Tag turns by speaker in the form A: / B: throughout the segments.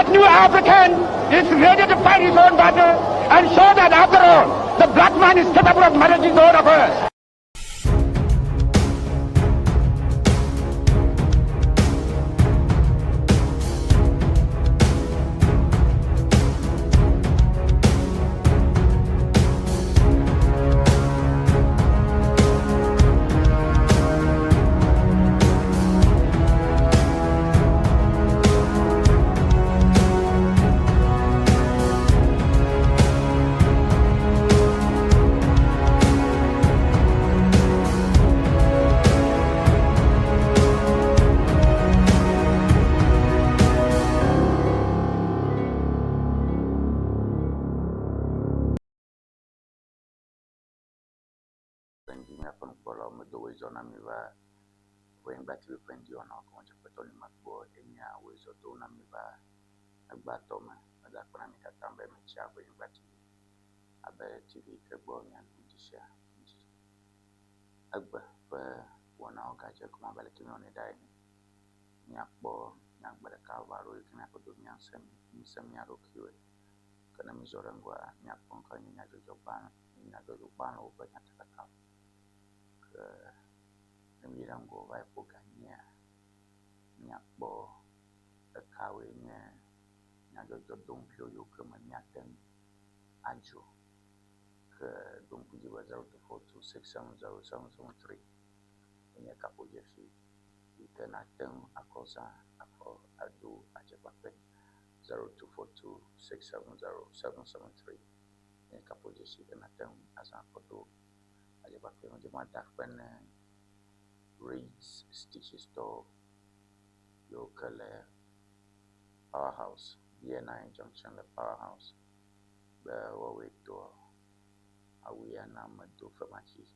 A: That new African is ready to fight his own battle and show that after all, the black man is capable of managing his own affairs.
B: Ewenyigba TV Ŋdi Wɔna ko je petoni makbo enya wezo to na miba agba to ma ada kuna mi katambe mi cha Ewenyigba TV abe TV kegbo nya ndisha agba pe wona oga je kuma bale kimi oni dai nya po nya gbere ka baro ikina ko do nya sem nya ro kiwe kana mi zorangwa nya po ka nya jojo ban o ba nya takaka mirango vai pokanya nyakbo kawe nya jojo dompio yo kama nyaten ajo ke dompu jiwa 0242670773 nya kapo jefi ikena ten akosa ako adu aje pape 0242670773 nya kapo jefi ikena ten asa kodo aje pape mo jema dakpen reads stitches store local powerhouse BNI junction the powerhouse we to awia na mado famachi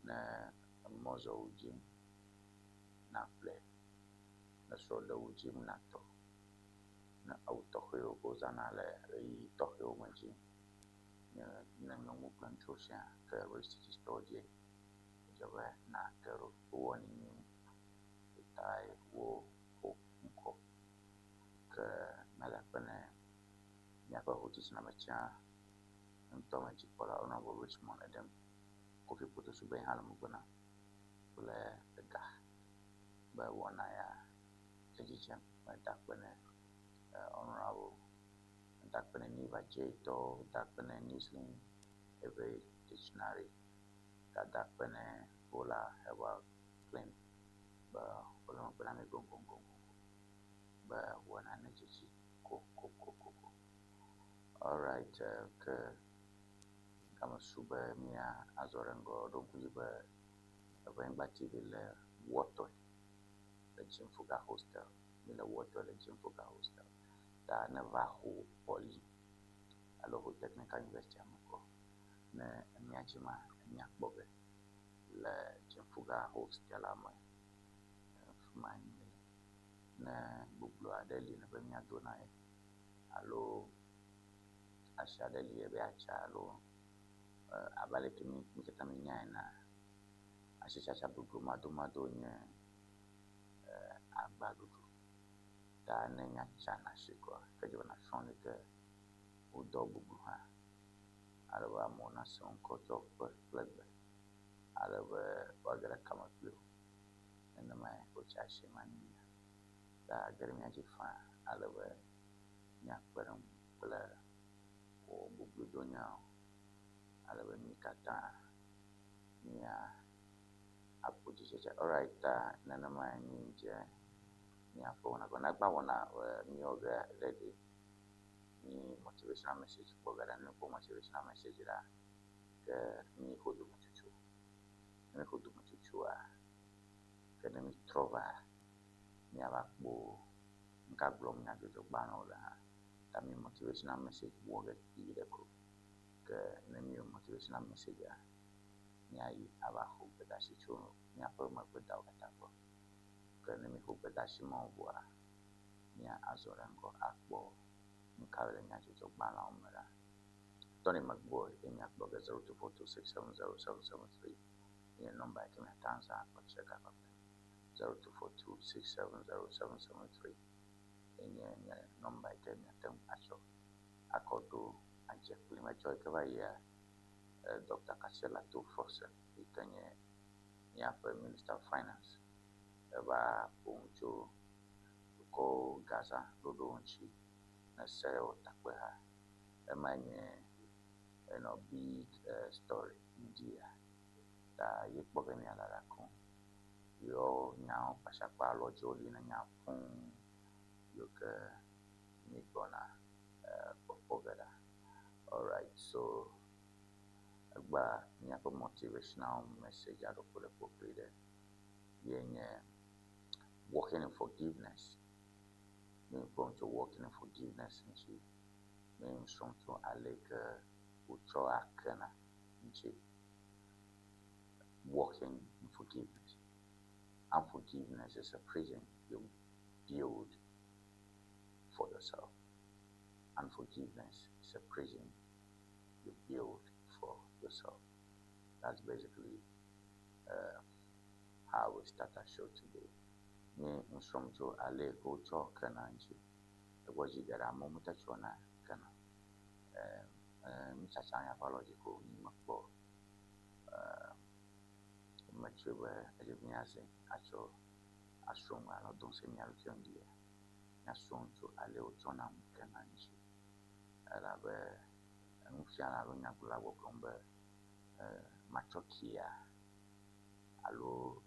B: na mozo ujim na ple na soda ujim na to na auto yo ozana le i to yo manji na no plan chosha ke stitches store je jawa na kero woni tai wo ko ke mala pane nya ba hotis na macha nto ma ci pola ona bo Richmond adam ko fi poto su be hala mo bana le ga ba wona ya tejicham ba dakpane honorable dakpane ni ba jeto dakpane newsline every dictionary dakpane bola hewa clean ba bola bana me gong ba wona na jichi ko all right ke kama suba mia azorengo do kujiba Ewenyigba TV le water le Jimfuga hostel le water le Jimfuga hostel da na vaho poli alo technical university amko na miachima nyakbobe le Jimfuga hostel ama fumani na buglo adeli na bemia dona alo ashadeli ebe achalo abale kimi miketaminya na ashichacha buglo mado nye agbadudu da nenya chana shiko kejo na shoni ke udo buglo ha alwa mona sonko to plebe alwa wagara kama plu enda mai ochashi mani da garmi ajifa alwa nyakperam pla o buglo donya alwa mikata nia apuji checha all right nana mai ninje ni apo na gona gba wona mi oga ready ni motivational message ko gara no motivational message da ke mi hodu muchuchu ke na mi trova ni abakbo nka blom nya jojo gba na ola ta mi motivational message wo ga ide ko ke na mi motivational message nyai abaho bedashi chuno nya poma kwenda ukatako kana mi ho bedashi mobwa nya azorango akbo mkawele nya jojo bana omera Tony McBoy nya akbo 0242670773 nya number yake na tanza kwa cheka hapa 0242670773 enye number ite nyatem acho akodo anje kple me cho ke ba ya Dr. Kasela to force ikenye ya Minister of Finance eba onjo ko Gaza dodo onchi na seo takwe ha emanye big story India da yekbo ke nya la kon yo nya pasha pa lo joli na nya fun yo ke Ŋdi Wɔna popogada. All right, so agba nya ko motivational message ado ko le popide yenye walking in forgiveness. Me going to walking in forgiveness nchi me strong to aleke ucho akana nchi walking in forgiveness. And forgiveness is a prison you build for yourself. And forgiveness is a prison you build for yourself. That's basically how we start our show today. Me strong to aleke ucho kana nchi wajigara momuta chona kana mchachanya biological ni makbo machiwe ajibnyase acho asonga no donse nyalu kyondia nasonto ale ochona mkana nchi ala be mfiana lo nyakula bokombe machokia alo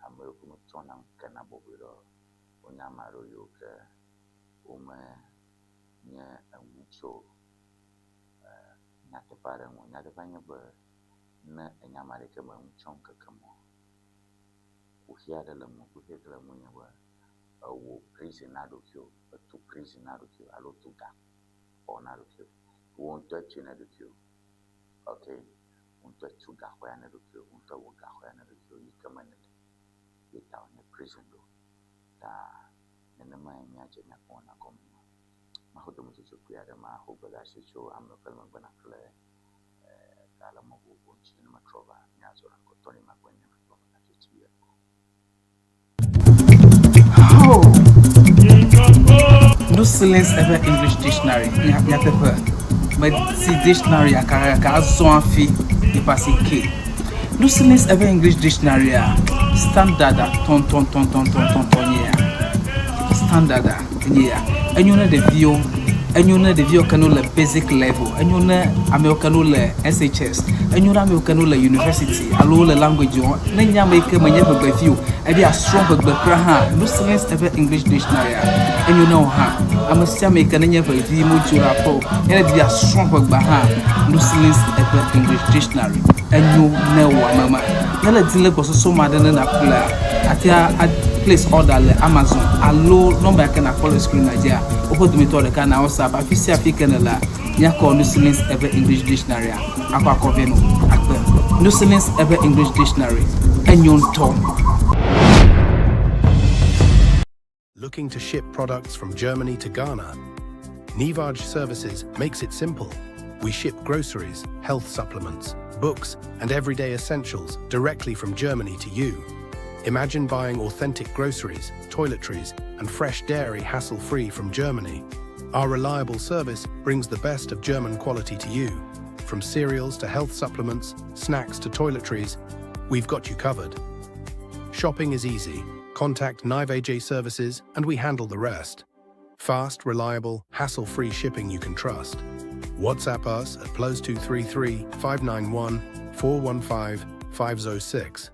B: ameku mchona mkana bobiro onyamaro yoke ume nye mucho nyate pare mo nyate panye be na enyamare ke mo mucho kakamo uhiada le mo kuhekle mo nyewa wo prison adokyo to prison adokyo alo to ga on adokyo won to tune adokyo okay won to tuga ho ya adokyo won to wo ga ho ya adokyo yikamane ita on prison do da enema nyaje nyakona komo mahodo mchucho kuyada mahoba gashicho amekala mbana kule kala mabubu nchini matrova nyazo na kotoni magwenye matrova na chichia.
C: No silence ever English dictionary nyatepe but si dictionary akara so afi ipasike. No silence ever English dictionary standard ton yeah. Standard yeah. And you know the view can the basic level, and you know American SHS, and you know American university, allow the language you then you make a maneuver by few, and they are strong but the no silence ever English dictionary, and you know how I must make an never the modular po, and they are strong but no silence ever English dictionary, and you know mama. Now let's look also so mad than a player. Place order le Amazon allo number can call screen Nigeria opo to me to the can WhatsApp afisi african la nya call no silence ever English dictionary akwa conveno akpe no silence ever English dictionary enyon tom.
D: Looking to ship products from Germany to Ghana? Nivage Services makes it simple. We ship groceries, health supplements, books and everyday essentials directly from Germany to you. Imagine buying authentic groceries, toiletries, and fresh dairy hassle-free from Germany. Our reliable service brings the best of German quality to you. From cereals to health supplements, snacks to toiletries, we've got you covered. Shopping is easy. Contact Nivage Services and we handle the rest. Fast, reliable, hassle-free shipping you can trust. WhatsApp us at +233 591 415 506.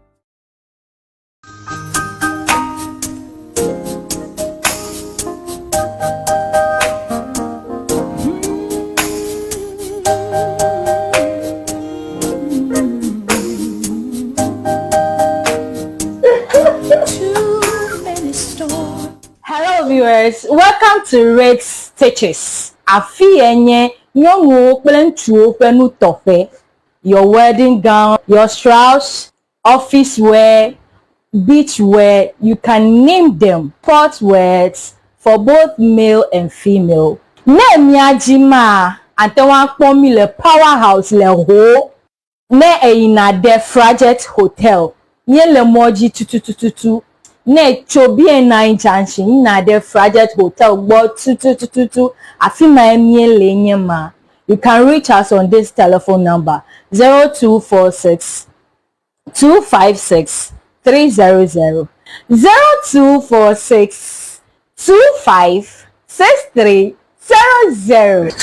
E: Hello viewers, welcome to Red Stitches. Afi enye nyongo plentuo penu tofe. Your wedding gown, your strauss, office wear, beach wear, you can name them. Sport wears for both male and female. Ne miajima antewa kpomi le powerhouse le ho. Ne eina de Frajet Hotel. Nye le moji tututututu. ne chobi na junction na the Fragile Hotel bo 2222 afima emie lenyema. You can reach us on this telephone number 0246 256 300 0246 25 6300.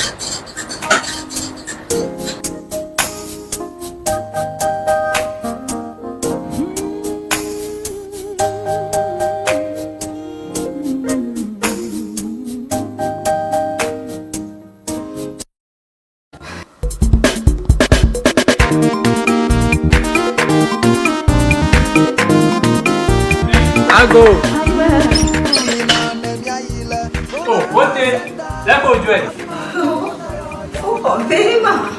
C: Go. Oh, what the? Let go, Joy.
F: Oh, very much.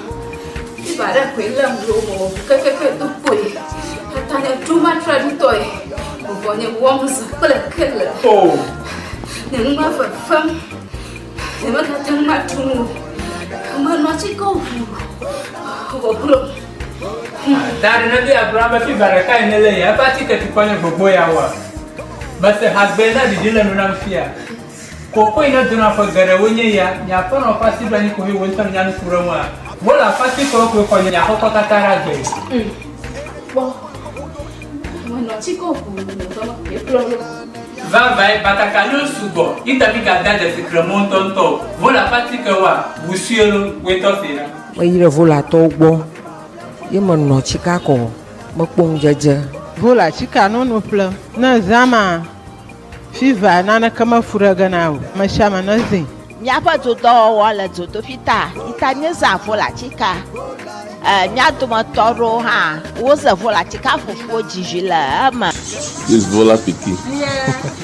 F: If I don't quit them, cái tụi quỷ, ta đã too much try toy. Một những worms, but a killer.
C: Oh,
F: những mà phải phân, những mà ta chẳng mặt chung, mà nó chỉ có vô luôn.
C: that is not the Abraham if I can't lay a party to point for boy hour. But the husband that didn't know fear. Coco in a dinner for Garawunya, Yapon or Passy Bani who went on Yan Kurama. Well, a Passy Coco for Yahoka Katara.
F: Mà nó chỉ có
C: Va vai Batacano Sugo, Itabica that is a Cremon Tonto, Vola Paticawa, Busiolo, wait off here.
G: Bây giờ vola tobo, nhưng mà nó chỉ cá cổ, mà bông giờ.
H: Vola chika no ple na zama fiva nana kama furaga nawo mashama nazi
I: nyapa to do wala to fita itanye za vola chika nya to ma toro ha wo za vola chika fufu jijila ama
J: this vola piki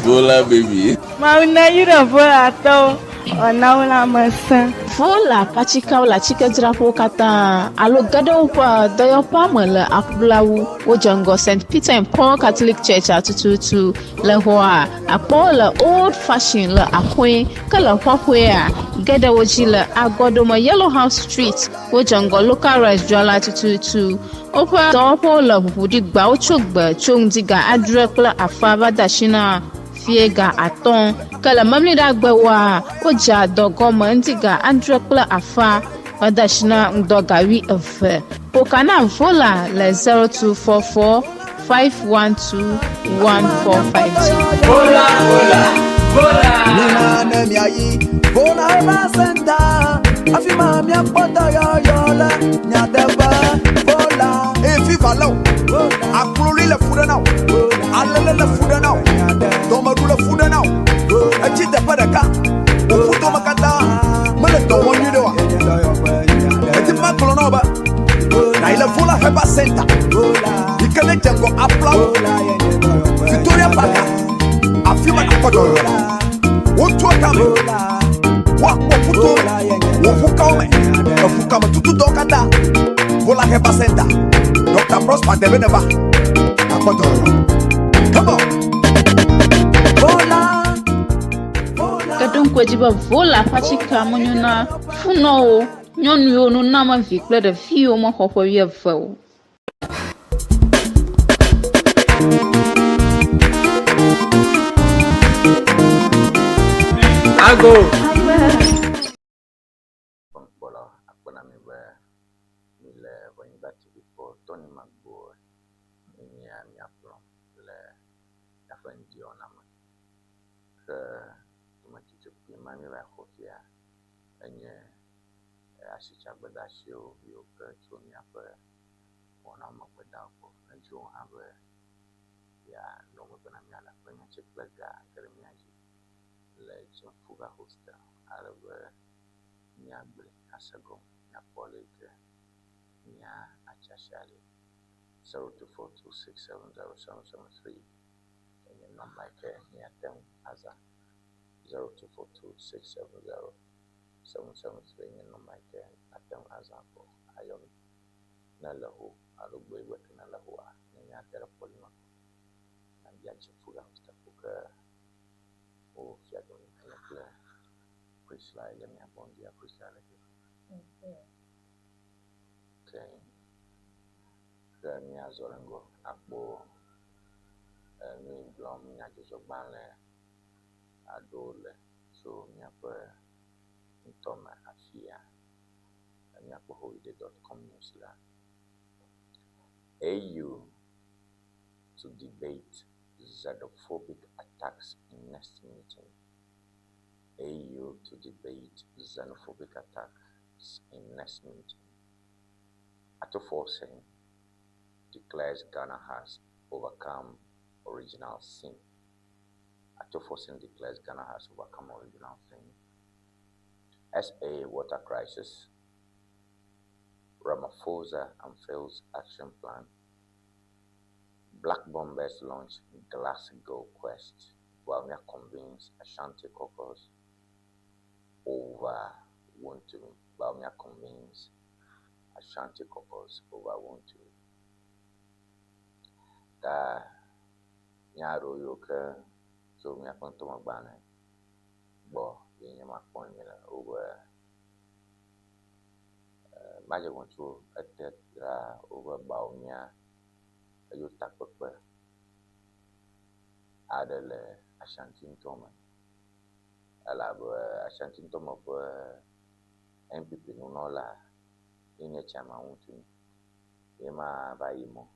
J: vola baby
H: ma una yira vola to ona una masa
K: vola pachika wala chika drapo kata alo gado pa doyo pamela akblawu wo jango St. Peter and Paul Catholic Church atututu le hoa apola old fashion le akwe kala hwahwe a gada woji le agodoma Yellow House Street wo jango local rice jwala atututu opa dopo le hudi gba ochogba chongdiga adre kple afaba dashina fiega aton kala mamli da gbewa oja dogoma ndiga andre kple afa wadashina ndogawi efe pokana vola le 0244 512 1452
C: Vola
L: Nina nemi ayi Vola eba senda Afima mi apota yoyola Nyadeba Vola Efi valo Akululi le fuda now Alele le fuda now Domaru le fuda now Echite padaka Ufuto makata Mele tomo nyidewa Eti makolo noba Na ile vola heba senda Ikele jengo aplau Victoria Park Afima na kodoro Wontu akame Wakuto Wofukaume Wofukama tutu dokada Vola heba senda Dr. Prosper Debeneva na kodoro Come on Vola
K: kadon kwajiba vola pachika munyuna funo nyonu yo no nama vikle de fio mo hofo ye vo
C: Ago.
B: Bola akona mi ba le Ewenyigba TV for Tony Magbo ni ya mi apro le ya fa Ŋdi Wɔna ma ke ma chicho pi ma mi ba khofia enye asicha gbadasio yo ke to mi apa ona ma gbada ko enjo ha ba ya no mo na mi ala pa mi chekla ga kere mi aji le fuga hostel arabe nyagbe asagom na polike nya achashali 0242670773 and your number ke nya tem aza 0242670773 and your number ke atem aza ko ayomi na lahu alugbe wet na lahu nya tera polima na dia fuga hostel ko o fiado ni kala Prisla ile mi abondia Prisla ile okay mi azorengo akpo me blom nya jojo banle adole so nya pe ntoma afia nya pe holiday.com news la AU to debate xenophobic attacks in next meeting. AU to debate xenophobic attacks in next meeting. Atofo declares Ghana has overcome original sin. Atofo declares Ghana has overcome original sin. SA water crisis. Ramaphosa unveils action plan. Black Bombers launch Glasgow quest. Wamia convenes Ashanti caucus over Wontumi. Wamia convenes Ashanti caucus over Wontumi. Da nyaro yoke so mia kontoma bana bo yenye makonmila over maje wontu atera over baumia ayo takpekpe adele Ashanti ntoma ala bo Ashanti ntoma bo MPP nunola ine chama Wontumi ema bayimo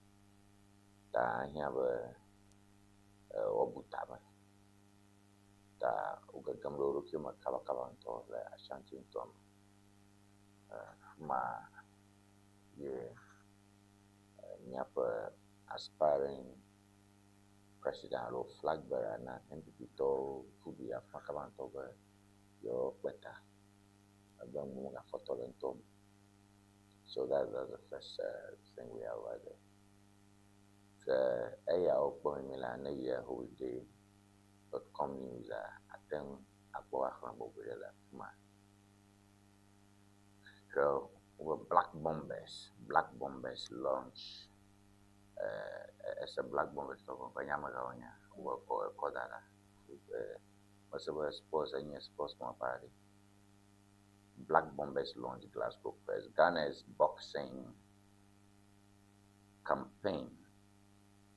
B: ta hia ba obutaba ta ugagamlo roki makaba kabanto la Ashanti ntoma ma ye nyapa aspiring president or flag bearer na MPP to fubi afakabanto ba yo beta abamu na fotolentom. So that's the first thing we have right there. Aya okpo Milan ya holiday.com news aten akpo akrambo bela ma. So Black Bombers launch as a Black Bombers to Banyama Gaonya or Kodana. Possible sports and sports more party. Black Bombers launch Glasgow Press. Ghana's boxing campaign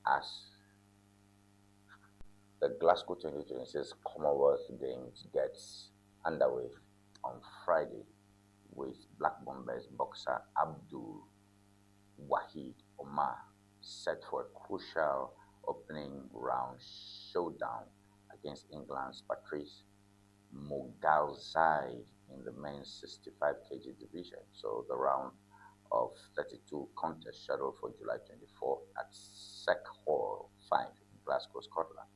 B: as the Glasgow 2026 Commonwealth Games gets underway on Friday with Black Bombers boxer Abdul Wahid Omar set for a crucial opening round showdown against England's Patrice Mughazai in the men's 65 kg division. So the round of 32 contest scheduled for July 24 at Sec Hall 5 in Glasgow, Scotland,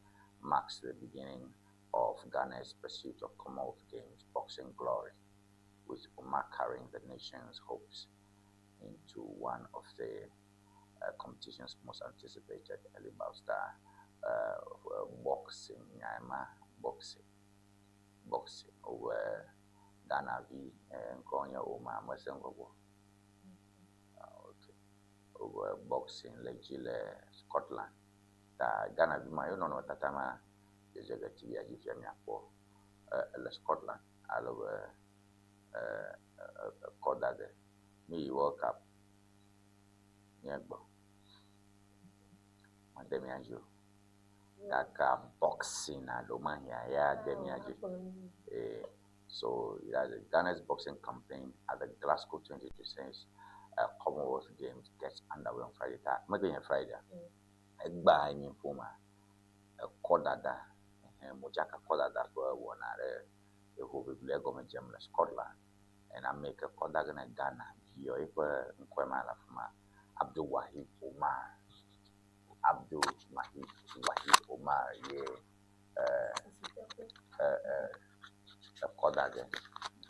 B: marks the beginning of Ghana's pursuit of Commonwealth Games boxing glory, with Omar carrying the nation's hopes into one of the competition's most anticipated early bouster boxing, boxing over Ghana v Konya Omar Masengogo. Over boxing legile Scotland. Da Ghana v mayo no tatama jeje TV ajifia miapo le Scotland all over Kodade mi World Cup nyegbo mademi ajo kaka boxing adomania ya demi ajo so Ghana's boxing campaign at the Glasgow 2026 Commonwealth Games gets underway on Friday. Maybe Friday. Egba ni fuma Kodada mojaka Kodada for wonare eho be government jam la Scotland and I make a Kodada na Ghana yo ipo nkwema la fuma Abdul Wahid Omar ye Kodada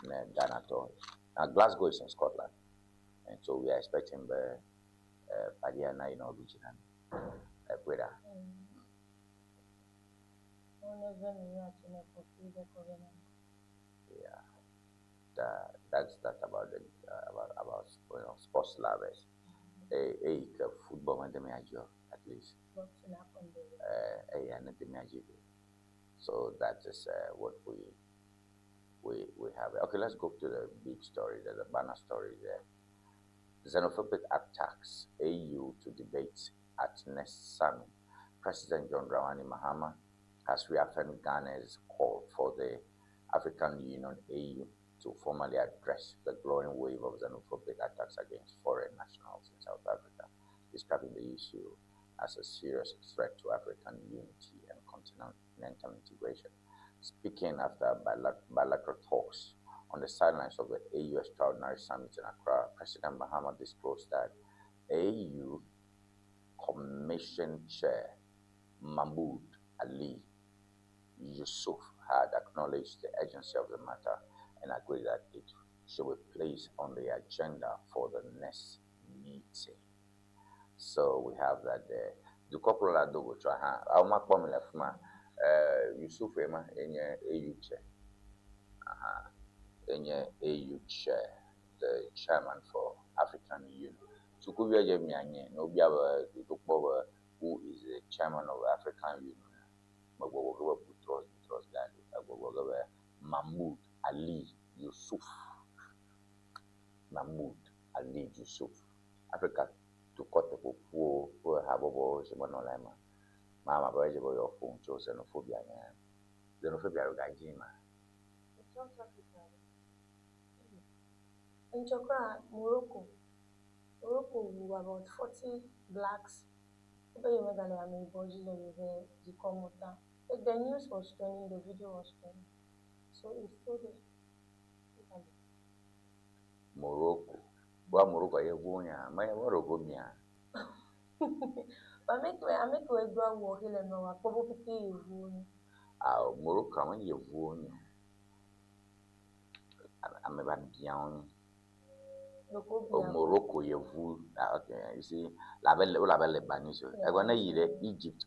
B: na Ghana to. Now Glasgow is in Scotland. And so we are expecting the Padiana in original Pueda. Yeah, that's about the about sports lovers. A football and the at least. So that is what we have. Okay, let's go to the big story. There's a banner story there. Xenophobic attacks, AU to debate at next summit. President John Dramani Mahama has reaffirmed Ghana's call for the African Union AU to formally address the growing wave of xenophobic attacks against foreign nationals in South Africa, describing the issue as a serious threat to African unity and continental integration. Speaking after bilateral talks on the sidelines of the AU Extraordinary Summit in Accra, President Mahama disclosed that AU Commission Chair Mahmoud Ali Yusuf had acknowledged the urgency of the matter and agreed that it should be placed on the agenda for the next meeting. So we have that there. The couple of those, I'll mark one left, Yusuf Ema, in AU chair. In AU chair, the chairman for African Union. So could be a Jemian, no be who is the chairman of African Union. Mahmoud Ali Yusuf. Mahmoud Ali Yusuf. Africa to cut the poor Hababo Shimonolema. Mama Boye your phone chose xenophobia. Xenophobia Gajima.
M: In Chokra, Morocco, were about 40 blacks. The news was trending, the video was trending. So it's still there.
B: Morocco. Well, Morocco, Ewenyigba, my Morocco, mia.
M: But I make a go walk in and no, probably Ewenyigba.
B: Morocco, when Ewenyigba, I'm about beyond. Morocco, okay, you see, la belle Lebanese. I want to eat Egypt,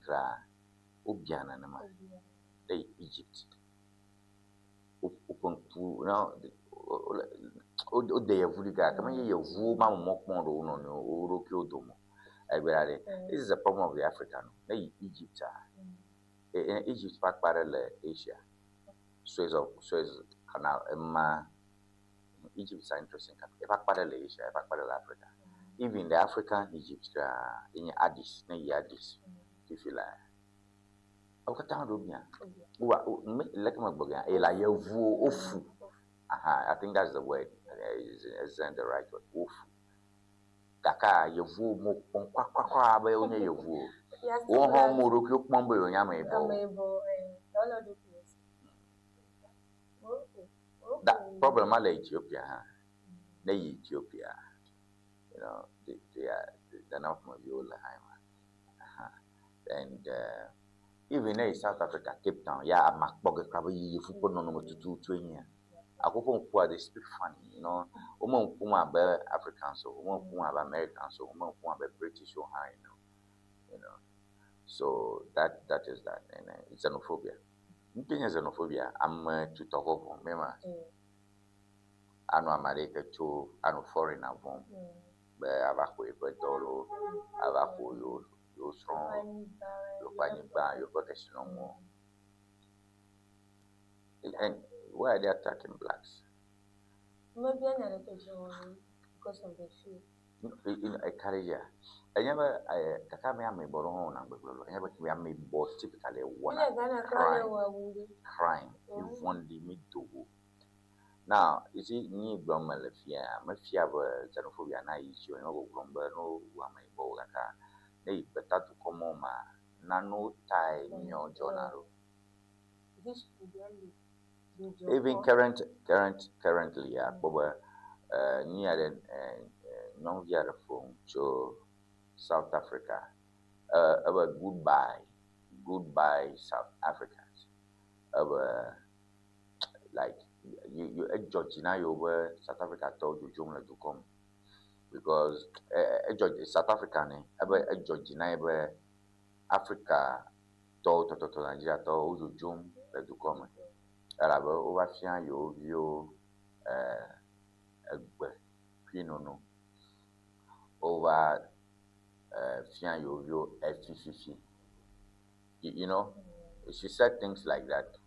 B: Obiana, Egypt. Open pool, no, o de Vuliga, come here, you woman mock more or Rokio Domo. This is a problem of the African, Egypt. Egypt back parallel Asia, Suez Canal, Egypt is an interesting country. Back parallel Asia, back parallel Africa. Even the African Egypt, in Addis, Addis, if you like. I think that's the word. Isn't the right word? Ofu. Kaka yevu mo kwa ba onye yevu. Wo ho mo ro kyo pon bo yonya me bo. That problem ala Ethiopia ha. Na Ethiopia. You know, they're not from Viola and even in South Africa, Cape Town, yeah, I'm you football no to 20 years. I go for they speak funny, you know. About Africans, about Americans, about British, you know. So that is that, and it's xenophobia. Xenophobia. I'm to talk about remember. I know America too. I know foreign avon. But I've Equatorial, I've you strong, you Ewenyigba, you protection no more. And why are they attacking blacks?
M: Maybe another because of the fear.
B: In a career, I never, I borrow on I never be both typically one crime. You want the mid to go. Now, you see, me Bromel, fear, my fear of xenophobia, and I issue no Bromber, no woman, they better to come on, nano tie in your journal. Even currently, near the non-via phone show South Africa. About goodbye, South Africans. Like you Georgina over South Africa told you to come because South African about Georgina over Africa told to Nigeria told you to come. Over you no over F50. You know, she said things like that.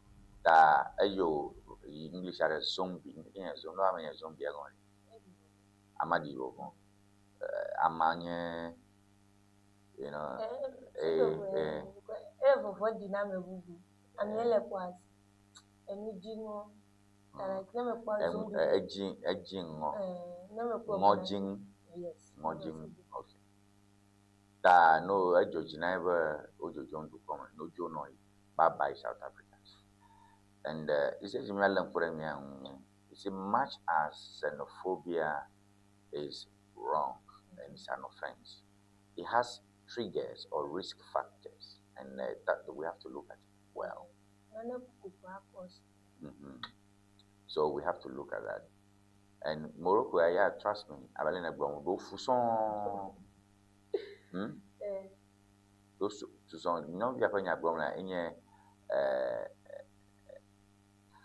B: English are a zombie. No, I mean a zombie. Amadi Amanye you know,
M: for dinner me bubu. I'm yele kwaz. Emi jingo. Like name kwa zumbi.
B: Ejingo.
M: Name kwa.
B: Ngojing.
M: Yes.
B: Ngojing. Okay. Da no ejoji na ebe ojoji on to come no jo no bye South Africans. And it says me alam for me you see much as xenophobia is wrong and it's an offense, it has triggers or risk factors, and that we have to look at it well. So we have to look at that. And Morocco, yeah, trust me, Abalina Brown, go Fuson. Those Fuson, no, we are going to Brown in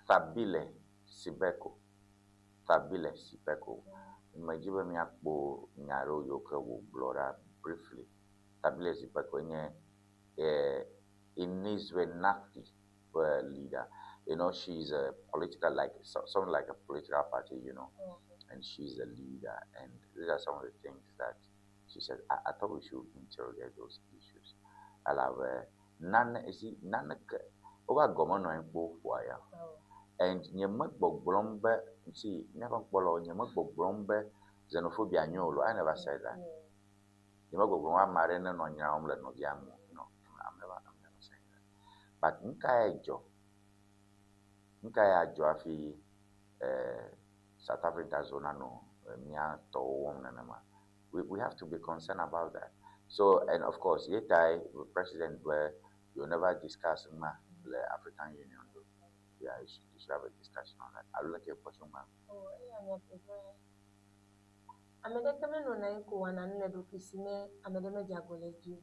B: Fabile Sibeko. Fabile Sibeko. Majiba mi akpo nyaro yoka wo blora briefly. Fabile Sibeko in Ewenyigba leader. You know, she's a political, like something like a political party, you know, and she's a leader. And these are some of the things that she said. I thought we should interrogate those issues. None over governor and both wire. And Yamako Brombe, see, never follow Yamako Brombe, xenophobia, I never said that. Yamako Brombe, Marina, no Yamlet, no Yam, no, I'm never saying that. But Nkaya Joafi, South Africa zona no, we have to be concerned about that. So, and of course, yet the president where you never discuss the African Union. Yeah, you should have a discussion on that. I'll look at your question, ma'am.
M: Oh, yeah, I'm a coming on a go and another officine, I'm a jagolegi.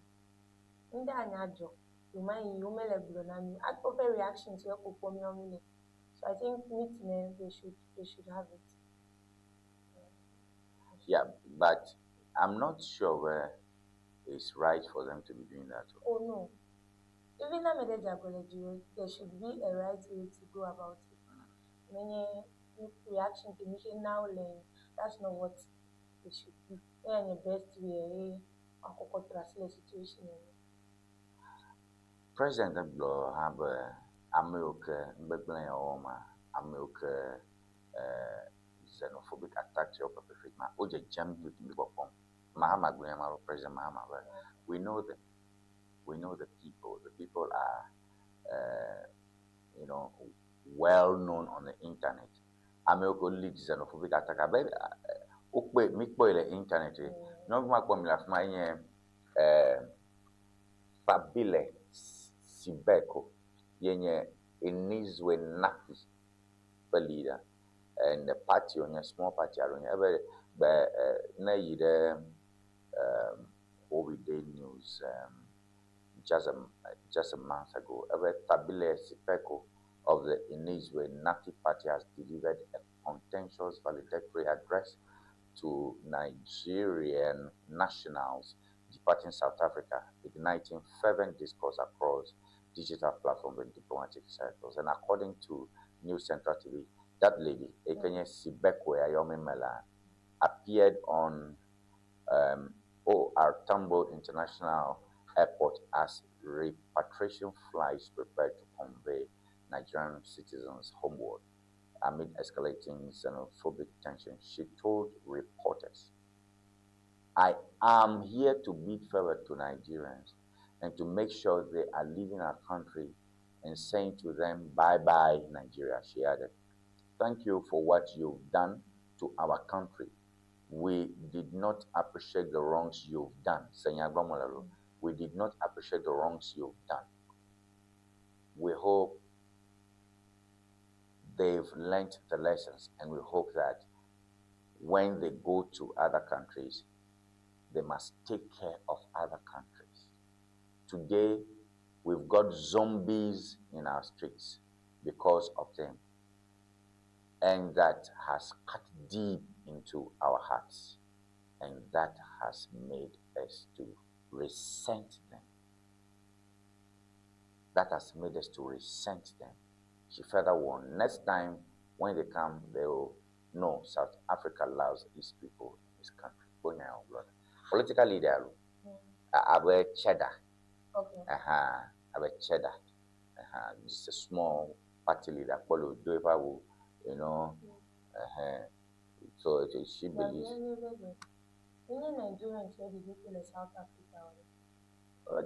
M: In the Anyajo, you mind you may have blown at over reactions to your performing. So I think meeting they should have it.
B: Yeah, but I'm not sure where it's right for them to be doing that.
M: Oh no. Even there should be a right way to go about it. Many reaction to me now learn that's not what it should be. And the best way to translate situation.
B: President Blow have America, America xenophobic attack to your perpetrate. Oje jam with me Mahama Grandma President Mahama. We know them. We know the people. The people are, you know, well known on the internet. America leads xenophobic attack. Baby, me spoil the internet. No more formula for my Fabile Sibeko. Yenye Ewenyigba leader and the party on a small party. I don't ever, but na yide Everyday News. Just a month ago, a Fabile Sibeko of the Ewenyigba party has delivered a contentious valedictory address to Nigerian nationals departing South Africa, igniting fervent discourse across digital platforms and diplomatic circles. And according to News Central TV, that lady, Ekenye Sibeko Ayomi Mela, appeared on OR Tambo International Airport as repatriation flights prepared to convey Nigerian citizens homeward amid escalating xenophobic tension. She told reporters, "I am here to bid farewell to Nigerians and to make sure they are leaving our country and saying to them, bye-bye, Nigeria," she added. "Thank you for what you've done to our country. We did not appreciate the wrongs you've done." We did not appreciate the wrongs you've done. We hope they've learned the lessons, and we hope that when they go to other countries, they must take care of other countries. Today, we've got zombies in our streets because of them. And that has cut deep into our hearts. And that has made us to resent them. That has made us to resent them. She further warned, next time when they come, they will know South Africa loves its people, its country. Political leader, Our cheddar.
M: Okay.
B: Our cheddar. Just a small party leader. Follow do if I will, you know. So she believes.
M: Many Nigerians where did you feel in South Africa?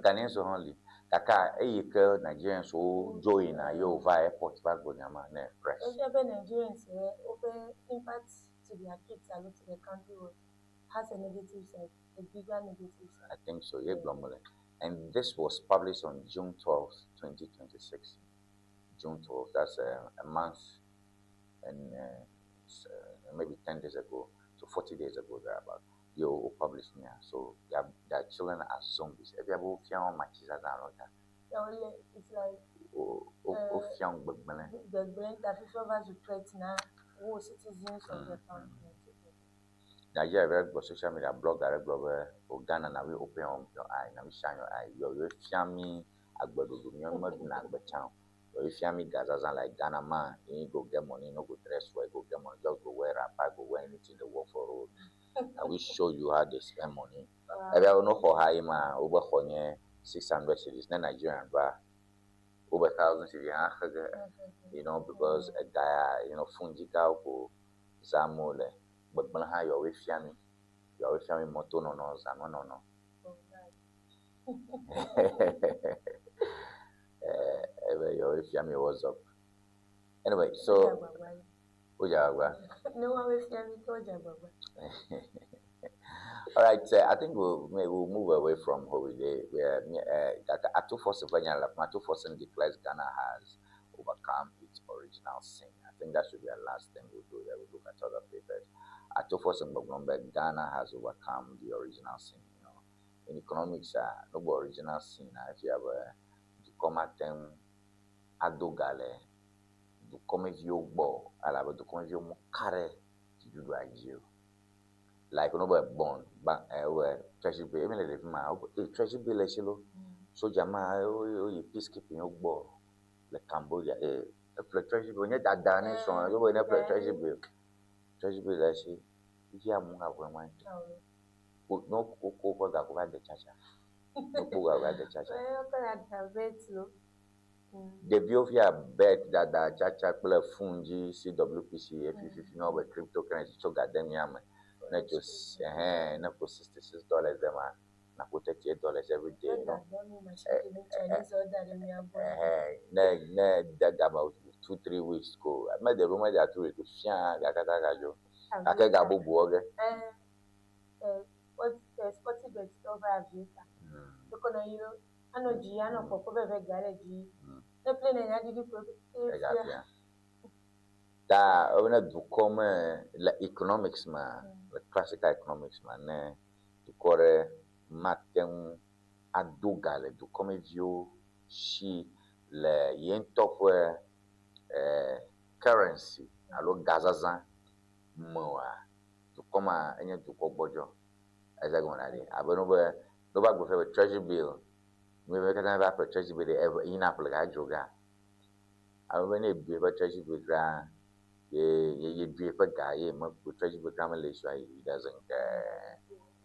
B: Ghanaians only. Kaka, girl Nigerians who join you via airport back with your man press.
M: Nigerians open impact to their kids and to the country has a negative side, a bigger negative side.
B: I think so, yeah, Blomole. And this was published on June 12th, 2026. June 12th, that's a month and maybe 10 days ago, so 40 days ago, thereabout. You published here. So their children are zombies. If you have young matches as
M: it's like the blend that favors to threaten all citizens of the country.
B: Nigeria very good social media blog direct blogger or Ghana now we open your eye, now we shine your eye. Your family agbedo your mother na agbecha. Your family Gaza like Ghana man, you go get money, no go dress well, go get money, just go wear a bag, go wear anything they work for road. I will show you how they spend money. If I know for high man over 600 cities, then Nigerian but over 1,000 cities, you know, because a guy, you know, Funjika ko Zamole, but when I your family moto no Zamo no. Your family was up. Anyway, so Ujagwa.
M: No one will family told you.
B: All right, I think we'll move away from holiday. Where Atu declares Ghana has overcome its original sin. I think that should be the last thing we'll do. We'll look at other papers. Atu Ghana has overcome the original sin. You know, in economics, no original sin. If you have to come at them, adogale, to come view bo, alaba to come view mokare, to do agio. Like no bond, but treasury bill. Even if my treasury bill is so jama peacekeeping ogbo like Cambodia. The treasury bill. When that done, so you will never treasury bill. Treasury bill is here. Munga when no cocoa that over the chacha. No cocoa over the chacha. The view of your bet that the chacha kple fungi CWPC if you know about cryptocurrency so goddamn yam. Not just not for $66 them na for $38 every day. That about 2-3 weeks ago. I made the rumor that we could share Gakatagajo. I can't go board.
M: What's the spotty bed over a visa? Because I know Giano for Cover Garage. The plane and I did
B: that when I do come like economics man, like classical economics man, to corre matem adugale to come view she le yen top currency alo gazazan moa to come any to ko bojo as I go na dey abono no ba go for treasury bill me be can have a treasury bill ever in apple ga joga I when e be treasury bill you do a guy, you treasury program he doesn't care,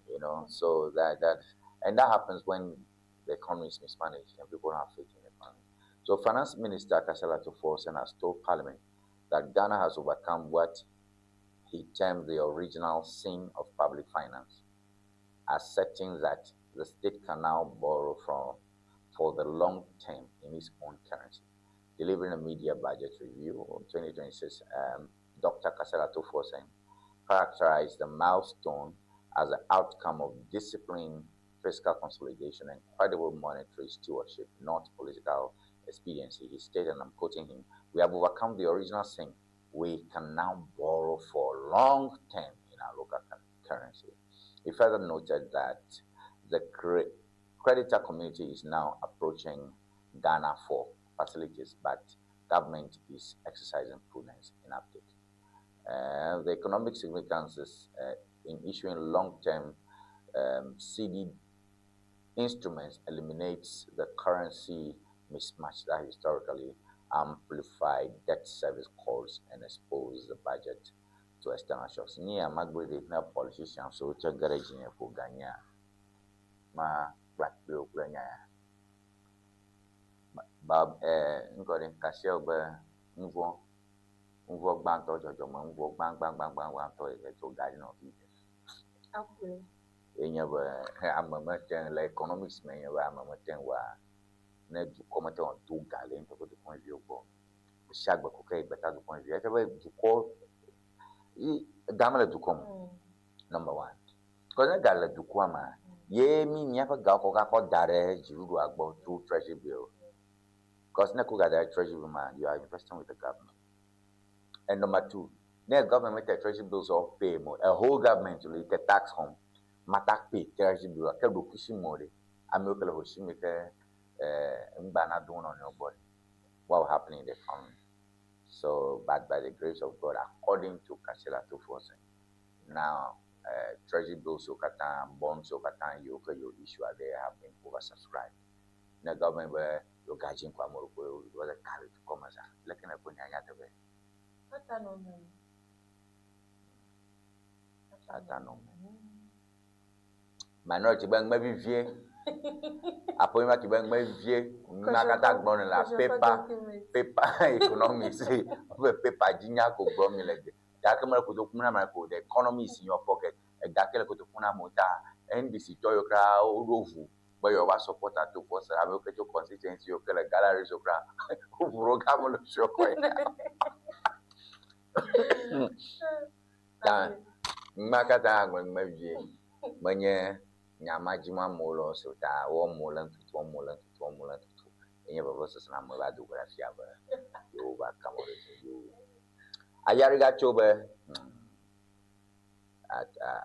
B: you know. So that and that happens when the economy is mismanaged and people don't have faith in the economy. So Finance Minister Kasala Toforsen has told Parliament that Ghana has overcome what he termed the original sin of public finance, asserting that the state can now borrow for the long term in its own currency. Delivering a media budget review on 2026, Dr. Kasala Toforsen characterized the milestone as an outcome of disciplined fiscal consolidation and credible monetary stewardship, not political expediency. He stated, and I'm quoting him, "We have overcome the original sin. We can now borrow for long term in our local currency." He further noted that the creditor community is now approaching Ghana for facilities, but government is exercising prudence in uptake. The economic significances in issuing long-term CD instruments eliminates the currency mismatch that historically amplified debt service calls and expose the budget to external shocks. Ni amagbede na politicians so che garage for Ghana. Ma black bill planya bab ngore kasio be nvo gbang to jojo mo nvo gbang to e to gari no bi
M: Apple.
B: enya be amama ten la economics me ya amama ten wa na du como te on tu gale en to do point view bo shagba ko kai beta do point view te du ko i gamala du kom number 1 ko na gala du ko ma ye mi nya fa ga ko dare jiru agbo through treasury bill because na ko ga dare treasury bill man you are investing with the government. And number 2, the government the treasury bills all pay more a whole government will take tax home matak pay treasury bill ke do pushing more am yo kala hoshimi ke mbana do on your body what will happen in the economy. So but by the grace of God according to Kasela 247 now treasury bills so kata bonds so kata you issue they have been oversubscribed. The government where your gajin kwa moroko was a carry to come as a looking at when I be minority bank maybe vie apoy ma ki bank maybe vie na kata gbon la paper economics paper jinya ko gbon mi lede ya ke mara ko to kuna mara ko the economy is in your pocket e da ke ko to kuna mota NDC to yo kra odovu but you are supporter to force ame ko to constituency yo ke la gallery so kra o program lo so ko ta makata ngwe mavie manye nyama jima molo so ta wo molan tutu enye babo so na mo ba do grafia ba yo ba kamoro yo ayari ga chobe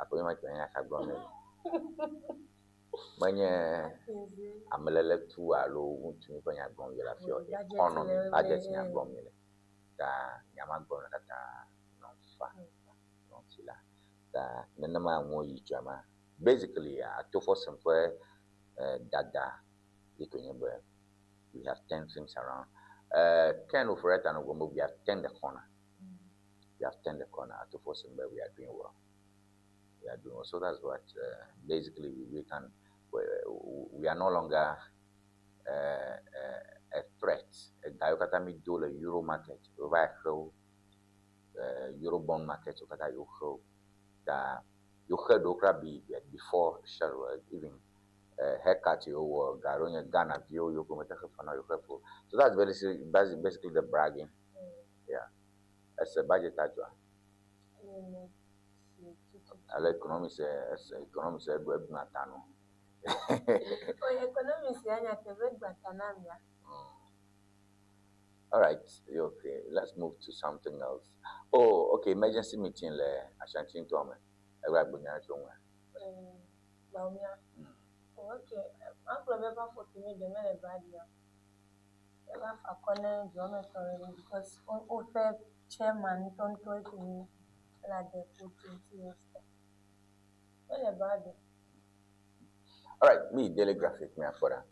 B: apo ma tanya ka gbomi manye amelele tu alo untumi ko nya gbon yo la fio economy budget nya gbon mi le ta nyama gbon kata no fa no sila ta nenama mo yi jama basically to for simple dada Ewenyigba we have 10 things around kind of right and we have 10 the corner to for simple we are doing well so that's what basically we can we are no longer a threat gayokata mi do le euro market over euro bond market okata yo ho that you heard okra be before even haircut your garonya Ghana view you come so that's basically the bragging. Yeah, as a budget ajwa ala economics do matano
M: Economics yana tebe gbatanamia.
B: All right, okay, let's move to something else. Oh, okay, emergency meeting le Ashanti to me. Ewa gbonya to nwa.
M: Baumia. Okay, uncle never for me the men bad ya. Ever for corner geometry because on fair chairman don't go to me like the 20 years. Men bad.
B: All right, me daily graphic me afora.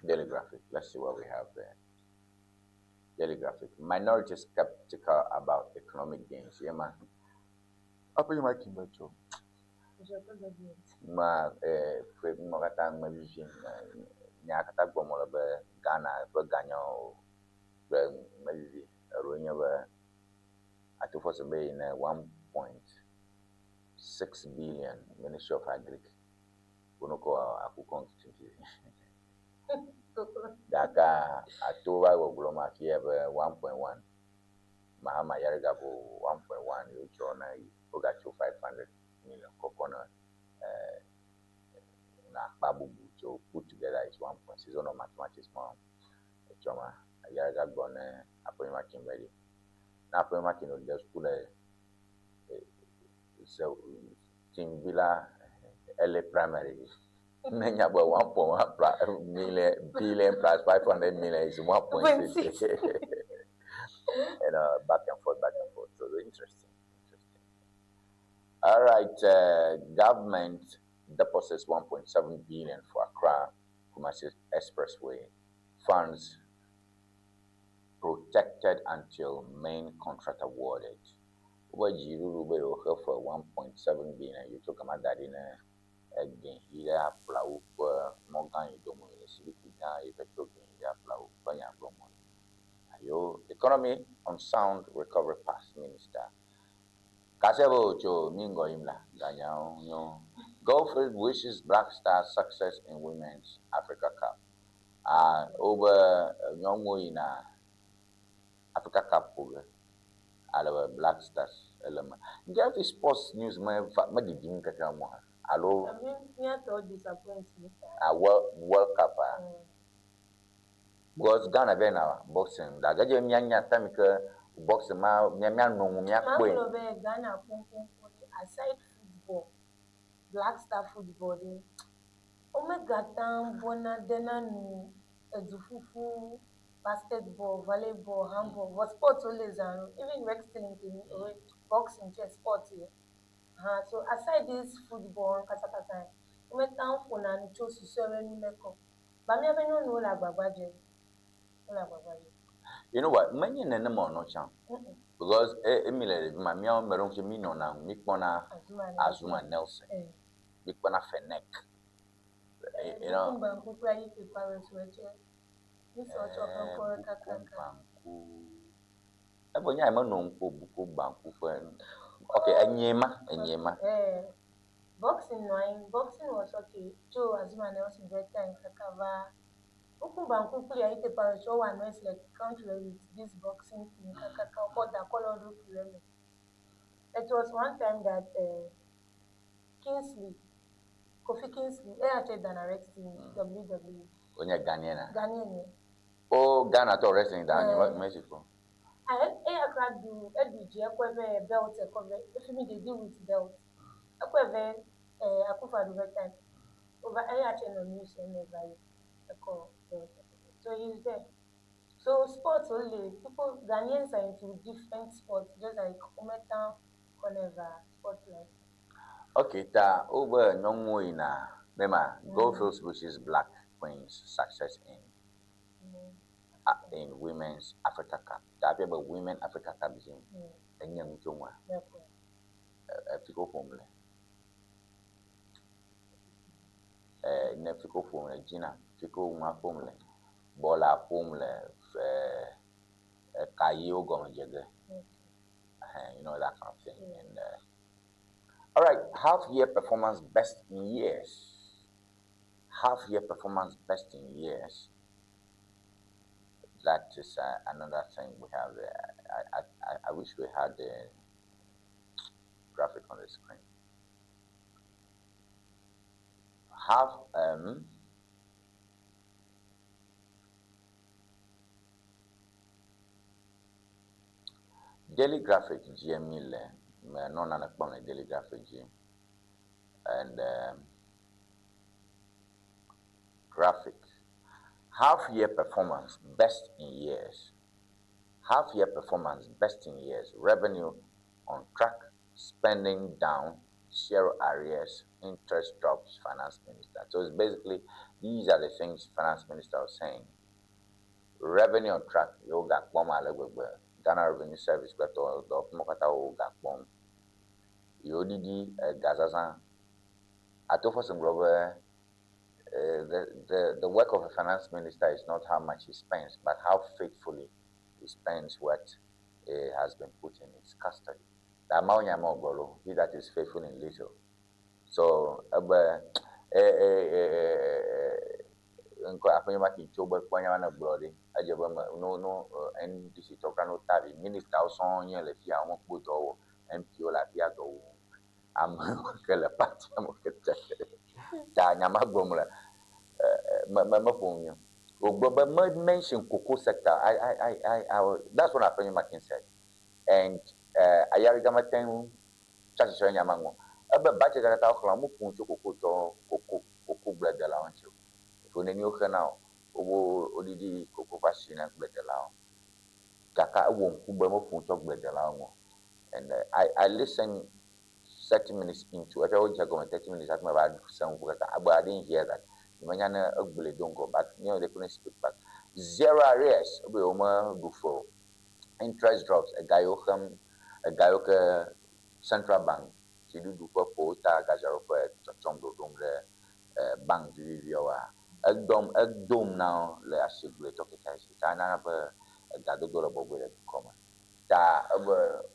B: Daily graphic. Let's see what we have there. Daily graphic. Minority skeptical about economic gains. Yeah, man. Apa you making better? Ma kata mabijin nya kata gbomo be Ghana be ganyo be mabibi ronya be atofo se be na 1.6 billion Ministry of Agric kunoko akukon kititi daka atowa go gloma fie be 1.1 mahama yarga bo 1.1 yo chona oga 500 million coconut na babubu so put together is 1.6 on mathematics mom choma yarga gone appointment ready na appointment no the school so team villa LA primary nanya bo 1.1 billion plus 500 million is 1.6 and back and forth so interesting. All right, government deposits 1.7 billion for Accra Kumasi Expressway. Funds protected until main contract awarded. What you for 1.7 billion? You talk about that in again here a plow for Morgan Domo, Silipina, if a token here plow, Panya Bromo. Ayo, economy on sound recovery path, Minister. Kasebo cho mingo imla ganyao no. Goldfield wishes Black Stars success in Women's Africa Cup. Over nyongo ina Africa Cup puga. Ala Black Stars element. Get the sports news ma didim kaka mo. Alo.
M: I mean, me to disappoint me.
B: World Cup. Because Ghana be na boxing. Da gaje mianya tamika boxing ma mianya no mianya kwe.
M: Ghana aside football, Black Star football, Omega Town, Bona, Denanu, Edufufu, basketball, volleyball, handball, but sports always and even wrestling, boxing, chess, sports here. So aside this football, Katakata, Omega Town for na chose to serve any makeup. But me have no like Babaje.
B: You know what? Many in the more no chance. Because Emily, my meow meron to me no now, Mikona Azuma Nelson, Mikona Fennec. You know, okay, Enyema.
M: Boxing was okay. Joe Azuma Nelson better in Kakava. Ukumbanku play I te parish or one like country with this boxing thing. It was one time that Kofi Kingsley, actually done a wrestling WWE.
B: When you're Ghanaian.
M: Yeah.
B: Oh, Ghana to wrestling down Mexico.
M: I can't do a belt if you they deal with belt. I time. Over actually no news and never. So he's there. So sports only people Ghanaians are into different sports, just like Ometown, Coneva, sports like.
B: Okay, over no more in Goldfields which is Black Queens success in Women's Africa Cup. That be about Women Africa Cup is in young Joma. Fico formula. Fico formula, Gina, Fico formula. Bola formula, Kayo Gomajega. You know, that kind of thing. And all right, half-year performance best in years. Half-year performance best in years. That is another thing we have there. I wish we had the graphic on the screen. Daily graphic GME non an daily graphic G and graphic half-year performance best in years. Half-year performance best in years. Revenue on track, spending down, zero arrears, interest drops, finance minister. So it's basically these are the things finance minister was saying. Revenue on track, yoga kpoma legwegbe. Ghana Revenue Service beto do mokata o ga kpom. Yodidi gazazan. Atofo singlobe. The work of a finance minister is not how much he spends, but how faithfully he spends what has been put in his custody. He that is faithful in little. So, mention cocoa sector. That's what Afeni Makin said. And Ayarigamaten Chachishwa Yamango. Bache Gata Oklamu Puncho Cocoa bread de la Ancho. For the new canal, Odidi Cocoa Fashion and bread de la Kaka won't Kubamo Puncho bread de la. And I listened 30 minutes into it. I was going 30 minutes at my bad sound, but I didn't hear that. Manyana ugly don't go back. You know they couldn't speak back. Zero arrears. We before interest drops. A guy central bank ti du ko po ta ga jaro ko chom do dum le bang du vioa dom now le asigure to kita ta na ba ga do do bo le koma ta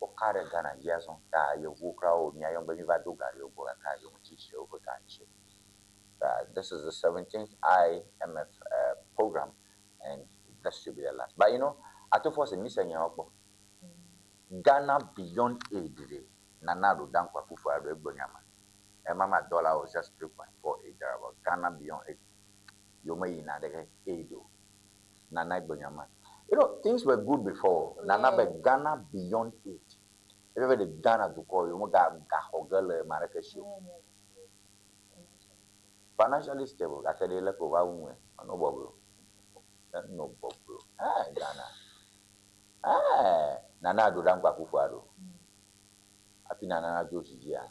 B: o kare gana jason ta yo vukra o nya yo ba mi va do ga yo bo ka yo chi chi o ka chi. This is the 17th IMF program, and that should be the last. But you know, I told us in Ghana beyond aid, Nana do dan kwa kufu ado ebonyama. And mama dollar was just 3.48 there about Ghana beyond aid. You may in aid. Nana ebonyama. You know, things were good before. Nana but Ghana beyond aid. Even the Ghana to call you got hogel Marrakesh. Financially stable. I said they left over no bubble. No bubble. Ah, Ghana. Ah, Nana do dan kwa kufu ado. Api Nana do jia.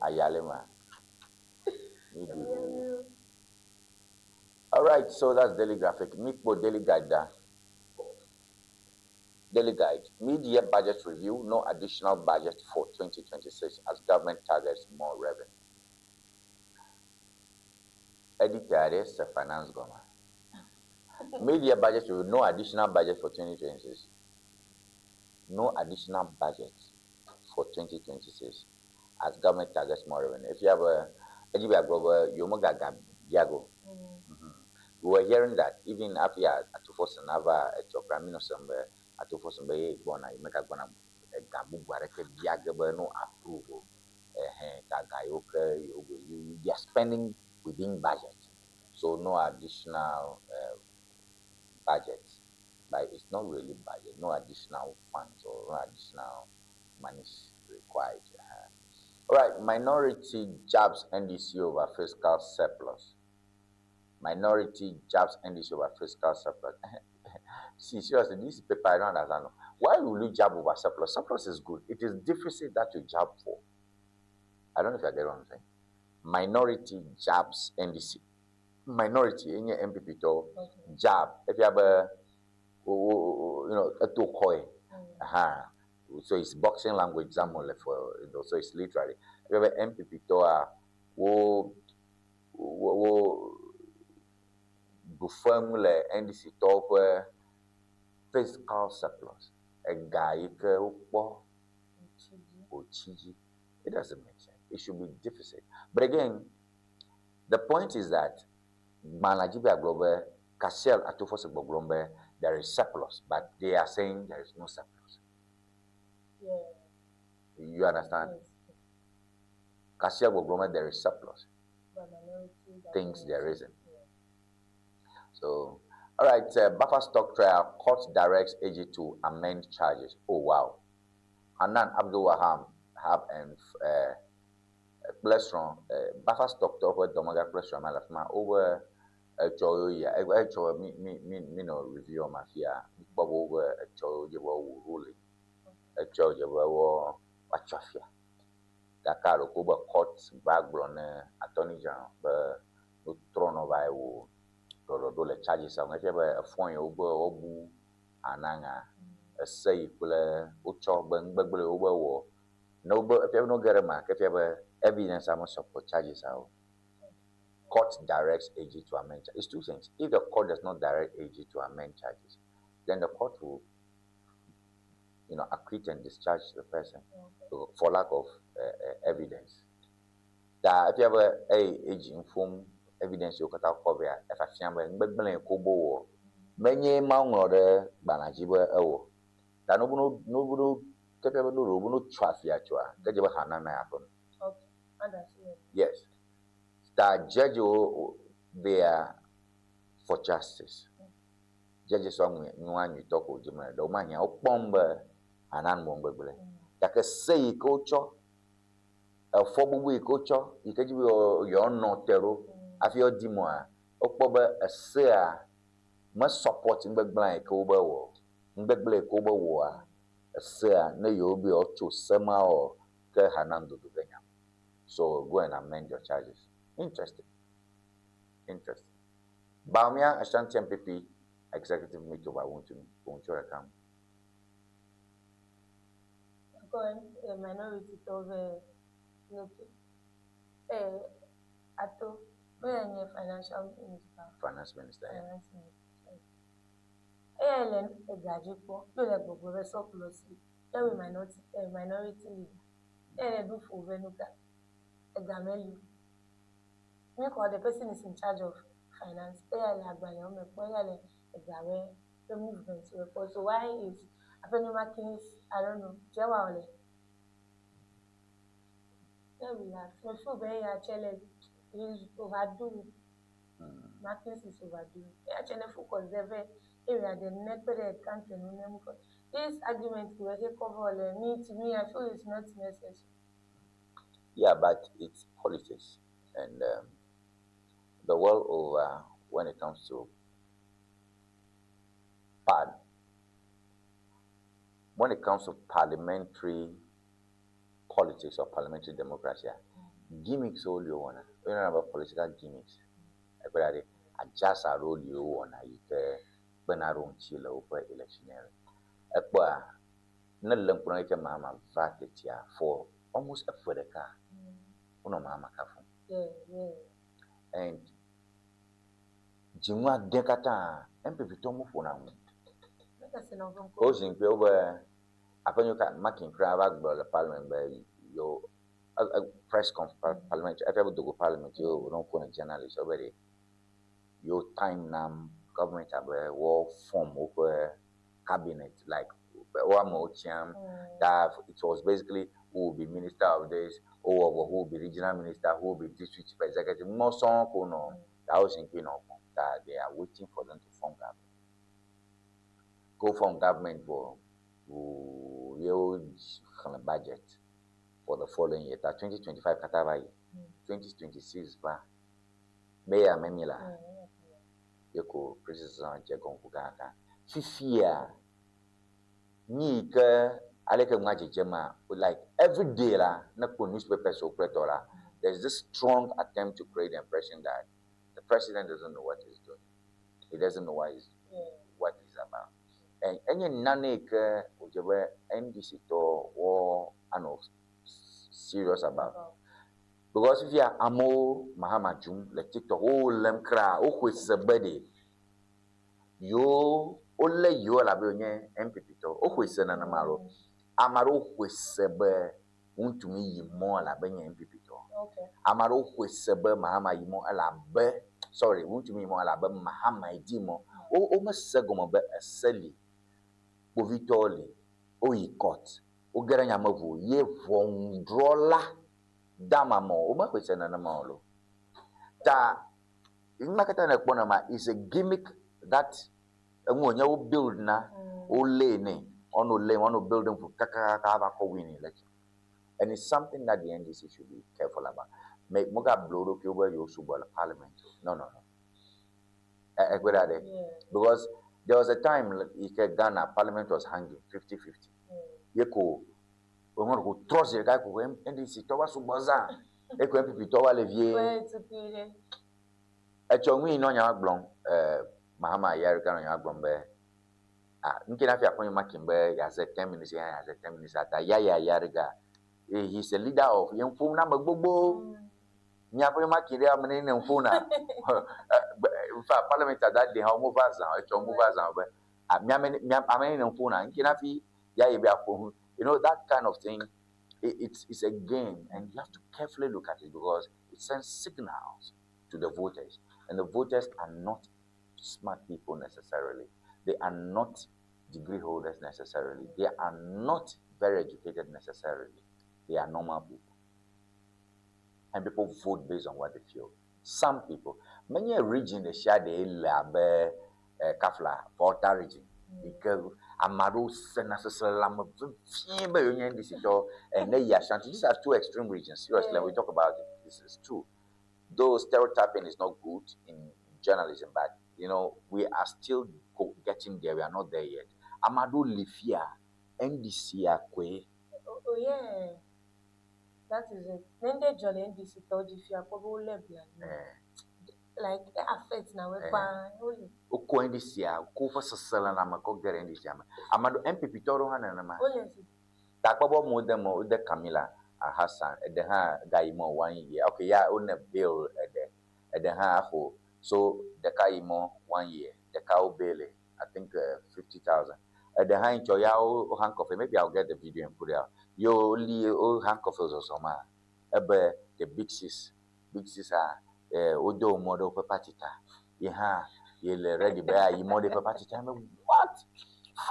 B: Ayalema. All right, so that's daily graphic. Mikbo daily guide there. Daily guide. Mid-year budget review. No additional budget for 2026 as government targets more revenue. Editor is a finance government. Mid-year budget review. No additional budget for 2026. No additional budget for 2026 as government targets more revenue. If you have a global, you Diago. We were hearing that even after Atufos and Ava at your prime minister, Atufos and Boye Friday, you make a gonna a Gabu Baraka Diagaba no approval. You are spending within budget, so no additional budget. But it's not really budget, no additional funds or no additional money required. All right, minority jobs NDC over fiscal surplus. Minority jobs NDC over fiscal surplus. See, seriously, this paper I don't understand. Why will you job over surplus? Surplus is good. It is deficit that you job for. I don't know if I get what I'm saying. Minority jobs NDC. Minority in your MPP to job. If you have a a to so it's boxing language example for so it's literally. If you have an MPP to formula NDC to fiscal surplus. A guy it doesn't make sense. It should be deficit. But again, the point is that Manajibia Global, Kasiel Atufos Global, there is surplus, but they are saying there is no surplus. Yeah. You understand? Yes. Kasiel Global, there is surplus. Things there isn't. Yeah. So, all right, buffer stock trial, court directs AG to amend charges. Oh, wow. Hanan Abdul Waham have and Plestron, buffer stock to over Domaga Plestron, Malafma over a choya, me no review of mafia, over a choya ruling, a choya war, Wachafia. Dakar over court background, attorney general, but no throne of I will. The charges are if you have a phone over Obu Ananga, a say puller, Ucho, Bangbury over war. No, but if you have no get a mark, if you have evidence, I must support charges out. Court directs AG to amend charges. It's two things. If the court does not direct AG to amend charges, then the court will, acquit and discharge the person for lack of evidence. That if you have a AG informed evidence you got out cover if I see a kobo many amount of the banajiba oh that no capable no traffic actually that you have happen. Yes, that judge there for justice. Judges on one you talk with Jimmy, the man here, bomber and unbomber. That can say coach a 4 week coach, you can give your no terror. If you're Dimoa, October a seer must support in Black Ober War, in Black Ober War, a seer, no, you'll be up to Sema or Hanando to Benya. So go and amend your charges. Interesting. Baumia Ashanti MPP executive meet over won't you come?
M: Going a minority over Okay. Ato, where are you financial minister?
B: Finance minister.
M: Finance minister. Ellen Egajipo, you like Bobo surplus. Then we minority leader. Ellen do for Venuka. Egamelu. Because the person is in charge of finance. Ellen Agbalome, Ellen Egame, the movement. So why is Apenuma Kings, I don't know, Jawale? There we are. So feel very actually is overdue. Markings is overdue. Actually, focus there. Area the network country. This argument we say cover me to me. I feel it's not necessary.
B: Yeah, but it's politics, and the world over when it comes to parliamentary politics or parliamentary democracy, gimmicks all you wanna. We don't about political gimmicks. I just a role you wanna. You can benarun chile over electioneering. Na lampunan ke mama vaketia for almost a for the car. Uno mama kafu. And Jimwa dekata MPP tomu fona mu. Ozin pe oba apanyo ka making crava the parliament by your press conference parliament if you do go parliament you don't phone a journalist already. Your time nam government have a war form over cabinet like that it was basically who will be minister of this, or who will be regional minister, who will be district executive. More song that was in that they are waiting for them to form government. Go form government for huge budget for the following year. That 2025 Katava 2026 Mayor Memila Yoko President Jagon Fugaka. Fifia ni ke aleke ngaji jema like every day la na newspapers operator la there's this strong attempt to create the impression that the president doesn't know what he's doing. He doesn't know what he's about. And any nane ke ojebe NDC to or ano serious about. Because if you are Amo Mahamajum like TikTok lemkra o kwesebede yo ole yo la benye MPP to o kwese na malo amaro kwesebe untumi yimo la benye MPP to
M: okay
B: amaro kwesebe mahama yimo ala be sorry untumi yimo ala be mahama idimo o mesegomo be eseli povitoli o yikot o geranya mavu ye vondrola damamo o ma kwese na malo ta imakata na kpona ma is a gimmick that you build na lane on building for kaka winning election. And it's something that the NDC should be careful about. Make moga blow over your subal parliament. No. Because there was a time in Ghana parliament was hanging 50-50. Yeko we want to trust the guy who NDC to was subaza. Eko MPP to wa levier. Echonwi no nya blong Mahama Yarika no Yagbombe. Nkina fi apon makimbe ya 10 minutes ya 10 minutes ata ya Yarika. He's a leader of Yemfu na magbogbo. Nya apon makire amene na mfu na. In fact parliament that day how move us be. Amene na mfu na nkina fi ya ye be apon. You know that kind of thing it's a game and you have to carefully look at it because it sends signals to the voters and the voters are not smart people necessarily. They are not degree holders necessarily. They are not very educated necessarily. They are normal people. And people vote based on what they feel. Some people, many region they share the labe kafla for that region because amado senasalamu and they Ashanti. These are two extreme regions. Seriously, when we talk about it, this is true. Though stereotyping is not good in journalism, but you know, we are still getting there. We are not there yet. Amadou Lifia, NDC Akwe.
M: Oh yeah, that is it. Then they join NDC told Lifia probably like it affects now.
B: Oko NDC Oko for sasala na mako gere NDC Amadou MPP toro hana na ma.
M: Oh yes.
B: Takabo mo de Camila Hassan at the ha guy more 1 year. Okay, yeah, on a bill at the ha ho. So the guy more 1 year. The cow bailey, I think 50,000. At the high enjoy your handcuff. Maybe I'll get the video and put it out. You only old handcuffs or some. The big sis are Odo model per patita. Yeah, you're ready by you model per patita. What?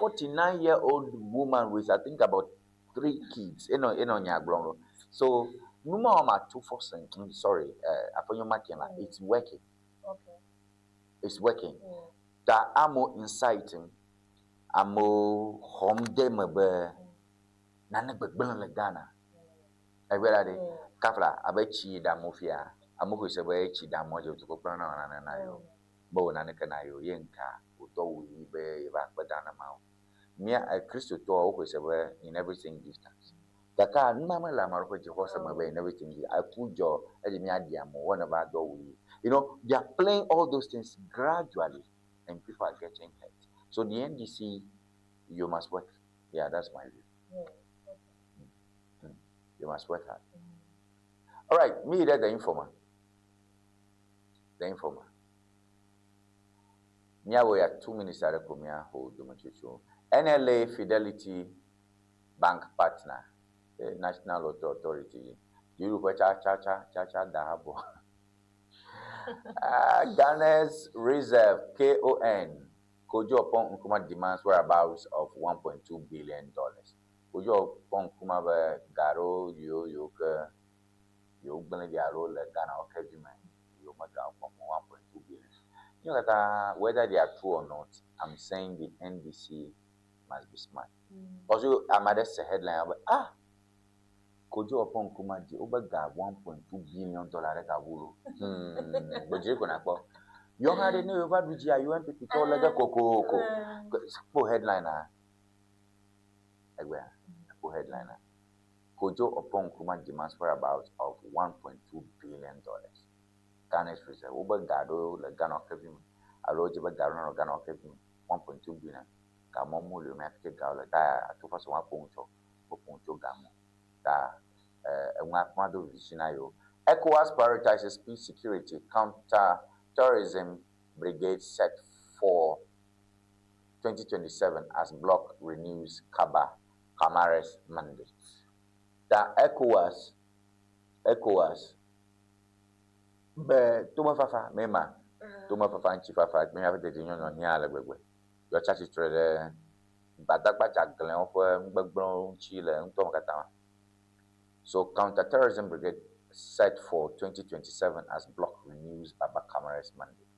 B: 49-year-old woman with I think about 3 kids. You know, your so no more 2%. Sorry, upon your marking, it's working.
M: Okay.
B: It's working. That amo inciting, amo home demabe, nana begbon le Ghana. Everybody, kafla abechi da mafia, amo ko se abechi da mojo to ko na yo. Bo na ne kana yo yenka, uto wi be ba padana ma. Mia a Christo to o ko se in everything distance. Kaka mama la maro ko je ko se be in everything. I put your e mi adiamo one of our do wi. You know, they are playing all those things gradually, and people are getting hurt. So the NDC, you must work. Yeah, that's my view. Yeah. You must work hard. All right, me there, the informer. The informer. Nya we are 2 minutes at the Kumia hold the machucho. NLA Fidelity Bank Partner, National Authority. You look at cha dahabo. Ghana's Reserve KON Kojo upon Nkuma demands whereabouts of $1.2 billion. Kojo upon Nkuma Garo yo bene diaro le Ghana okejima yo maga upon 1.2 billion. You know whether they are true or not, I'm saying the NDC must be smart. Also, I'm at a headline about Kojo upon Kumaji over $1.2 billion kaburu. But you gonna go. You had a new over BGI, you want to call like a coco. For headliner. For headliner. Kojo upon Kumaji demands for about of $1.2 billion. Ghana's reserve over Gado, the Ghana Kevin, a Roger Garner or Ghana Kevin, 1.2 billion. Gamomu, you may have to go like that, 2 for 1 point Gamo. ECOWAS prioritizes peace security. Counter-terrorism brigade set for 2027 as bloc renews Camares mandate. The ECOWAS, Tuma Fafa, Mema, Tuma Fafa and Chifafa, may have the union on here. Your church is trade. Badakbaja Glen of Backbone, Chile, and Tomkata. So, counter-terrorism brigade set for 2027 as bloc renews Baba Kamara's mandate.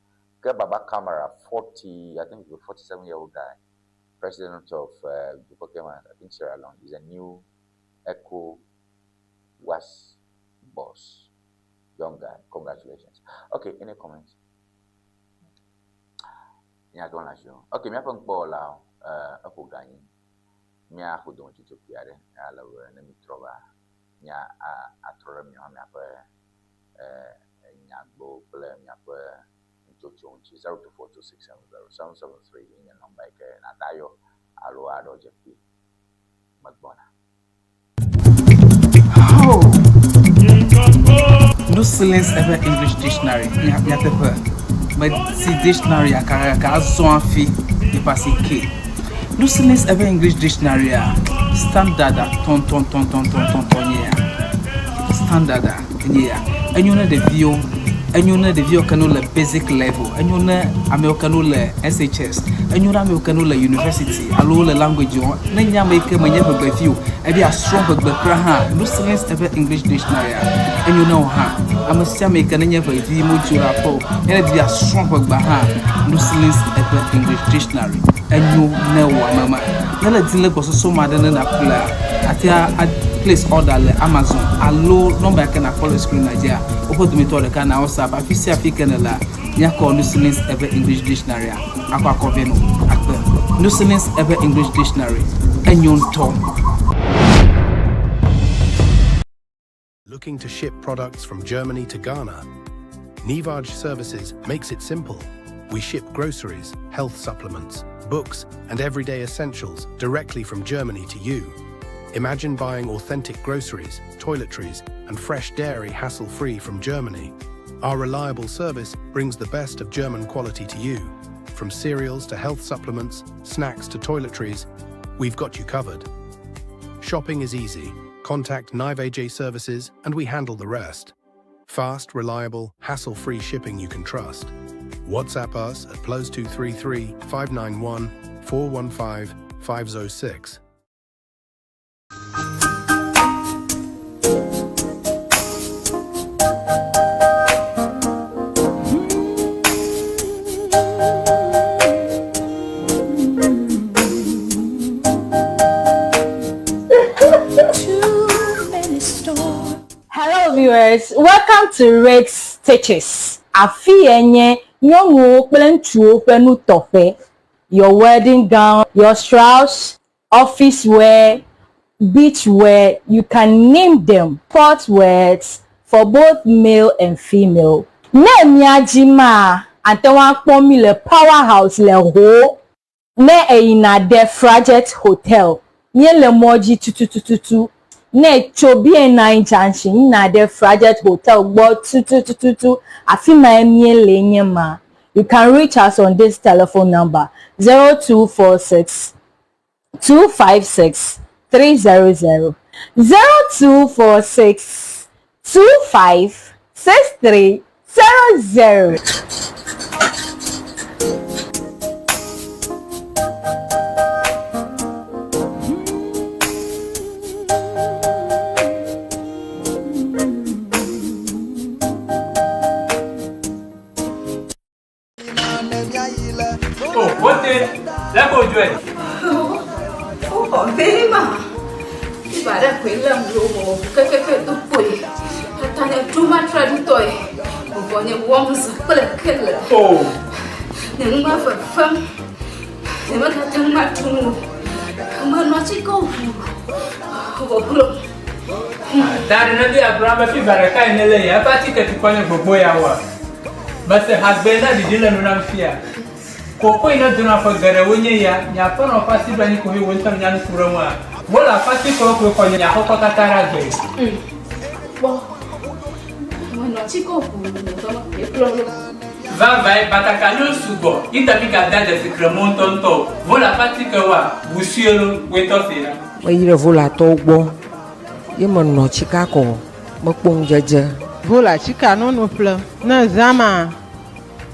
B: Baba Kamara, 47-year-old guy, president of Pokemon, I think Sierra Leone, is a new ECOWAS boss. Young guy, congratulations. Okay, any comments? Yeah, don't like you. Okay, me apang pola ako ganyan. Me ako don chuchu piare. Ala we na mi trova. Nya atrora mi ame apa nya bo kple nya apa chuchu onchi 0242670773 in number ke na dayo alo ado jepi magbona.
C: No silence ever English dictionary. Nyatepe. But see dictionary akara zonfi y passe K. No silence ever English dictionary standard ton yeah. Standard yeah. And you know the view. And you know the view can le basic level. And you know American le SHS. And you know American le university. Allo le language. Nanya make manya be view. E be a strong be kra no silence ever English dictionary. And you know I'm a Sammy can never be much rapport. And be a strong be no silence ever English dictionary. And you know mama. Nala dile go so mad than na kula. Atia place order le Amazon. Allo number can follow screen Nigeria. Open to me to the can WhatsApp. Afisi African la. Nya call no silence ever English dictionary. Akwa koveno. Akwa no silence ever English dictionary. And you talk.
D: Looking to ship products from Germany to Ghana? Ŋdi Services makes it simple. We ship groceries, health supplements, books, and everyday essentials directly from Germany to you. Imagine buying authentic groceries, toiletries, and fresh dairy hassle-free from Germany. Our reliable service brings the best of German quality to you. From cereals to health supplements, snacks to toiletries, we've got you covered. Shopping is easy. Contact Ŋdi Services and we handle the rest. Fast, reliable, hassle-free shipping you can trust. WhatsApp us at +233 591 415 506.
E: Hello viewers, welcome to Rex Stitches. Afienye nyongo kple ntsuwo ƒe nutɔƒe. Your wedding gown, your shrouds, office wear, beach wear, you can name them. Sport wears for both male and female. Ne miajima antewa kpomi le powerhouse le ho. Ne eyina de Frajet Hotel. Nye le moji tututututu. Ne chobie nine junction na de Frajet Hotel gbo tututututu afima emie lenye ma. You can reach us on this telephone number 0246 256 300 0246 25 6300.
C: Oh, what the? Let go do it.
F: Oh, very ma. If I don't quit them, go to Boye. Tanya too much toy. Boye worms, kple.
C: Oh.
F: Never for fun. Never got too much to move. Man, what you go for?
C: That another Abraham Fibaraka in LA, a party to call for Boye hour. But the husband didn't run fear. Koko ina tunafagara wenye ya pono pasi bani kuhi wenta mnyani kurama. Wala pasi koko kwenye ya hoko katarage.
F: Bo. Mwana chiko kuru.
C: Vai batakalo sugo. Itabika dada sikremon tonto. Wala pasi kawa busielo wetosera.
G: Mayire vola togbo. Ye no chika ko mokpong jaja.
H: Vola chika no ple. Na zama.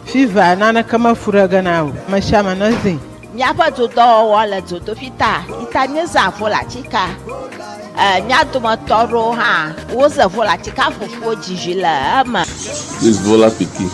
H: Fiva nana kama furaga nawo mashama nazi
I: Miapa tuto wala tuto fita itanye za vola chika miatu matoro ha woza vola chika fufu jijila ama
J: This vola piki.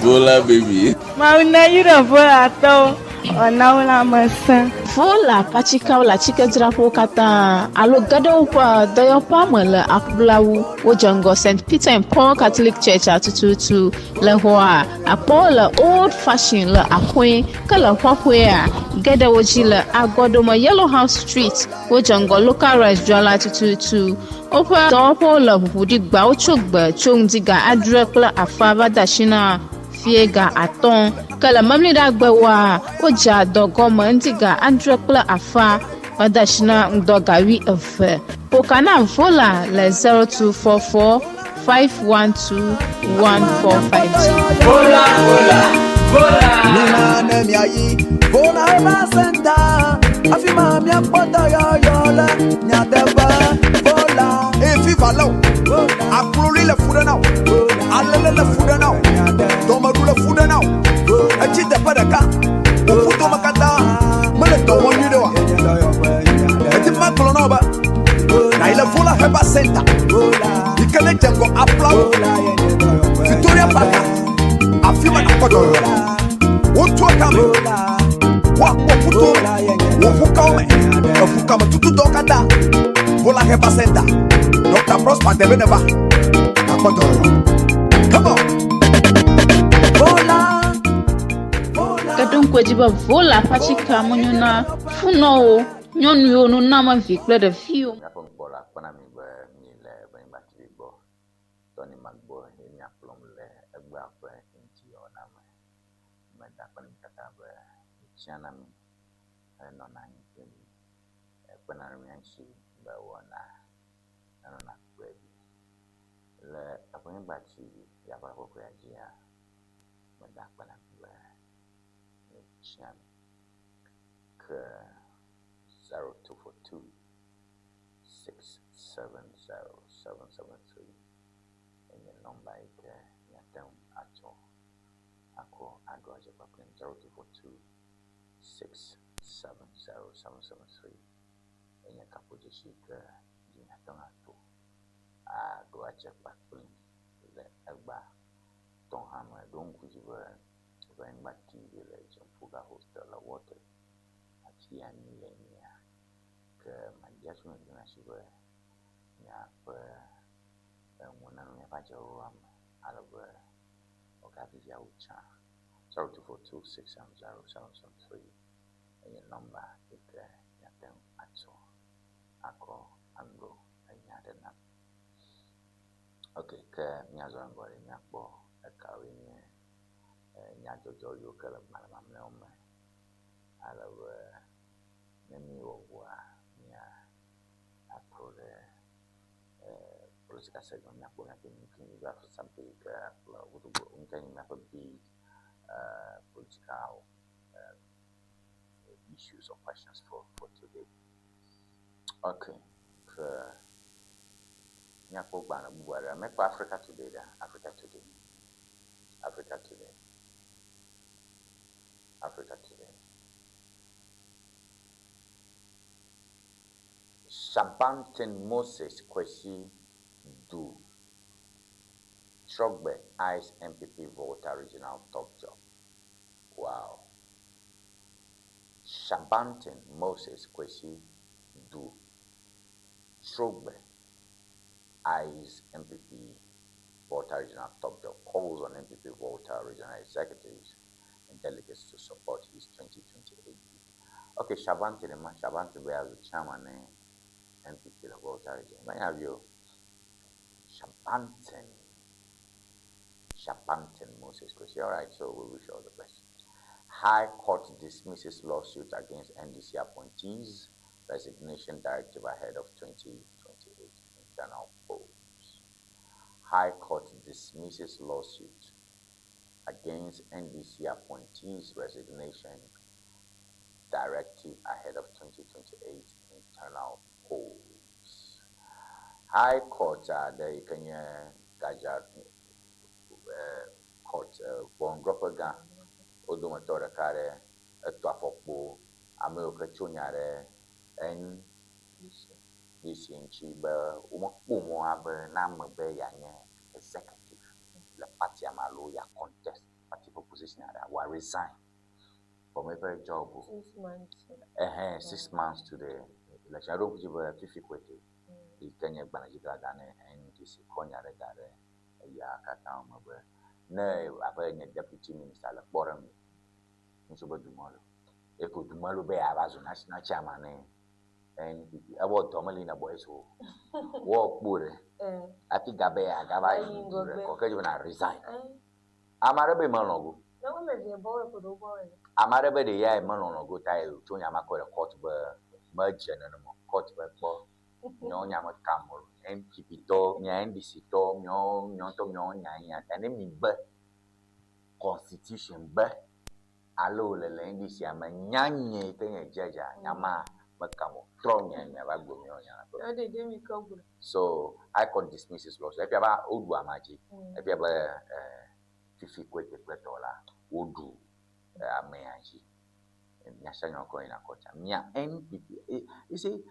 J: Vola baby.
N: Mauna yura vola to onaula masa
K: Vola pachika la chika drapo kata alo gado pa doyo pamela akblawu wojango St. Peter and Paul Catholic Church atututu le hoa apola old fashioned le akwe kala hwahwea gada wojila agodoma Yellow House Street wojango local restaurant atututu opa dopo la budigba ochogba chongdiga adrekla afaba dashina fiega aton kala mamli dagbawa oja dogoma ndiga andrekla afa badashina ndogawi efe pokana vola le 0244 512 1450
C: Vola
L: Nina nemi ayi Vola eba senda Afima mi apota yo le Nyadeba Vola Efi valo Akulori le fuda now Alele le fuda now Domaru le fuda now Echi tepa deka Ofuto makata Mele tomo nyidewa Eti makolo no ba Na ile vola heba senda Ikele jengo aplau Victoria Baka Afima na kodo Wotu akame Waputo Wofukame Wofukame tutu dokada Vola heba senda Dr. Prosper Debeneba na kodo Come on Vola
K: kadon kwajiba vola pachika monyona funo nyonu yo no nama vikle de fio
B: Bola pana mi ba mi le ba ba ti bo Tony Magbo ni aplom le egba pa Ŋdi Wɔna me da pana mi kata ba chiana mi no na ni Akpanarmianchi, Boye Wɔna, Nana Baby. Le Ewenyigba TV, Yabra Kokoyajia, Madakpana Chiam, 0242 670 773. And your number is Yatem Acho. Ako Adroja Pakin 0242 670 773. And your Kapojishika, Yatem Acho. Adroja Pakin, the Elba, Don Hammer, Don Kujiver, Ewenyigba TV, Legend, Fuga Hostel, Water, Atia Millennia, my judgment in a shiver. One of my pajo Alaver or Gavia Ucha 0242 670 773 and your number is Yatem Acho Ako Anglo and Yadena. Okay, Miazo and Body Miapo, a Kawin Yajo Yokel Madame Leome Alaver Nemi Owa Mia Apro political segment na pona thinking you have something can you be political issues or questions for today. Okay. Nyako bana buara me for Africa today da Africa today. Shabanten Moses Kwesi do Trogbe Ice MPP voter regional top job. Wow. Shabanten Moses Kwesi do Trogbe Ice MPP voter regional top job calls on MPP voter regional executives and delegates to support his 2028. Okay, Shabanten where the chairman MPP voter region. May I have you? Shabanten Moses Kwesi. All right, so we wish all the best. High Court dismisses lawsuit against NDC appointees. Resignation directive ahead of 2028 internal polls. High Court dismisses lawsuit against NDC appointees. Resignation directive ahead of 2028 internal polls. High Court, the Kenya Gaja Court, Bon Dropaga, Odomatora Care, a Twafokbo, America Chunyare, and this in Chiba, Umo Abe, Namabe Yang, executive, the party Amaloya contest, party proposition, I will resign from every job.
M: 6 months.
B: 6 months to the election. I don't give a 50 quid. The Kenya Banajika Dane and this Konya Regare, Yakata, no, I've a deputy minister like Boram, Mr. Dumalo. Eko Dumalo Bay Avazo National Chairman and about Tomalina Boys who walk Bure. I think Gabe, I resign. Amarabe Manogo.
M: No, maybe a boy for the boy.
B: Amarabe the Yay Manono go tile, Tonyamako, a court merge and court ball. Nyo nyama kamul MPP to nya NDC to nyo to nyo nya tane mi ba constitution ba alo le NDC ama nyanye kenya jaja nyama makamo tro nya ba gbo nyo nya so I could dismiss his laws if you ba odu amaji if you ba fifi kwete kwetola odu ameanji nya sanyo ko ina kota nya NPP you see.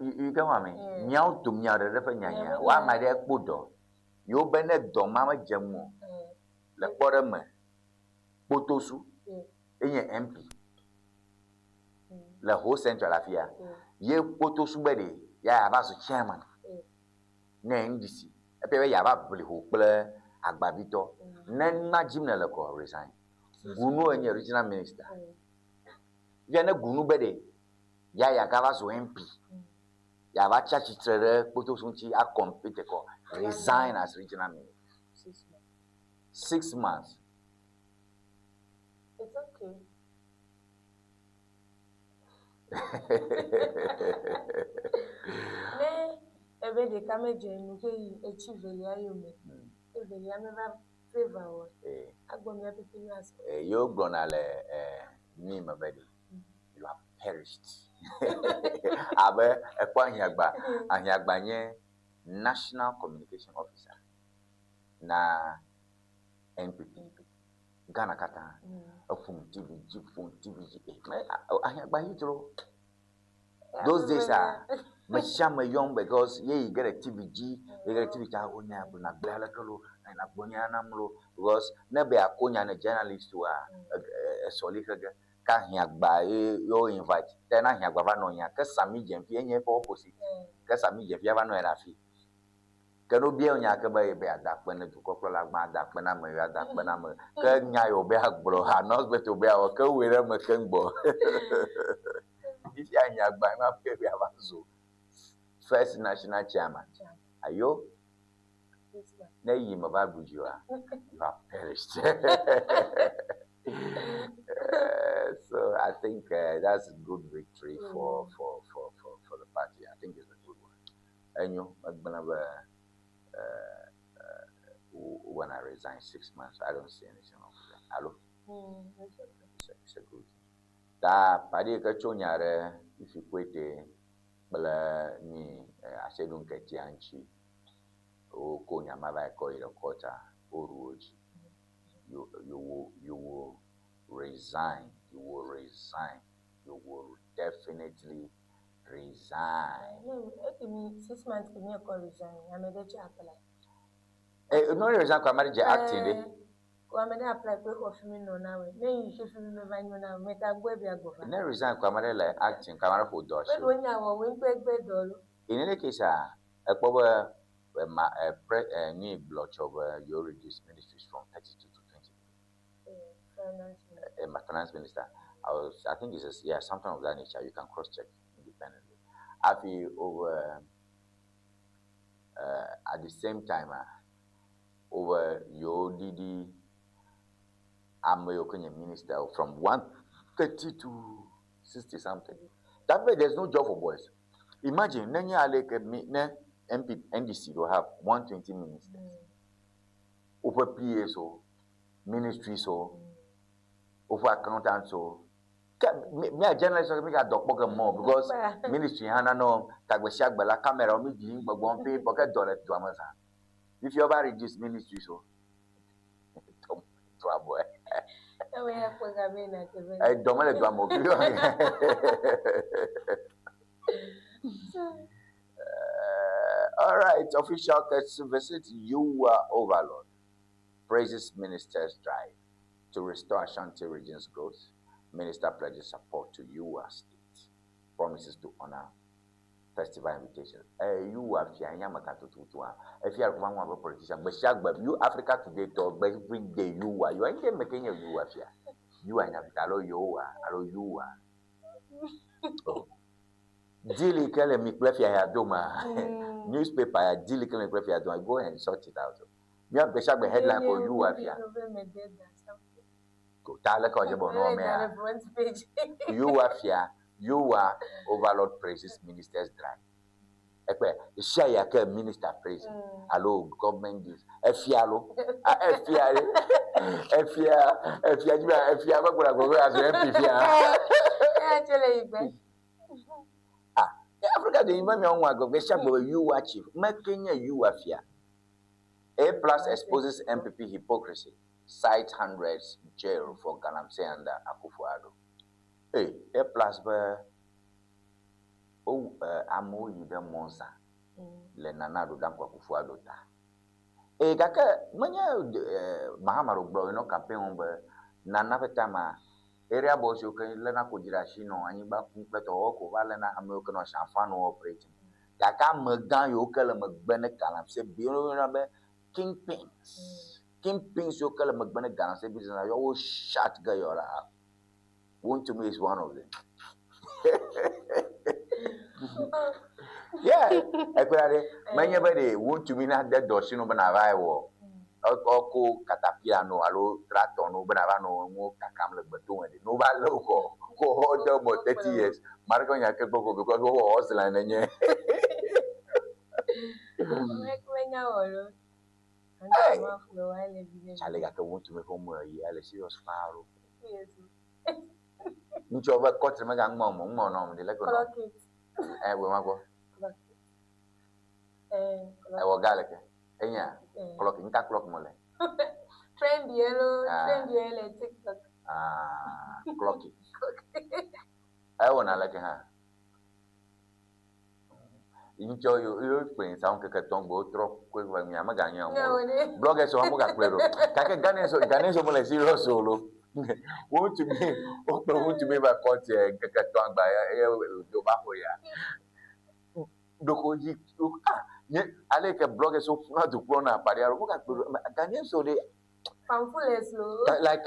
B: You get what I mean? Meow to meow the reference. Why my dear Budo? You bene do mama jamu. Le bottom Potosu in your MP. Le whole central affair. Ye Potosu bedi, ya basu chairman. Name this. A pair yaba bully who play Agbabito. Nen ma Jim Nelako resign. Gunu and your original minister. Yana Gunu bedi. Ya Gavasu MP. Yava Chachi Trade, Potosunchi, a compete resign as regional minister. 6 months.
M: It's okay. Ne ebe de kame jenu ke achieve ya yume. Ebe ya me ba favor. Agbon ya pipi as.
B: You gonna le me mabedi. You have perished. Abe ekwa Ewenyigba nye National Communication Officer na NPP Ghana kata phone TVG Ewenyigba hidro. Those days are mashama young because you get a TVG, you get a TVG onya na gbala kalo na bonya na mlo because nebe akonya na journalist wa solikaga ka Ewenyigba yo invite then Ewenyigba ba no nya ka sami jemfi enye for opposite ka sami jemfi ba no era fi ka no bia onya ka ba e be adakpe na du kokro la gba adakpe na me adakpe na me ka nya yo be agbro ha no be to be o ka were me ka ngbo if you Ewenyigba ma pe be abazo first national chairman ayo na yi you have perished. So I think that's a good victory for the party. I think it's a good one. And you when I resign 6 months, I don't see anything wrong with that. Hello? It's a good thing. That party kachonyare if you quit bala ni asedun ketianchi o konya maba ko irokota oruoji you will resign. You will definitely resign.
M: No, 6 months to me resign. I'm a deja apply.
B: No resign kwa marriage acting
M: Kwa mede apply kwa fimi no na we. Me you should fimi me vanyo na me ta gbe bia go.
B: No resign kwa marriage acting kamara for do show.
M: We wonya wo we gbe dolo.
B: In any case new block of your reduced ministries from 32 to 20. Finance minister. I think it's something of that nature. You can cross check independently. I feel over at the same time over your DD Amoyokonya minister from 130 to 60 something. That way there's no job for boys. Imagine MP NDC will have 120 ministers. Over PSO, ministries over accountants me a journalist make a doc more because ministry hana no tagwesiak bala camera me giving gbon pay pocket dollar to Amazon. If you ever reduce ministry to boy. I don't want all right, official visit you overlord. Praises ministers drive to restore Ashanti region's growth. Minister pledges support to UA state. Promises to honor festival invitations. You are if you are one politician, but you Africa today talk every day you are in making you are here. You are in Africa, you are. Dili kele mi plefia ya doma. Newspaper ya dili kele mi plefia ya doma. Go and sort it out. You have the headline for you are here. You are here. You are overlord praises ministers drive. Share your minister praise. Hello, government gives. Efialo. Africa, the Imam you are chief. Kenya, you are fear. A+ exposes MPP hypocrisy. Cites hundreds jail for Galamsey and Akufo-Addo. A+ amo yida monsa. Le nanado damko Akufo-Addo ta. Kaka manya Mahamaro bro no campaign nana petama area boss you can learn akujira shino anyiba kumpleto oko vale na American no shanfano operating. Kaka megan yo kele megbene Galamsey biro na be kingpins you call them McBennett Galamsey business. You always shot guy or one to me is one of them. Yeah, many want to me not that doshino banavai Oko Catapia no alo tractor no banavano no cacam le beton no loco hold more 30 years. Marco Yakabo because we was line and yeah. Charlie got to want to make home where he had a serious fire. You over cut him a young mom, the leg of it. I will go. I will gallop. Yeah, clocking that clock mole.
M: Trend yellow, TikTok.
B: Clocky. I want to like her. Enjoy you explain sound like a tongue drop quick when I'm a Ghanaian. Bloggers or Hamuka Plero. Kaka Ghanaian or zero solo. Want to be by court and Kakaton by Dobahoya. Dokoji. I like a blogger so far to grown up, but I look at Ghanaian so they. Like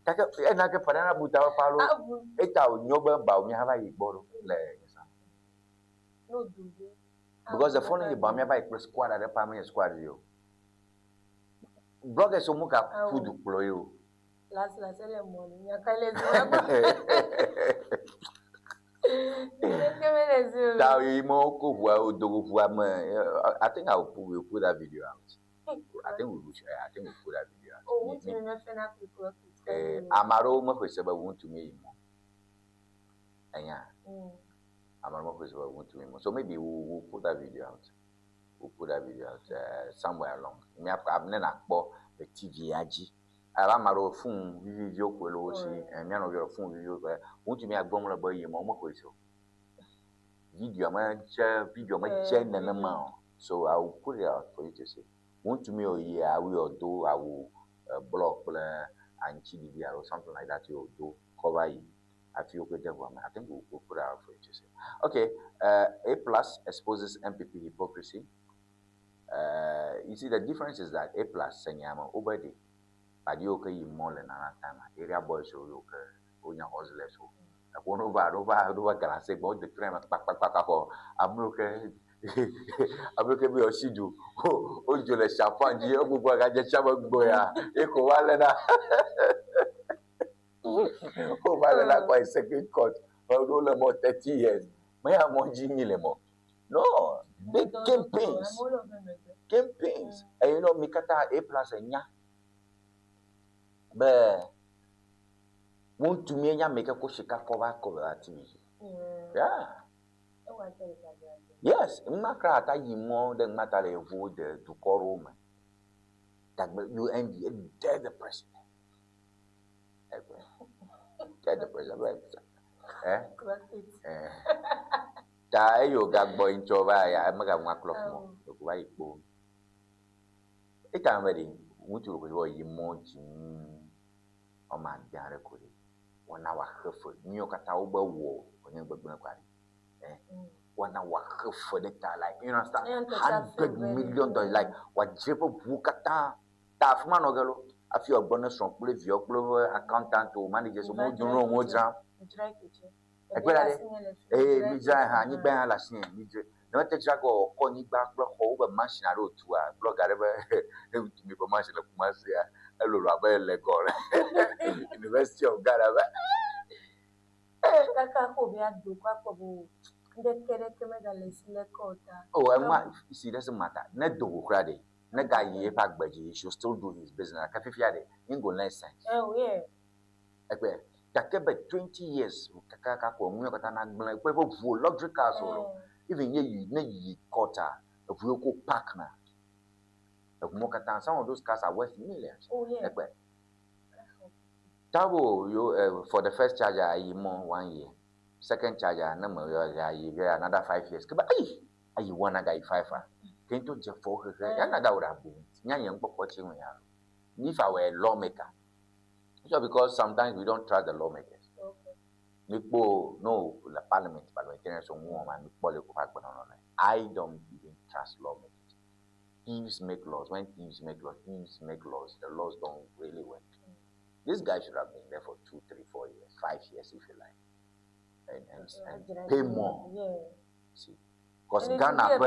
B: Kaka Parana Buta Palo, 8,000 Noble Bow, you have a borrow.
M: No,
B: because the phone you buy me by squad at the permanent squad you. Bloggers who look up food to blow you.
M: Last morning, I think I will put that video out. I think we'll put that video out. Oh,
B: Amaro Mokoseba want to me. Yeah. Want to me. So maybe we'll put that video out. We'll put that video out somewhere along. Me have the TV agi. Amaro phone video kwelo and none of your phone video. Want to me a bomb about you, Mama Koso. Video my channel. So I will put it out for you to see. Want to me, I will do, I will block and CDVR or something like that. You do cover it. I feel good. I think we'll put it out for you to see. Okay, A plus exposes MPP hypocrisy. You see, the difference is that A plus, Senyama, Obedi, but you okay, you more than another time. Area boys, you okay, on your hustlers. I won't over, can I say about the crime at Pakako? I'm okay. I'm looking at your schedule. Oh, you let Chapan, you go at the Chaban Boya, Eco Valena. Oh, Valena, quite second court, or more 30 years. May I want Jimmy Lemo? No, big campaigns. Campaigns. And you know, Mikata A plus and ya. But want to me, make a Koshika cover TV. Yeah. Yes, Makrata you more than Matale vote to call Rome. That you end dead the president. Dead the president. Die you got boy in Chova, I'm a maclock. Look right bone. It I'm ready. Would you go you more or man, Gary Cody? 1 hour for New York at Tauber War when you were going to 1 hour for the like you understand $100 million like what Jepo Bukata Tafman Ogalo a few bonus from police your global accountant to managers who do no more jam. Mija Hani Ben last name, not a jago or Ŋdi Wɔna over Machina road to a blog to be promotion of Masia, hello, Rabel Legor, University of Ghana. Oh, and what? See, doesn't matter. Not do Friday. Not guy ye pack budget. He should still do his business. Cafe Friday. Ain't go nice sense.
M: Oh, yeah.
B: Okay. That kept 20 years. Kakaka, Muyakatana, people luxury cars. Even ye quarter of local partner of Mokatan. Some of those cars are worth millions.
M: Oh, yeah.
B: Double you for the first charger, I more 1 year. Second charger, another 5 years. But I want a guy 5. Can't you just for her? Another would have been young watching me. If I were a lawmaker, so because sometimes we don't trust the lawmakers. People know the parliament, parliamentarians, and political background. I don't even trust lawmakers. Thieves make laws. When thieves make laws, the laws don't really work. This guy should have been there for 2, 3, 4 years, 5 years if you like. And pay more.
M: Yeah.
B: See, because Ghana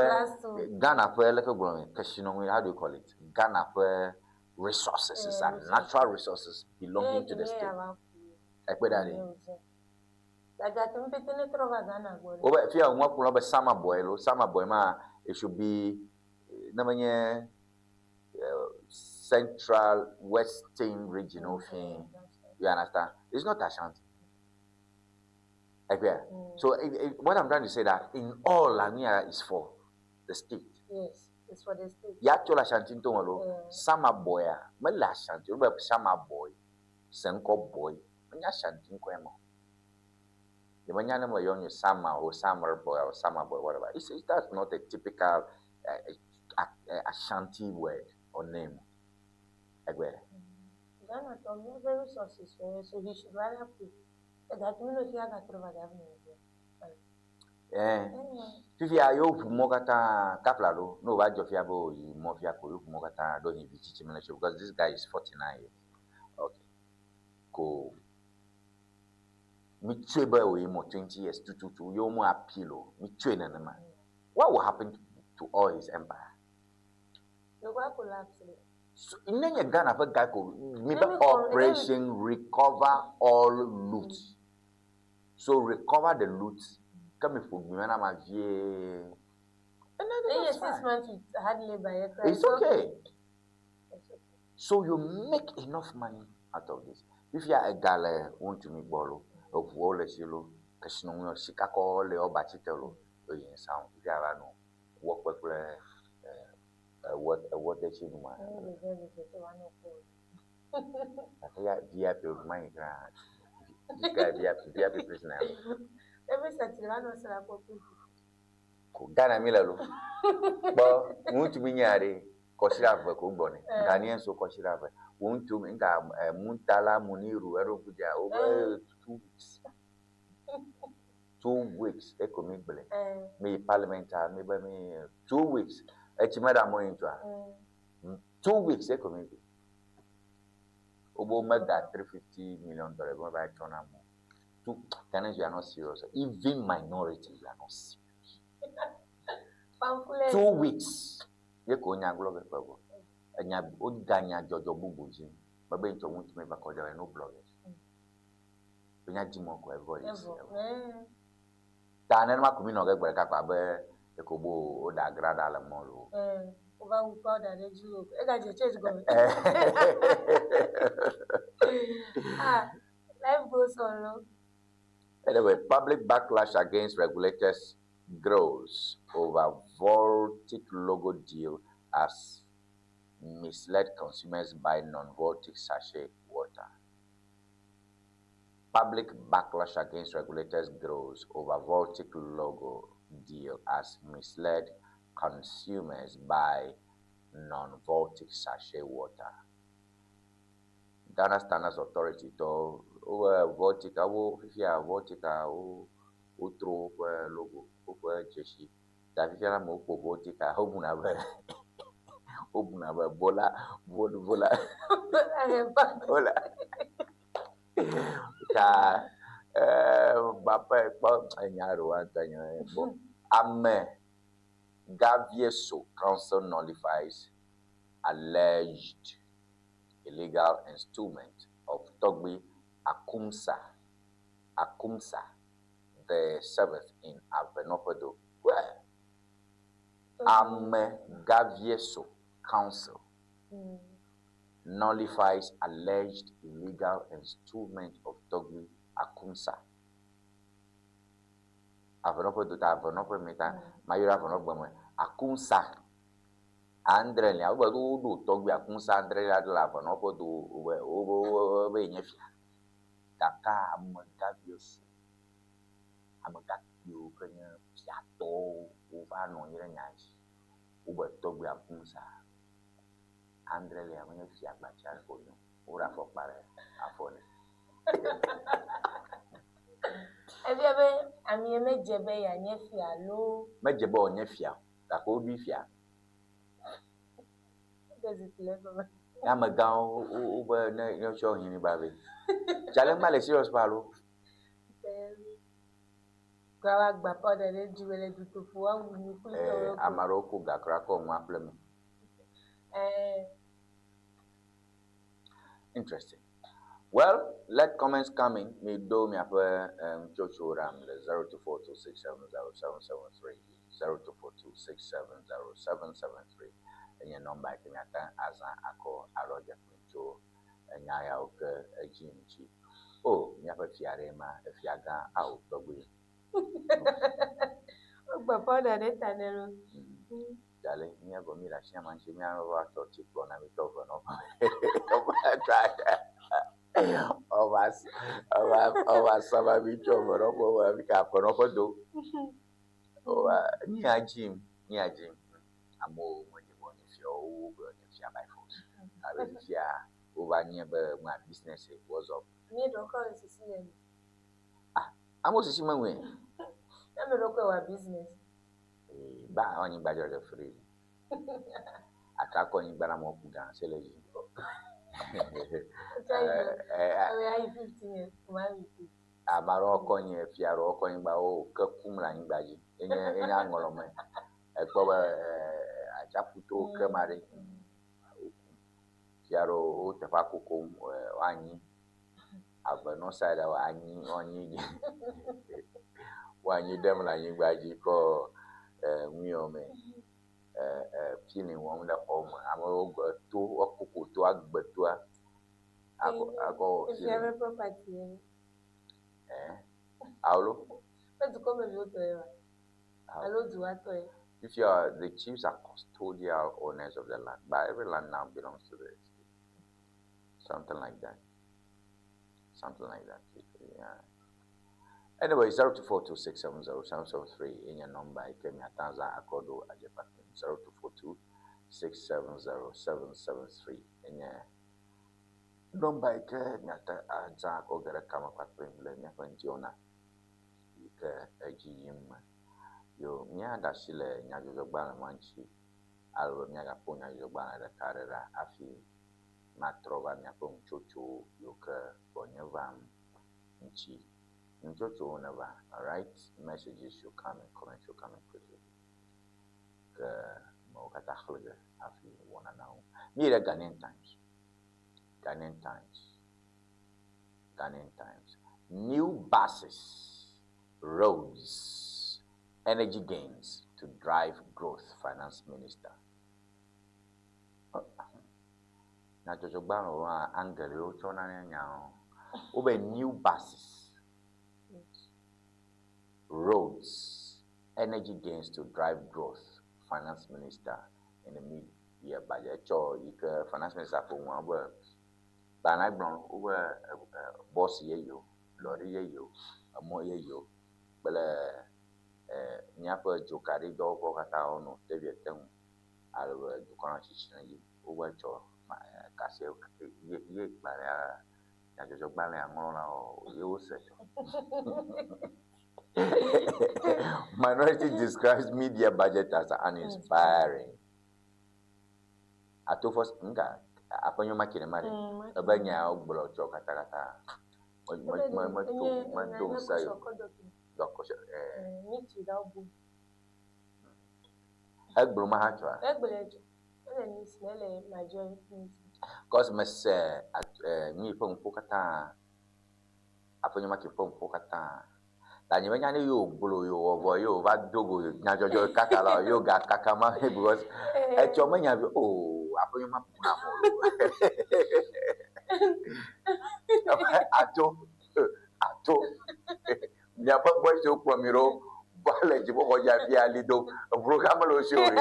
B: for like a growing casino, how do you call it? Ghana for resources and natural resources belonging to the state. Ekpedari.
M: Like I'm petting trova Ghana.
B: Over if you are one of summer boy ma, it should be namanya central western regional thing. You understand? It's not Ashanti. So what I'm trying to say that in all Lamia is for the state.
M: Yes, it's for the state.
B: Ya chola Ashanti ntomalo summer boy mala Ashanti ube summer boy senko boy manya Ashanti nkwemo. The manya name yon summer or summer boy or summer boy whatever. That's not a typical Ashanti word or name.
M: Ghana told me very resources, so he should rather put that we know here that over
B: Fifia yo mokata kaplalo no wa jofia bo yi mofia ko yo mokata do hin bichi chimenesho because this guy is 49 years. Okay. Ko mi tweba we mo 20 years to yo mo apilo mi twe na na. What will happen to all his empire?
M: You go collapse.
B: So in Ghana for guy ko maybe operation recover all loot. So recover the loot. Come for me when I'm a vie. And then
M: 6 months with hard labor.
B: It's okay. So you make enough money out of this. If you are a gala want to make bolo of wall silo, Kashino, Chicago, Leo Bachitelo, you sound. If you have no work with what they should do. VIP of my grand. This guy VIP prisoner.
M: Every Saturday, I don't sell a
B: Ghana Milalo. But want to be near Koshirava Kubone. Ghanaian so Koshirava. Want to make a Muntala Muniru Erobuja over 2 weeks. 2 weeks, economically. Me parliamentar, maybe 2 weeks. Echimada mo into 2 weeks, economically. Obo mega $350 million. What I turn am. Ghanaians, you are not serious. Even minorities, you are not serious. 2 weeks. You go nya global level. Nya odanya jojo bubuji. Babe into want to me back there no bloggers. Nya jimoko everybody. Ta na ma kumi no ga gbere ka be ekobo o da grada la molo.
M: Over powder the julo. E ga je change go. Life goes on.
B: Anyway, public backlash against regulators grows over Voltic logo deal as misled consumers buy non-Voltic sachet water. Public backlash against regulators grows over Voltic logo deal as misled consumers buy non-Voltic sachet water. Ghana Standards Authority to Voltica, if you are Voltica, throw logo, Jeshi, that if you are more Voltica, Obunaba, Bola, Bapa, Ame Gavieso Council nullifies alleged illegal installment of Togbi Akumsa, the 7th in Avenopodo, where Gavieso Council nullifies alleged illegal installment of Togbi Akumsa. Avenopodo ta Avenopodo meta, Mayura Avenopodo Akumsa. Andre le awo do Togbi Akumsa Andre la de la Avenopodo we nyefia. Kaka Gavieso. Amagapio kanya piato over no yere nyanji. Ube Togbi Akumsa. Andre le amanya fia bacha for you. Ora for pare afone.
M: Ebe ami mejebe ya nyefia lo.
B: Mejebe o nyefia. Kako obi fia.
M: Does it level?
B: Amagao ube na yo show hini babe. Chale male serious palo.
M: Gawa gba powder le jiwele duto fu wa wu ku to.
B: Amaroko gakra ko mo aplem.
M: Eh.
B: Interesting. Well, let comments come in. Me do me up Joshua Ram 0242670773 0242670773 and your number can as I call a Roger Pincho and Yaya Oka a Jimchi. Oh, me have a fiarema if yaga out the way.
M: Before that,
B: Darling, me have a mira shaman, she may have a chip on a bit over no. Of us, some of each over, over, we can put up a do. Oh, near Jim. I'm more when you want if you're over, if you're by force. I will fear over near my business. It was up.
M: Me don't call it Sicilian.
B: Amos is my way.
M: I'm a local business.
B: But only by the free. I can't call you, but I'm up down, Selegy.
M: I 15 years.
B: Amaroko nye fiaroko nyba o kekumla nybaji enya ngolome ekpo ajaputo kemare fiaro o tafakoko anyi abano side wa anyi onyi wanyi demla nybaji ko miome feeling won da home amoro to okuko to agbetua ago
M: if you have a property.
B: Aulo? If you are the chiefs are custodial owners of the land, but every land now belongs to the state. Something like that. Yeah. Anyway, 0242670773 in your number. I came here Tanza Akodo Ajepakin 0242670773 in your number. I came here Tanza Akodo Kama Patrim Lemia Pensiona. Yo miada sile nyajojo bana manchi albo miaga po nyajojo bana da karera afi matrova miapo mchocho yo ka bonyevam nchi mchocho never. All right, messages should come and comments should come and quickly ka mo kata khulga afi wana now mira Ghanaian times new buses, roads, energy gains to drive growth, Finance Minister. Na jojogbano wa angelo chona nyao. Ube new buses, roads, energy gains to drive growth, Finance Minister in the mid-year budget. Cho ika Finance Minister for one word. Banai brown over boss yeyo, lorry yeyo, amo yeyo. Bele nyapa jokari do ko kata ono tebie tem alwe dukana chichina yi owa cho kase ye bara ya jojo gbale amoro na o ye o se Minority describes media budget as uninspiring. Atofos nga apanyo makine mari abanya ogbolo cho kata kata mo sayo
M: meat without bone.
B: Eggbolo mahachwa.
M: Any smell majority.
B: Cause me say mi pon pokata aponyo maki pon pokata. La nyi benya yo gbolo yo ovo yo va dogo nya jojo kaka la yo ga kaka ma because e cho menya bi aponyo ma puna mo. Ato nya pa boy so promiro bale jibo ko ja bi ali do program lo shori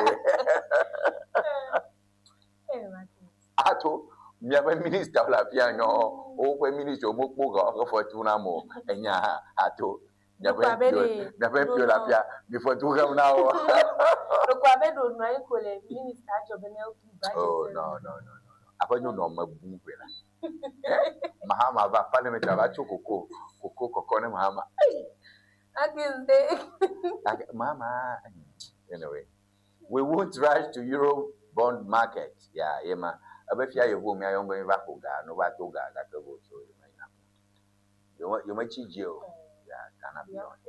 B: ato nya pa minister la pia no o pe minister mo po ga fortuna mo enya ato nya pa pio la pia before tu ga na o
M: lo kwa be do no ai ko le minister jo be na o budget.
B: Oh no apanyo no mabu kwela mahama va parliament va chukoko koko ne mahama mama anyway we won't rush to Euro bond market ma abafia yevo mi ayombo mi va koga no va toga ga kebo so you ma chijio Ghana beyond.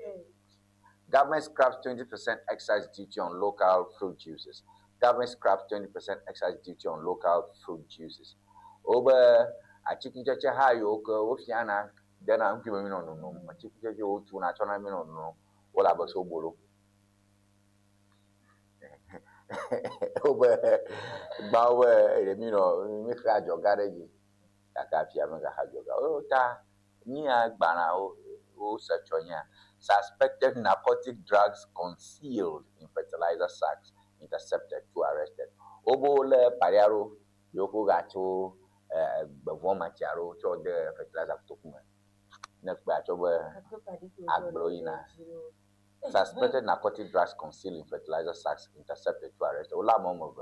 B: Government scraps 20% excise duty on local fruit juices. Government scraps 20% excise duty on local fruit juices. Over atikutsetse hã yiwo ke wofiana dena ŋkume mi nɔ nonom atikutsetse wotuna tsɔna mi nɔ nonom wole abe sobolo wobe gbawo be mi nɔ mi xe adzɔga ɖe dzi gake afia megaxe adzɔga o ta nia gbana wo se tsɔ nya suspected narcotic drugs concealed in fertilizer sacks intercepted, 2 arrested. Obo le pariaro yoko gacho bevon matiaro cho de fertilizer tokume. Next by chobe agloina. Suspected narcotic drugs concealed in fertilizer sacks intercepted, 2 arrested. Ola momo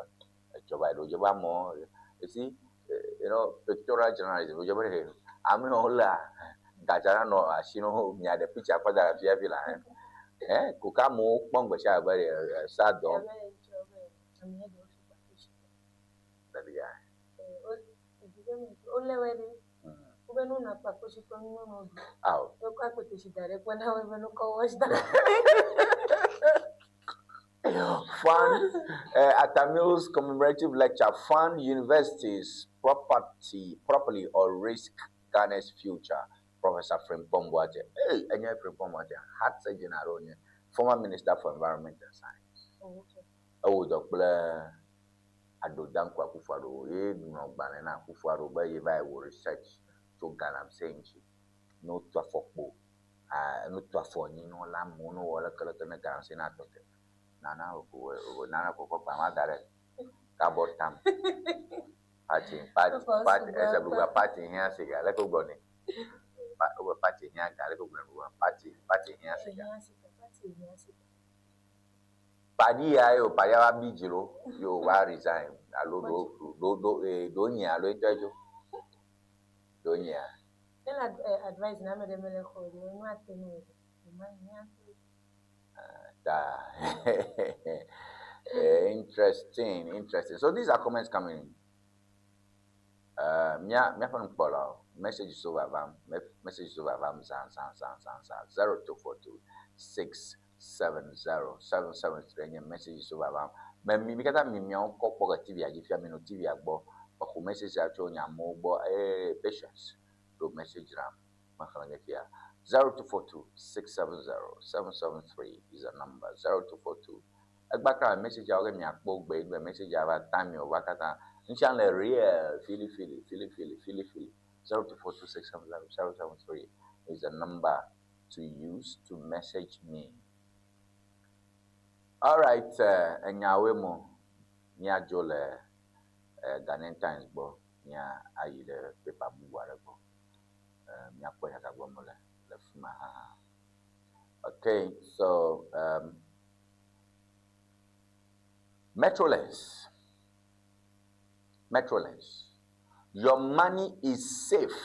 B: choba do joba mo. You see, pictorial journalism. Joba ami ola gajara no ashino nya de picture kwada via vila. Kuka mo kpongbe sha bare sado. Fund at Tamil's commemorative lecture, fund universities properly or risk Ghana's future. Professor Frimpong Boache. Hey, Enya Frimpong Boache, heart surgeon Aronia, former Minister for Environment and Science. Oh, Double Adodanko Akufo-Addo, no banana Akufo-Addo, but if I will research to Ghana, I'm saying no to a football, no to a phone, you know, Lamono or a Kalakana Ghana, Nana Coco Pamadare, Cabo Tam, Party, as a blue party here, cigar, let go burning. Party here, party here, Padi ayo paya bijiro yo wa resign alo do nya lo ejo do nya
M: then advice na me dem le ko do no atenu
B: interesting. So these are comments coming in. Mia fan polo message over vam 0242 670 773 message over vam me kata mi ko ko TV aji fia me no TV agbo ko message acho nya mo bo patience do message ram ma khala fia 0242 670 773 is a number 0242 agbaka message awo mi akpo gbe message ava time over kata Inshallah, real, feel. 0242670773 is the number to use to message me. All right, Enyawemo, Nya Jole, Ghanaian Times, bo, Nya ayi the paper buwarebo, Nya kwenya kagwamole, lefuma. Okay, so Metrolens, your money is safe.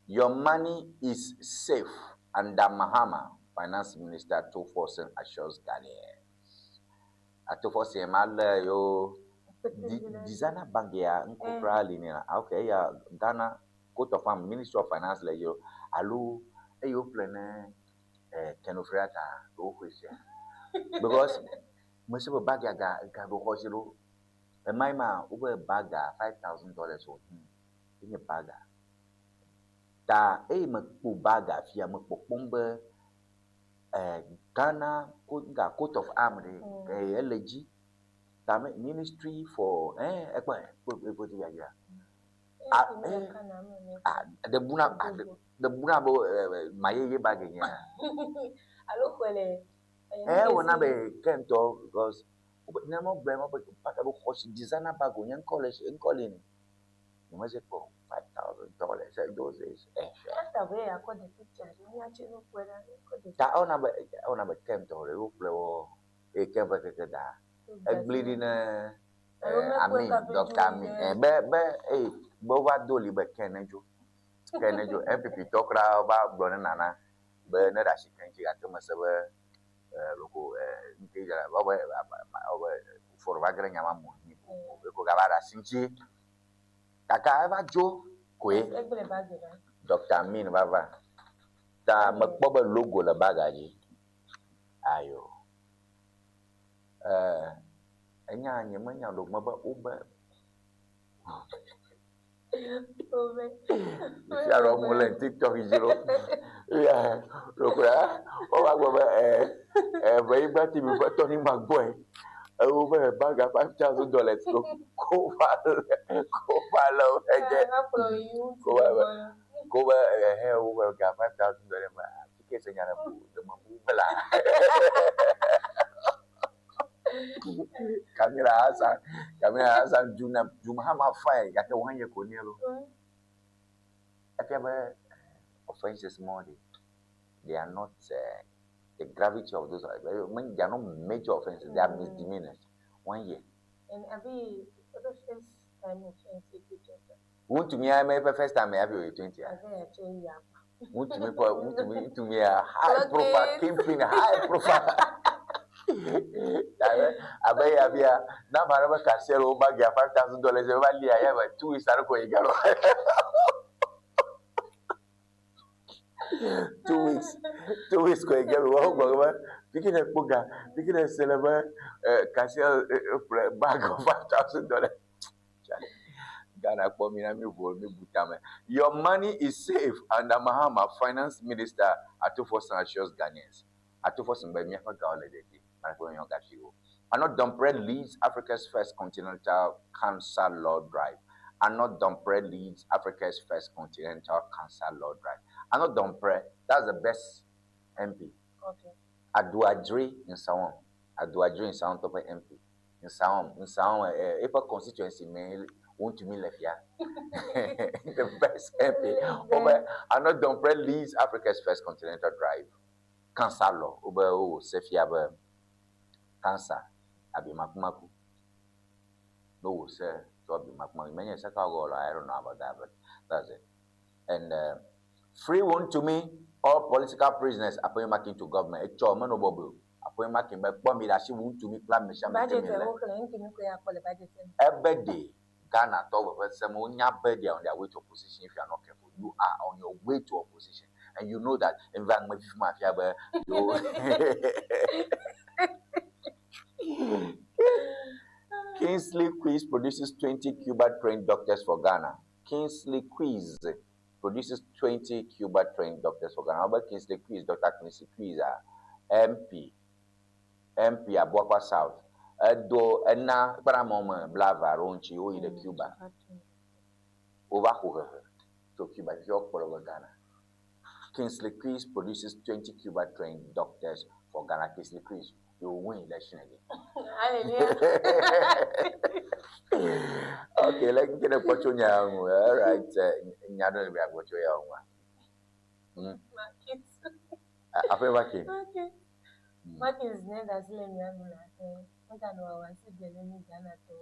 B: Your money is safe under Mahama. Finance Minister Toforsen assures Ghanaians. Toforsen mal yo designer bank ya nkopra linea. Okay, ya Ghana Court of Arm Ministry of Finance le yo alu yo plene kenofrata do kwese. Because most of the bag ya ga do hosiro. My man over baga $5,000 or in a baga. Ta makpu baga fia makpu pombe Ghana coat of arms LG. Ta ministry for the buna bo maye baganya.
M: Alo kwele.
B: Wona be kento because but no blame but about horse designer bag on college in calling. You must for $5,000 those days.
M: After way I got the pictures, we actually look whether
B: on a camp to a camp a bleeding I mean, Dr. Amin, Bova Dolly, but Kenejo, MPP talk about Bonana, Bernard, she can get to myself. Logo for Wagner Yamamu, Gavara Sinchi, Takava Joe, Dr. Min Bava, the Macoba logo la bagage. Ayo. Enya Yamania look maba uber. If you are on TikTok, you know. Yeah, look, oh, I go very bad TV for Tony McBoy. Over a bag of $5,000. Go follow again. Go here over $5,000. Tickets and the Mabula. Camera Hassan, Jumhama fire, got the 1 year Cornelo. I ever offenses more. They are not the gravity of those. When they are not major offenses, they are misdemeanors. 1 year.
M: And every first time offense,
B: won't to me, I may first time I have you 20 years. Won't to me a high profile, keeping a high profile. I may have here now. My can sell over $5,000 every year. I have a 2 weeks. 2 weeks going to get picking a booger, picking a silver cashier bag of $5,000. Your money is safe under Mahama Finance Minister Atufo assures Ghanaians. Atufo Sembemiafa Gaolede, Anot Dompre leads Africa's first continental cancer law drive. Anot Dompre leads Africa's first continental cancer law drive. Anot Dompre, that's the best MP.
M: Okay.
B: Aduadri in Sawan. Aduadri in Sawan top MP. In Sawan, if a constituency may want to me left here. The best MP. Anot Dompre leads Africa's first continental drive. Cancer law. Oba Sefia cancer. Abi Makumaku. No, sir. So Abi Makumaku. Many Sakago, I don't know about that, but that's it. And free one to me, all political prisoners appoint marking to government. A chairman of Bobu. Appoint marking, but bomb that she won't to me plan mission. Every day, Ghana talk about some on your birthday on their way to opposition if you are not careful. You are on your way to opposition. And you know that environment mafia Kingsley Quiz produces 20 Cuba-trained doctors for Ghana. Kingsley Quiz produces 20 Cuba-trained doctors for Ghana. How about Kingsley Quiz? Dr. Kingsley Quiz, MP Abuakwa South. Do ena paramoma blava ronchi o ide Cuba. Over to Cuba, York for Ghana. Kingsley Quiz produces 20 Cuba-trained doctors for Ghana. Kingsley Quiz, you will win election again. Okay, let's get a photo now. All right, Nyado, we are going to your I feel working.
M: Okay. What is named as Lemmy? I don't know. I see the name Ghana to.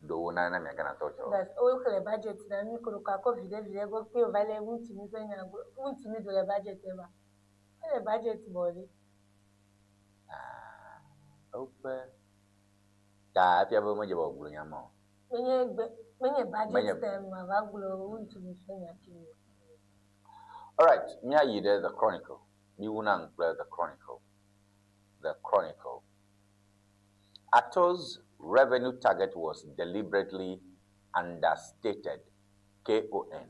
B: Do na na me Ghana to.
M: That's all the budget. Na mi ko ka ko video go pay vale wunti mi so nya go wunti mi do the budget ever. The budget body.
B: Open. Ta pia bo mo je bo gulu nya mo.
M: Menye budget them ma gulu wunti mi so nya ki.
B: All right, nya yi the Chronicle. Mi wuna play the Chronicle. The Chronicle. Ato's revenue target was deliberately understated. KON.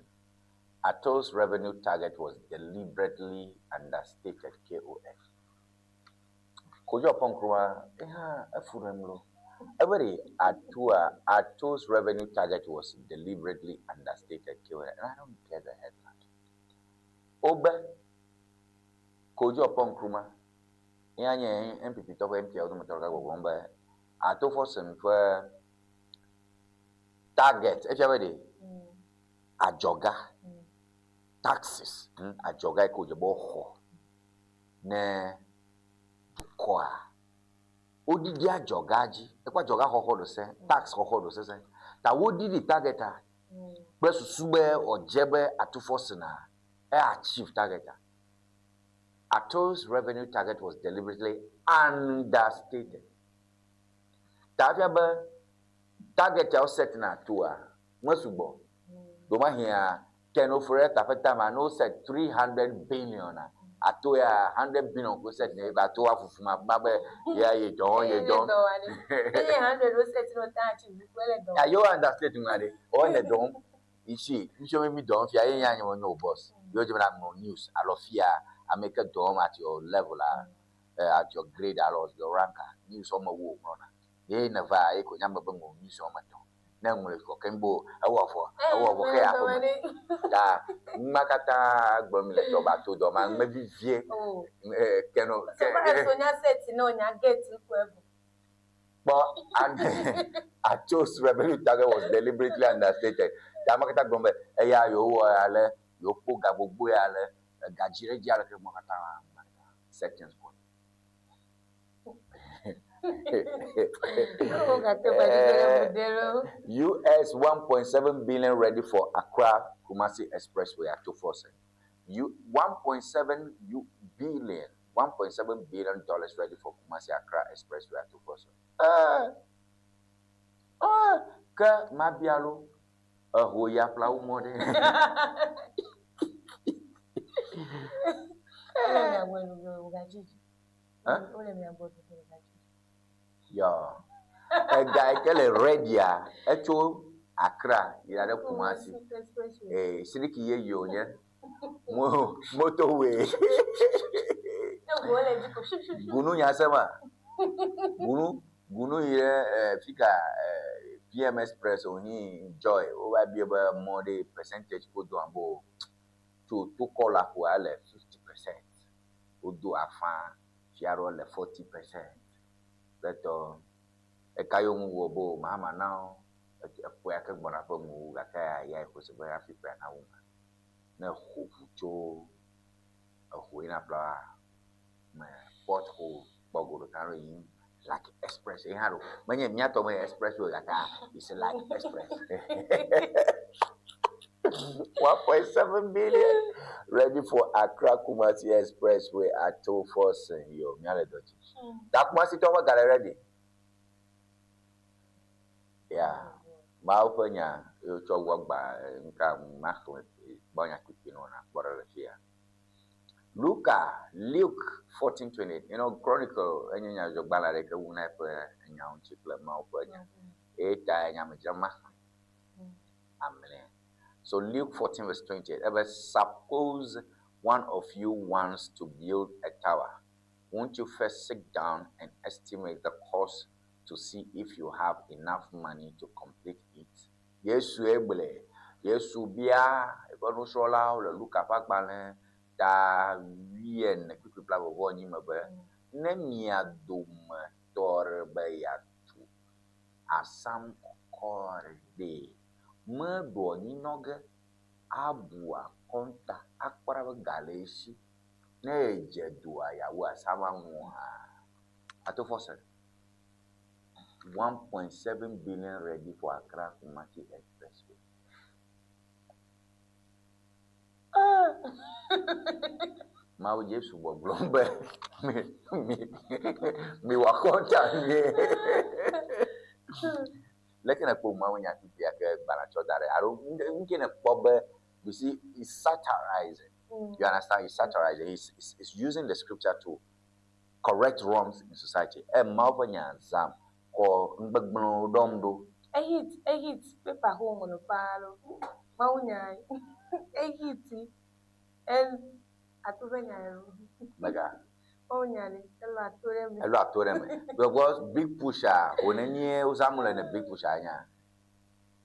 B: Ato's revenue target was deliberately understated. KON. Kojo Ponkrua, Furemlo. Every Ato's revenue target was deliberately understated. KON. And I don't get the headline. Obe Kojo Ponkruma. Yanye MPP top MP automatic Womba. Ato for some target. Everybody. Ajoga. Taxes. Ajoga Kojo ho. Ne kwa. Odidi ajogaji. Ekwa joga ho do se. Tax ho do se. Ta wodi di targeta. Besu sube or jebe ato for sena. Achieve targeta. Ato's revenue target was deliberately understated. Tafiaba target ya set na Atua. Masubo. Doma here 10 offer tafeta no set 300 billion. Atoya 100 billion ko set ne ba Atua fufuma babe ya ye don.
M: 300 was set no touch.
B: You understating ngade. O ne don. ici, you me don't fear any no boss. You're no news. I love fear. I make a dome at your level, at your grade, your ranker. News on my womb runner. Ye never I could number news on my tongue. Now, Kimbo, I walk for Makata, Bromley, Tobato, Doman, maybe Vie, cannot.
M: Sonia said, no, I get to
B: but I chose Rebel Taga was deliberately understated. Yamakata Gombe, Eya, you poke a boyale, a Gajira Jalaka Mokata sections. US 1.7 billion ready for Accra Kumasi Expressway at 247. 1.7 billion. $1.7 billion ready for Kumasi Accra Expressway at 247. Ka Mabialo, a Hoya Plow Mode. Yeah, a guy called Redia, actual Accra, Yada Kumasi, a Sidiki Union, motorway. Gunu Yasama, Gunu Fika PMS Press only enjoy over be about more the percentage put on board to call up well 50%. Would do a fan, Fiaro 40%. But a Kayomu Wobo, Mama now, a Puaka Bonapomu, Gaka, was a very happy now. No hope a Huina Bla, my pothole, Bogo carrying like express. When you meet me express, it's like express. 1.7 billion ready for Accra Kumasi Expressway at 247. Yo, that Kumasi Tower got ready. Yeah, Maupanya, you talk work by Macron, Bonya Kipinona, Boralafia. Luke 14:28. You know, Chronicle, and you know, Balareka, Wunape, and Young Chipla, Maupanya. 8 Yamajama. Amen. So Luke 14:28. Ever suppose one of you wants to build a tower. Won't you first sit down and estimate the cost to see if you have enough money to complete it? Yes, you be a look up da wien people play with you, Nemia dum torbayatu asam korde. Merdo ni noga abua konta akpara galeshi neje dua ya wa sama muha ato force 1.7 billion ready for Accra Kumasi Expressway. Mau Yesu bo glombe mi wakonta ni Looking at Pumawanya to be a balacho that I don't get a bobber. You see, he's satirizing. You understand? He's satirizing. He's using the scripture to correct wrongs in society. A Mavanya Zam or Mbagno Domdo.
M: I hit paper home on a palo. Maunya, I hit and at Uvenya. Oh, Yanni, a lot to them. Because big pusher, when any Usamul and a big pusher,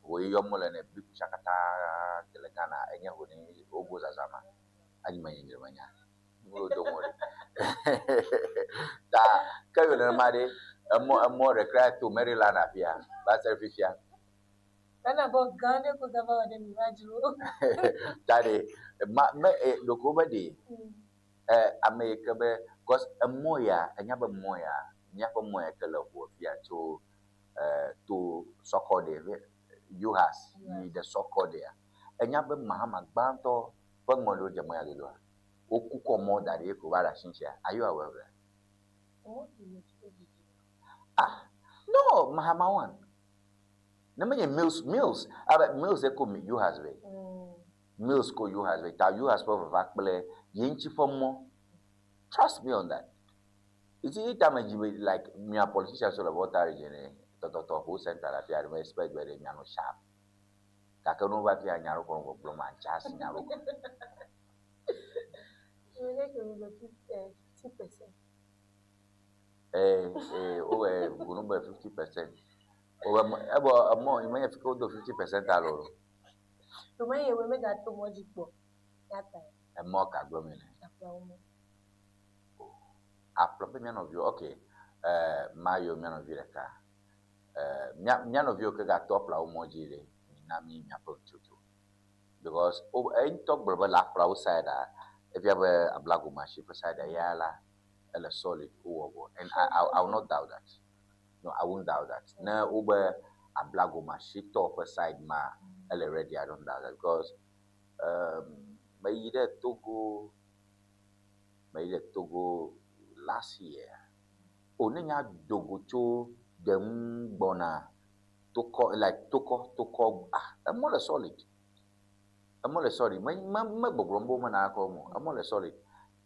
M: we yomul and a big pushakata, Telegana, and Yahudi, Obos Azama, and Mania. Don't worry. That Carolina Madi, a more required to Maryland up here. That's a fish. Then about Ghana could have a
B: Daddy, look over the America, because a moya, a nyaba moya color to so-called you has the so-called there. A nyaba Mahama Banto, Pangmolo Jamoya Lua. Okuko more than you could are you aware of that? No, Mahamawan. No many mills. About mills, they call me you has way. Mills call you has way. You has for Vakbele, Yinchi for more. Trust me on that. It's a damage like me a politician sort of water region, who center that I respect where they are no sharp. Kaka no ba pia nyaro ko ngo bloma chas nyaro.
M: You make it with 50%.
B: Gunu ba 50%. Ebo mo ime fiko do 50% aloro.
M: To when you make that too much go. That time.
B: Mo ka glomine. Aplope mian of you, okay. Mayo mian of you ka. Mian of you ka top la umojile. Minami miapo chuchu. Because in talk brother la outside if you have a black woman she beside a yala a solid and I will not doubt that. No, I won't doubt that. No over a black woman she top aside ma already I don't doubt that because may Togo last year. Onenya dogocho dem bona toko I'm more solid. I'm more solid. My bogrombo man I'm more solid.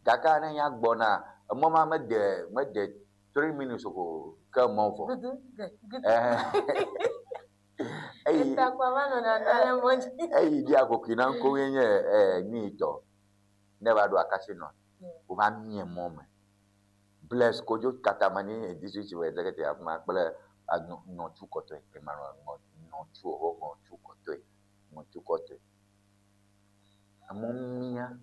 B: Kaka na yak bona mama made 3 minutes ago come on for. Hey, dia ko kinan ko yenye ni to. Never do akasino. Uba mi mom. Bless kojo katamani district we executive ma kple no chukoto e maro no chuo ho chukoto amomia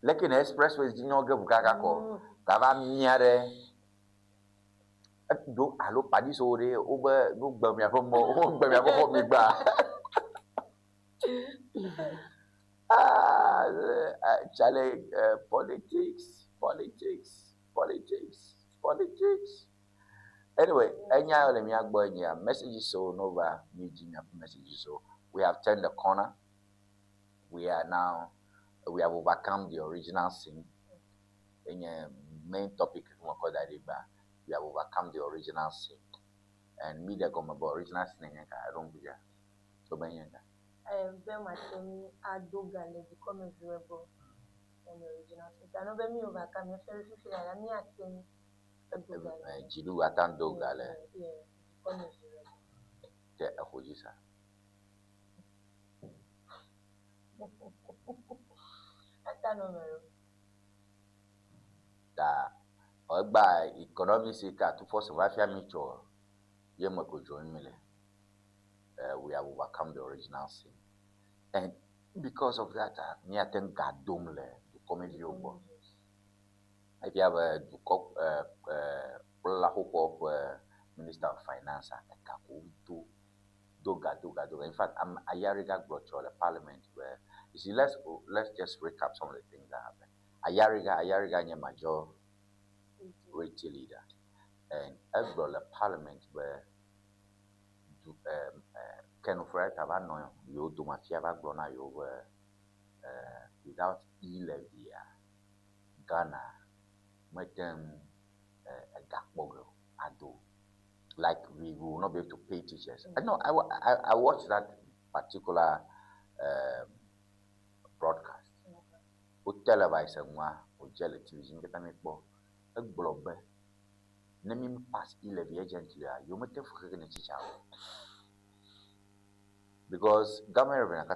B: lekin expressway dinyo ge buka ko kava miare do alo padi sore obe no gba mi afo mo gba mi afo mi gba chale politics. Anyway, messages so nova messages so we have turned the corner. We have overcome the original sin. In your main topic, we have overcome the original sin. And media come about original sin. I don't believe. So
M: very much I do become a durable and original sin. I know when me overcome your very feel like I'm not saying
B: Jidu atan dogale.
M: Yeah, become a durable.
B: Te ahojisa. Da ogba economic sector to force wafia mutual ye mako join mele. We have overcome the original sin. And because of that, me attend gadumle to come view. If you have a Minister of Finance and doga. In fact, I'm a Yariga brochure the Parliament where you see. Let's just recap some of the things that happened. Ayariga nye major retail leader, and the Parliament where Kenufred Tabano you do mafia background over without e-levy Ghana make them a gakbogo ado. Like we will not be able to pay teachers. I watched that particular broadcast. O televise moi o jele television get an ekbo a globe. Name pass e-levy agently. You might have forgotten teacher. Because government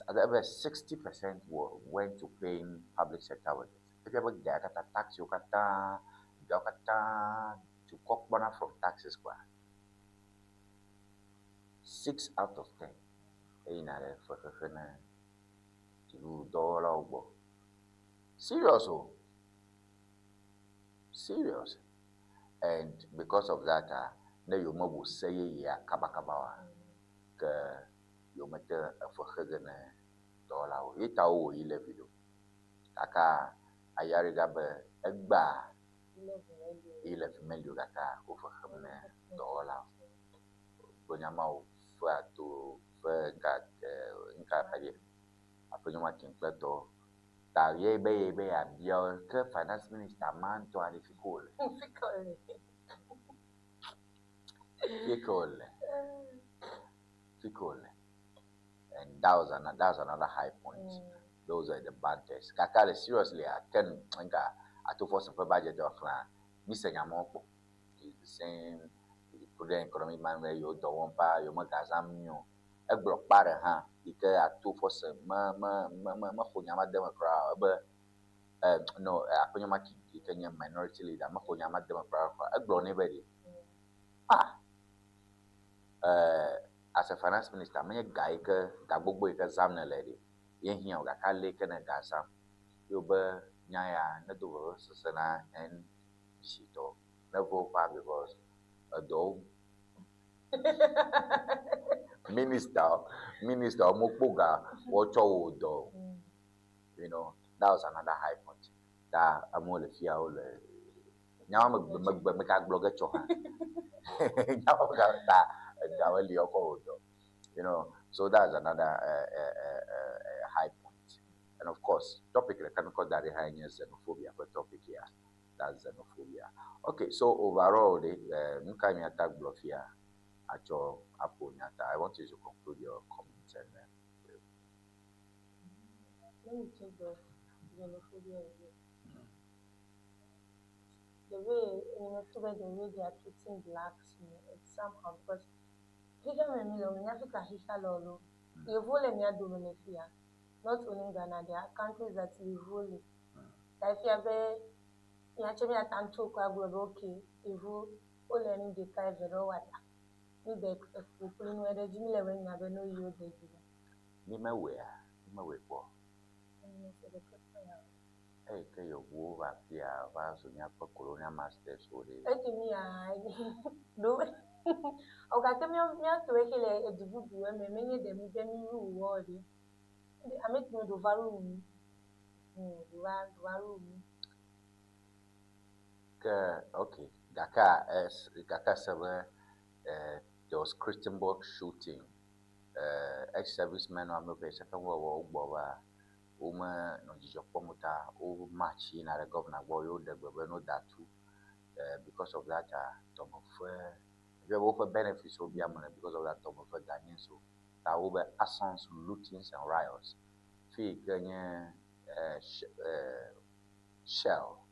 B: over 60% went to paying public sector workers. If you have a tax, you to cut money from taxes. 6 out of 10. Serious. And because of that, now you will say, yeah, kabakabawa. You make a $400 $8 11 Kaka Ayarigabe Egba 11 million Gata over $100. Bonyama to Fergat Incapaye. Aponoma Kinkleto. Taye Baby and your finance minister man to a difficult. And that was another high point. Those are the bad tests. Kakale seriously, I can for some budget of Mr. Yamoko is the same. Prudent economic man where you don't want you make as block para ha ike atu force ma fonyama democrat no akonyama ki Kenya minority leader ma fonyama democrat block ne be as a finance minister me guy ke ga gbogbo ike zam na lady ye hia ga ka le ke na ga sam yo be nyaya na do sesena en sito na go pa because do minister Mokboga Wacho do. You know, that was another high point. That I'm all fear all now I'm a blogger choha. You know, so that's another high point. And of course, topic I can call that high xenophobia, but topic here. That's xenophobia. Okay, so overall the Mukami attack block here. I want you to conclude your comments and
M: let me take the xenophobia again. The way the way they are treating blacks, it's somehow because not only in Ghana, there are countries that evolve. Like you actually at Anto okay, evolve all learning the kind of water. The people where the Jimmy Levin never know you.
B: Hey, can you move up here? Was on your colonial masters?
M: No, okay, tell me to a good woman, many them worthy. I make no do varum.
B: Okay, Gaka 7. There was Christianburg shooting. Ex-servicemen were moving. Second World War, Uma no Jopomota, over match in the governor Boyo, the governor that too. Because of that, Tom of we have over benefits will be because of that Tom of Ghanaian. So, there were assaults, lootings, and riots. Fee Ghanaian shell,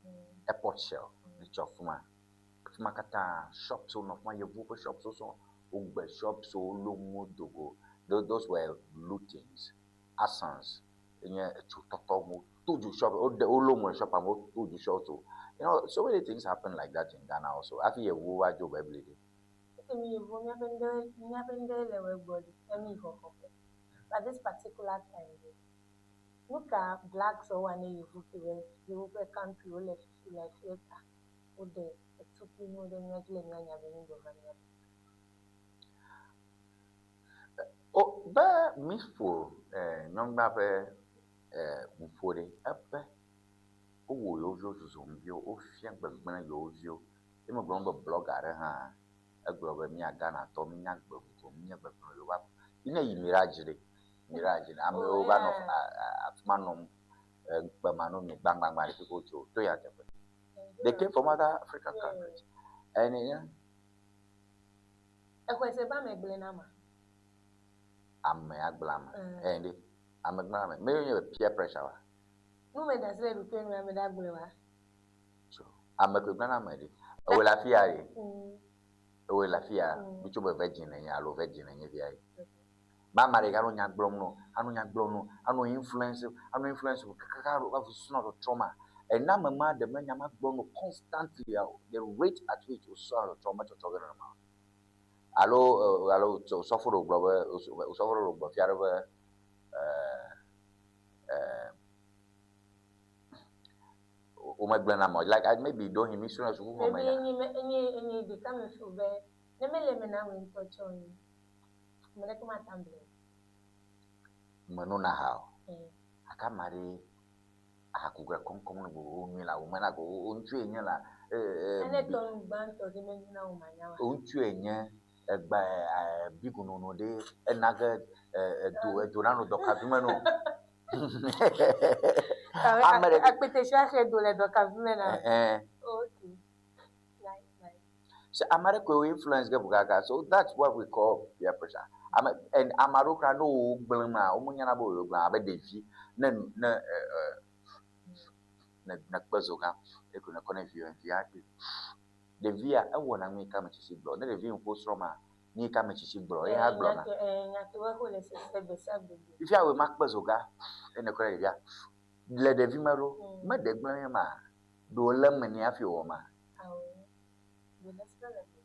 B: airport shell, the Chofuma. Makata shops on of my Yavupa shops also. Ugbe shops so long dogo. Those were lootings, assaults. In a to shop or the Olomo shop about to shop too. You know, so many things happen like that in Ghana also. I feel a war job every day.
M: But this particular time, look at blacks or one you vote country or like theater or the two people then
B: oh, but Miss Fool, young Babe, Mufore, up. Oh, you zombie, oh, young Bagman, you. I'm a global blogger, a global Mia Ghana, Tommy Nagbo, Mia Bagman. In a mirage, I'm one of Manum, Bamano, Bang Bang, to go to Toyota. They came from other African countries. And I'm a glam, and I'm a glam. Maybe you peer pressure.
M: No, it does let me pay me that blue.
B: So I'm a good man. I will have here. I will have here, which you were virgin and yellow virgin and yellow. Mamma, I don't have blown, I don't have blown, I don't influence of trauma. And now, mamma, the men are blown constantly. The rate at which you saw trauma to talk about. Allo, so suffer over Fiarva, like I maybe don't him insurance who
M: any become so bad. Let me let me now in touch on you.
B: Manona how I can marry. I could get come Mila woman. I go on train.
M: And I don't ban to the men now,
B: my by big no day, and nugget do Durano Docavimano.
M: I put a share do let Docavimena. Okay.
B: So America influence Gabugaga, so that's what we call peer pressure. And Amaruka no Blama, Omunyanabo, Abedevi, Nakbazoka, they couldn't connect you and the via I want to make come to see blood. The view post Roma, ni ka mechichi gbro e ha gbro na
M: nyake wa hole se besa gbegbe
B: if ya we mak pezoga ene kore ya le de vimero me de gbon ma do le meni afi wo ma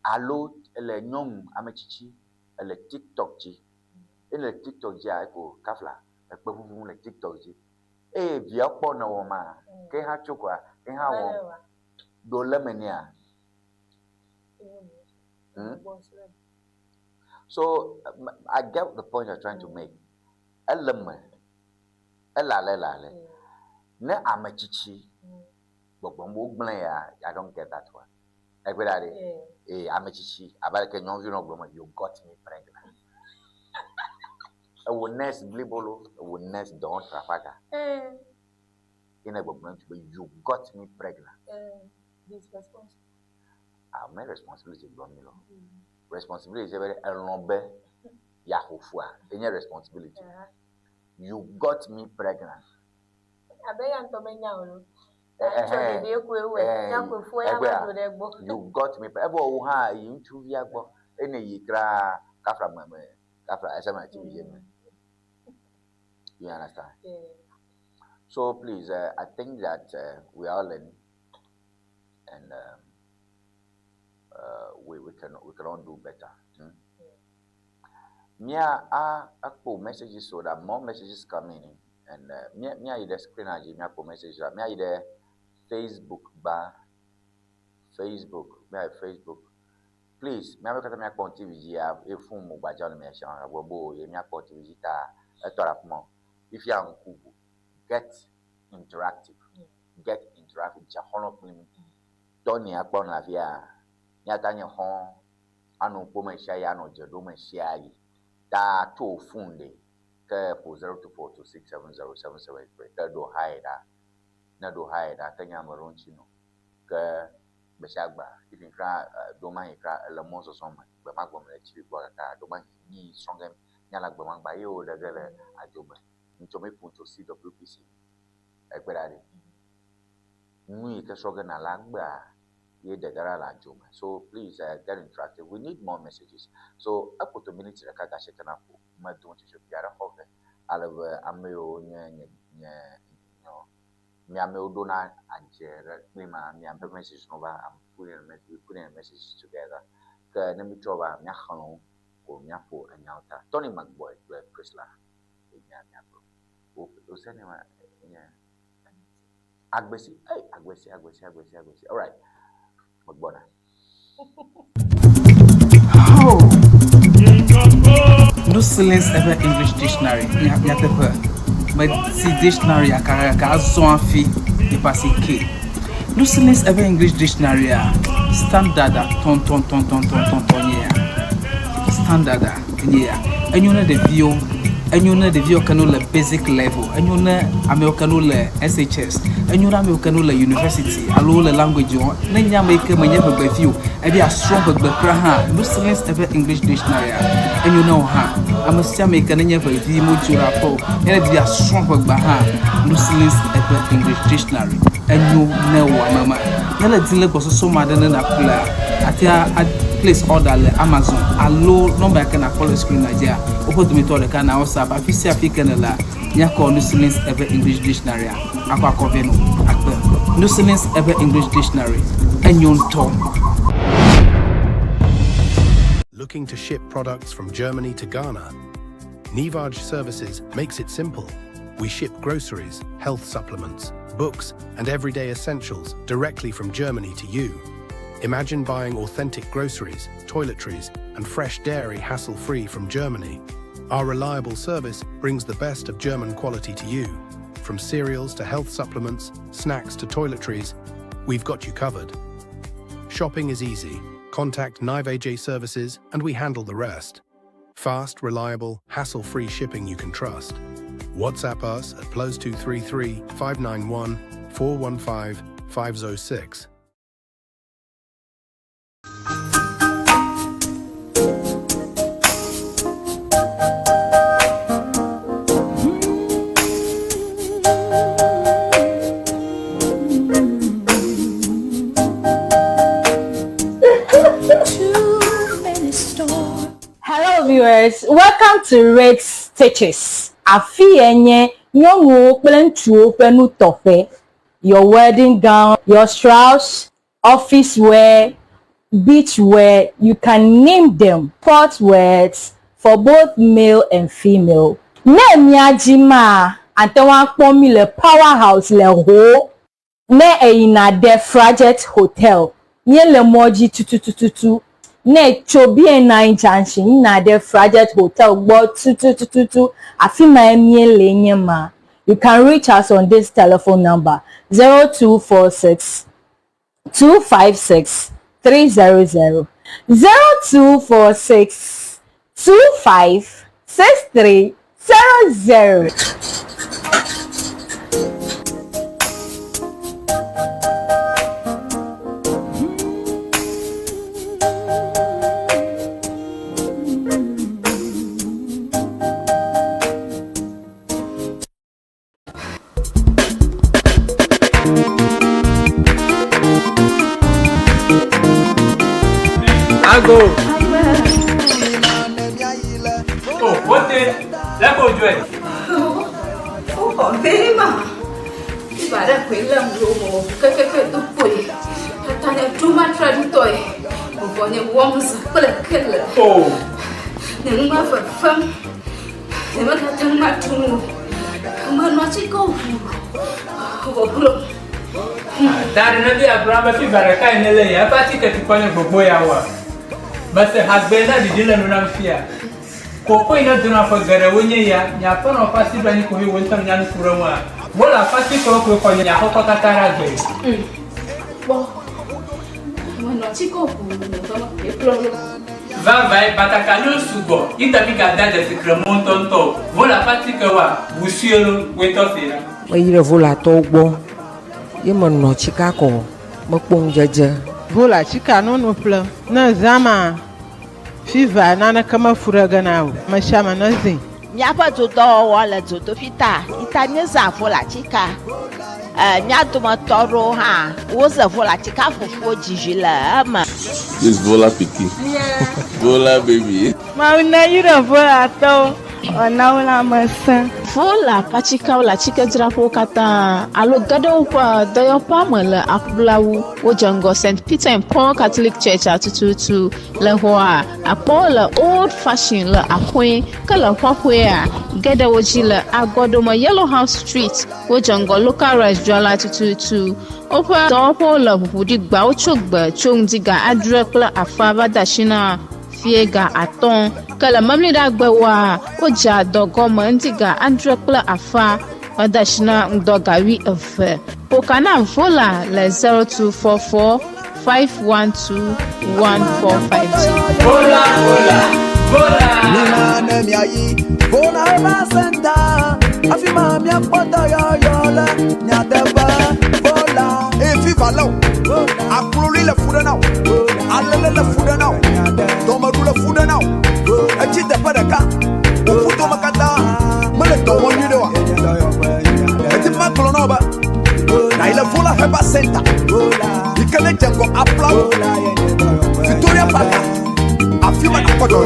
B: alo le nyom amechichi le TikTok ji le TikTok ji ko kafla e pe fufu le TikTok ji e bia po na wo ma ke ha chukwa e ha wo do le meni a So I get the point you're trying to make. Element, elale, ne amechichi, but I don't get that one. Everybody, amechichi, about you got me pregnant. I will nest blibolo, I will nest don't trafaga. In a moment, you got me pregnant.
M: This responsibility.
B: My responsibility is responsibility is very elombe yahufua. Any responsibility. You got me pregnant. You got me pregnant. You understand? So please, I think that we are learning, and we can all do better. Mia akpo messages so that more messages coming in, and mia ide screen aji mia akpo messages mia ide Facebook bar Facebook please mia kata mia akpo TV ya efun mo gbaja no me sha agbobo ye mia akpo TV ta etora fmo if you are get interactive jahono plim doni akpo na via nyatanye hon anu poma sha ya no jedo ma sha yi da to funde ke po 0242670773 ka do haida na do haida tanya maronchi no ke beshagba ifin kra do man kra le monso soma be magbom le chibi bo ka do man ni strongem nyala gbo man ba yo de gele ajoba nto me punto CWPC ekperade nui ke stronger na lagba. So please get interactive. We need more messages. So I put a minute to the Kagashi Kanapo. My don't you should be a hover. I'll ameo Miameo Dona and Mima message over. I'm putting a message together. The Nemitrova Nyahano or Nyapo and Yalta. Tony McBoy, Prisla. Agbesi. All right.
C: No silence ever English dictionary. My dictionary aka so afi e passe K. No silence ever English dictionary standard ton standard and you know the view. And you know the view canola basic level, and you know Americanola SHS, and you know Americanola University, a low language, then you make a maneuver by view, and be a strong but craha, no silence ever English dictionary, and you know her. I must make a never view rapo, and be a strong but baha, no silence ever English dictionary, and you know mama. Yella Dilla was so mad than a player. Place order le Amazon a low number can follow screen Nigeria. Open to me to the can also but if you la nyako no silence ever English dictionary akwa koveno akpe no silence ever English dictionary enyon tom.
D: Looking to ship products from Germany to Ghana? Ŋdi Services makes it simple. We ship groceries, health supplements, books and everyday essentials directly from Germany to you. Imagine buying authentic groceries, toiletries, and fresh dairy hassle-free from Germany. Our reliable service brings the best of German quality to you. From cereals to health supplements, snacks to toiletries, we've got you covered. Shopping is easy. Contact Ŋdi Services and we handle the rest. Fast, reliable, hassle-free shipping you can trust. WhatsApp us at +233 591 415 506.
E: viewers, welcome to Rex Stitches. Afienye nyongo kple ntsuwo ƒe nutɔƒe. Your wedding gown, your strauss, office wear, beach wear, you can name them. Sport wears for both male and female. Ne miajima antewa kpomi le powerhouse le ho. Ne eyina de Fraget Hotel. Nye le moji tututututu. Ne chobi nine junction na de Fraget Hotel gbo tututututu. Afima emie le nyema. You can reach us on this telephone number 0246 256 300 0246 25 6300.
C: Go. Oh, what the? Let go, Joy.
F: Oh, very much. If I don't quit them, keke to Boye. Tanya too much ready toy. Boye worms, kple.
C: Oh.
F: Never for fun. Never tell my two. I'm not go.
C: That another Abraham fever, kind of lay. I party to point for Boy hour. But the husband had the dinner on fear. Coco in a dinner for Garawunya, Yapon or Passy Banny who went on Yan Kurama. Well, a Passy Coco for Yakokatara.
F: Well, I'm not go.
C: Vai, but I cannot sugo. It a big dad as a Cremonton top. Vola Paticawa, Busiolo, wait off here.
G: Why you vola togbo? You man no Chicago, Mokbong Jaja.
H: Vola chika no ple na zama fiva nana kama furaga nawo mashama nazi
I: Miapa todo wala zoto fita itanye za vola chika miato matoro ha woza vola chika fufu jijila ama
J: This vola piki.
N: Yeah.
J: Vola baby.
N: Mauna yura vola to onaula masa.
K: Vola pachika wala chika drapo kata alo gado pa doyo pa le akblawu wojango St. Peter and Paul Catholic Church atututu le hoa apo le old fashioned le akwe kala kwakwe a gada woji le agodoma Yellow House Street wojango local restaurant atututu opa dopo le budigba ochogba chongdiga adrekla afaba dashina fiega aton kala mamlida gbewa oja dogoma ndiga andrekla afa odashina ndogawi efe pokana vola le 0244 512 1450
C: Vola
L: Nina nemiayi Vola eba senta Afima mia pota yola Nyadeba Vola Efi valo Akuloli le fuda now Alele le fuda now Domaru le fuda now Echite padaka Ufuto makata Mele tomo nidewa Etima kolonoba Na ile vola eba senta Ikele jengo aplau Victoria Park Afima na kodo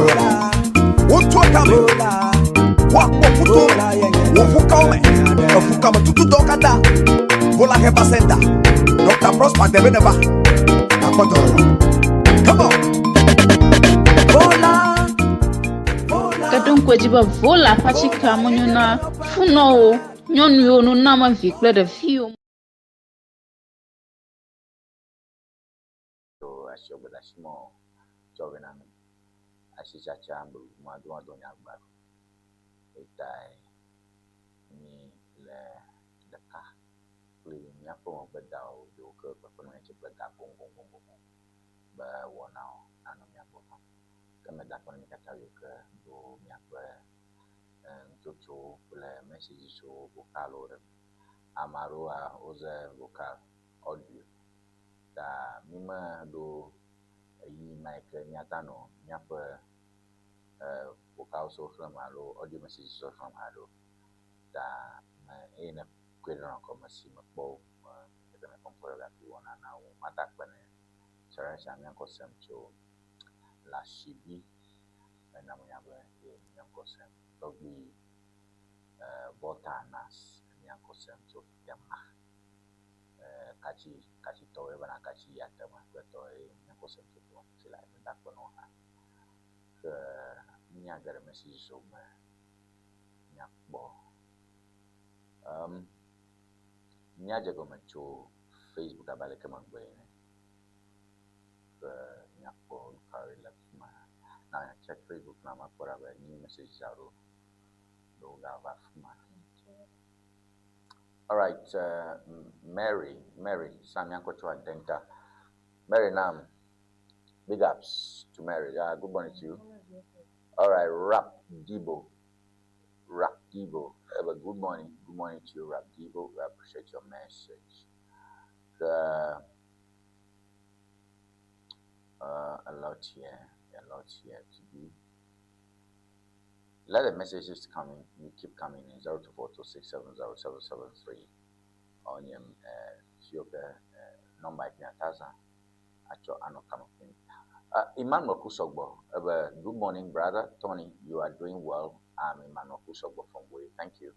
L: Wotu akame Wakpo puto Wofuka ome Wofuka matutu dokata Vola heba senta Dr. Prosper Debeneba Akodo Come on Vola
K: kadon kwajiba vola pachika monyuna funo nyonu yo no nama vikle de fio
B: So ashobora shimo jovenami ashichacha mbu mwadwa donya gbaru etai ni le ka kle nyapo bedao do ko ko no eche beda bong ba wonao anu nyapo kama da ko ni kata yo ke do nyapo ntocho kle message so vocalo amaro a oze vocal audio da mima do yi mic nyatano nyapo vocal so from alo audio message so from alo da ina kwedron ko masima po ebe me compare la Ŋdi na o matakbane sera shamia ko semcho la shibi and I'm Yankosem, Toby Botanas, and Yankosem to Yama. Kachi to even a Kachi Yatama, but Yankosem to do until I went back on her. Got a message so Yakbo. Nyaja go macho Facebook abale kama ngwene. Nyakbo carry left ma. Now I check Facebook na makora ba new message zaro. Do ga ba fuma. All right, Mary, Sam yanko to adenta. Mary nam. Big ups to Mary. Good morning to you. All right, Rap Debo. Good morning to you, Rap Debo. We appreciate your message. A lot here to do. Let the messages coming. You keep coming in 0242670773 on your number here. Actually, I know come up. Emmanuel Kusogbo, good morning, brother Tony. You are doing well. I'm Emmanuel Kusogbo from Boye. Thank you.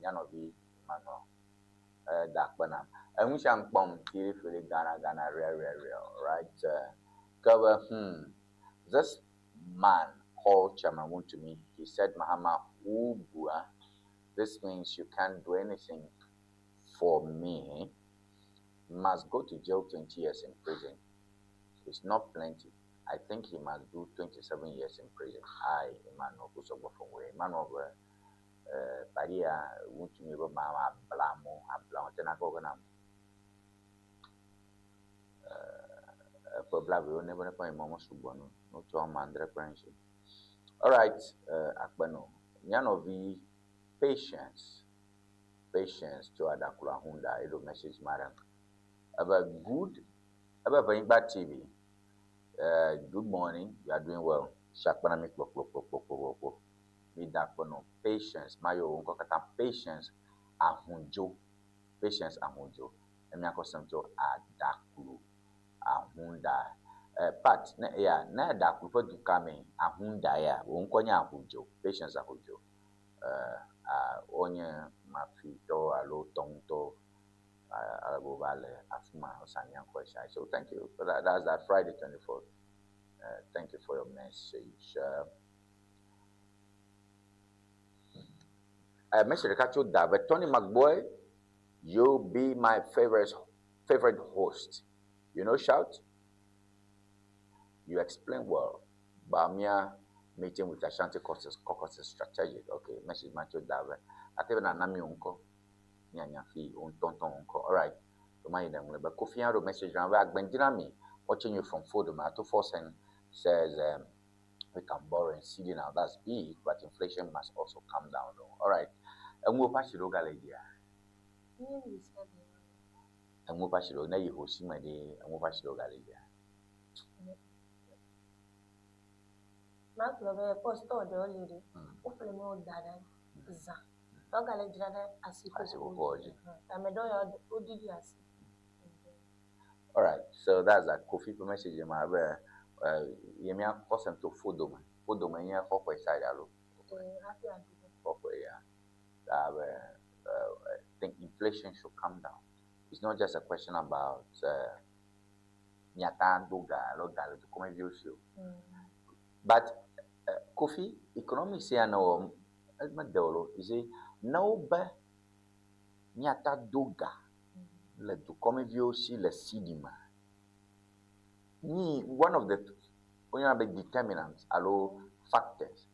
B: Yanobi Emmanuel. Dakbanam. And we shall bomb Ghana, real, right? Cover, this man called Chairman to me. He said, Mahama Ubua, this means you can't do anything for me. Must go to jail 20 years in prison. It's not plenty. I think he must do 27 years in prison. Emmanuel Kusogbo from Boye. Emmanuel, Paria, won't you never mama blamo, Tenakoganam. Probably never find Mama Subono, no to a man friendship. All right, Akbano. Yanovi, patience to Adakula Hunda, it'll message madam. About Ewenyigba TV. Good morning. You are doing well. Shakpanami kpokpokpokpokpokpo. Me dakpono. Patience. Mayo unko kata patience ahunjo. Emi akosem to adakulu ahunda. Pat na adakulu po dukame ahunda ya. Unko nya ahunjo. Patience ahunjo. Onye mafito alo tongto. So thank you for that. That's that Friday 24th. Thank you for your message. Message but Tony McBoy, you'll be my favorite host. You know, shout. You explain well. Bamia meeting with Ashanti caucus strategic. Okay, message Macho David. I think na nami unko. All right. But Kofi Ado message and Benjamin watching you from Fodoma. 247 says we can borrow and CD now. That's big, but inflation must also come down. All right. And we'll pass it over Galadia. And we'll pass it over. Now you will see my day and we'll pass it over Galadia.
M: Mark Love, post or the old lady, hopefully more dada.
B: All right, so that's a coffee message. You may have them to Fodoma. Fodoma, you have hope side. I think inflation should come down. It's not just a question about but coffee economics here no. You see, now nyata doga le to come view see le sidima. Ni one of the determinants, allo factors.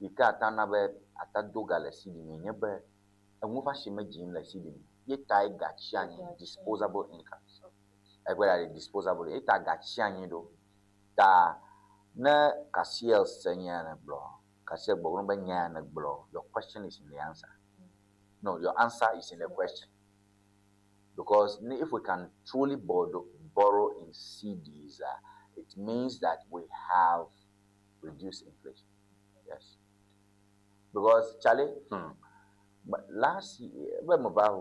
B: Ika tana be atadoga le sidima nyebe enwofa shime jim le sidima. Ye tai gachiani disposable incomes. Egwela disposable ye ta gachiani do ta na kasiel senya na blo. Your question is in the answer. No, your answer is in the question. Because if we can truly borrow in CDs, it means that we have reduced inflation. Yes. Because Charlie, last year, when about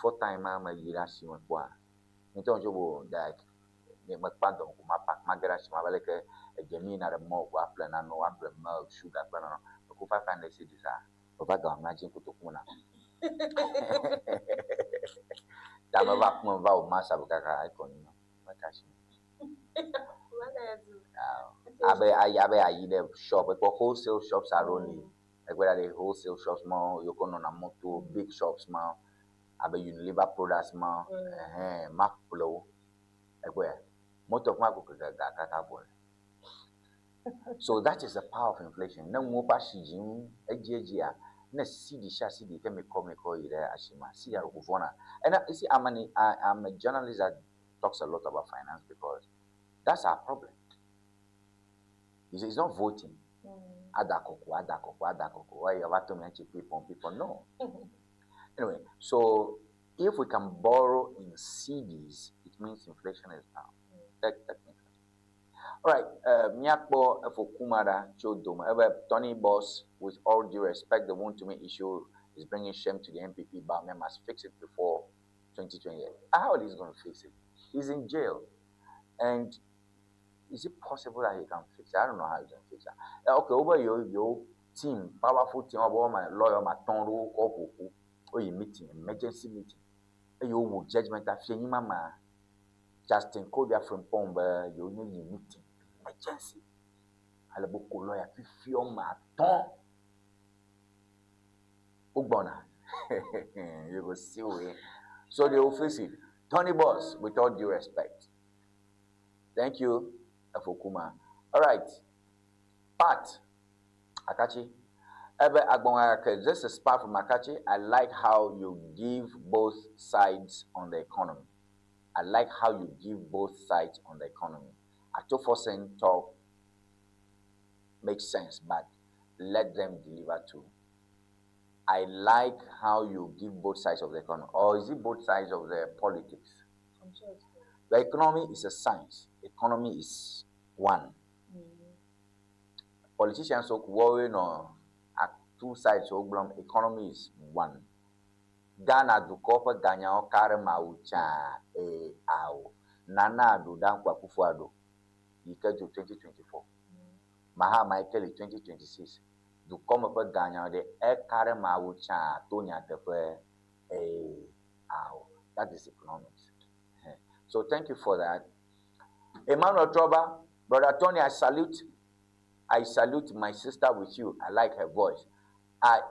B: 4 times I'm a year, like ne makpando ko mapak magara shima baleke ejemi na remo wa plan na no wa brema sugar plan no ko 500 cedis a baba ga ma jin kutokuna dama va kuma va o masa bukaka ikoni no matashi abe ayi the shop because wholesale shops are only like whether the wholesale shops more you can on a moto big shops more abe Unilever products more map flow like where motor ga boy. So that is the power of inflation. Na mo pa shijin ejia na cd sha cd ke me ko ire ashima see ya Uvona. And you see I'm a journalist that talks a lot about finance because that's our problem. It's not voting. Adakoko. Why you have to mention people? No. Anyway, so if we can borrow in CDs, it means inflation is down. That makes sense. All right, Miakbo Fukumara Chodoma, Tony Boss, with all due respect, the one-to-me issue is bringing shame to the MPP, but we must fix it before 2028. How is he going to fix it? He's in jail. And is it possible that he can fix it? I don't know how he's going to fix it. Okay, over your team, powerful team, over my lawyer, my tongue, or your meeting, emergency meeting. You judgment after you, mama. Justin Kobia from Pomba, you need your meeting, emergency. Alaboko lawyer, feel my tongue. Ugbona. You will see it. So they will fix it. Tony Boss, with all due respect. Thank you, Afokuma. All right. Pat, Akachi. This is Pat from Akachi. I like how you give both sides on the economy. I like how you give both sides on the economy. Atofosen talk makes sense, but let them deliver too. I like how you give both sides of the economy. Or is it both sides of the politics? I'm sure it's good. The economy is a science. Economy is one. Politicians are worrying on two sides of the economy is one. Ghana do kopa Ghana o kare maucha Nana do dan kwa kufuado. Ike to 2024. Maha Michael 2026. Do come up Ghana de kare maucha Tonya tefe that is economics. So thank you for that. Emmanuel Troba, Brother Tony, I salute my sister with you. I like her voice.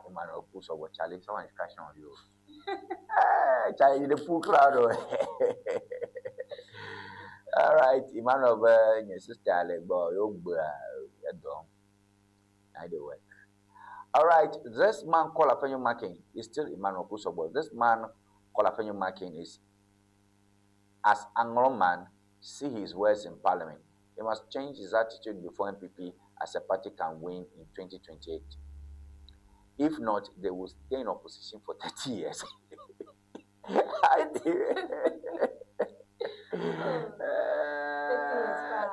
B: Emmanuel Puso, what Charlie? Someone is crashing on you. Charlie, the full crowd. All right, Emmanuel, your sister, I like boy, I do work. All right, this man called Afenyo Makin is still Emmanuel Puso, but this man called Afenyo Makin is, as Anglo man, see his words in Parliament. He must change his attitude before MPP as a party can win in 2028. If not, they will stay in opposition for 30 years.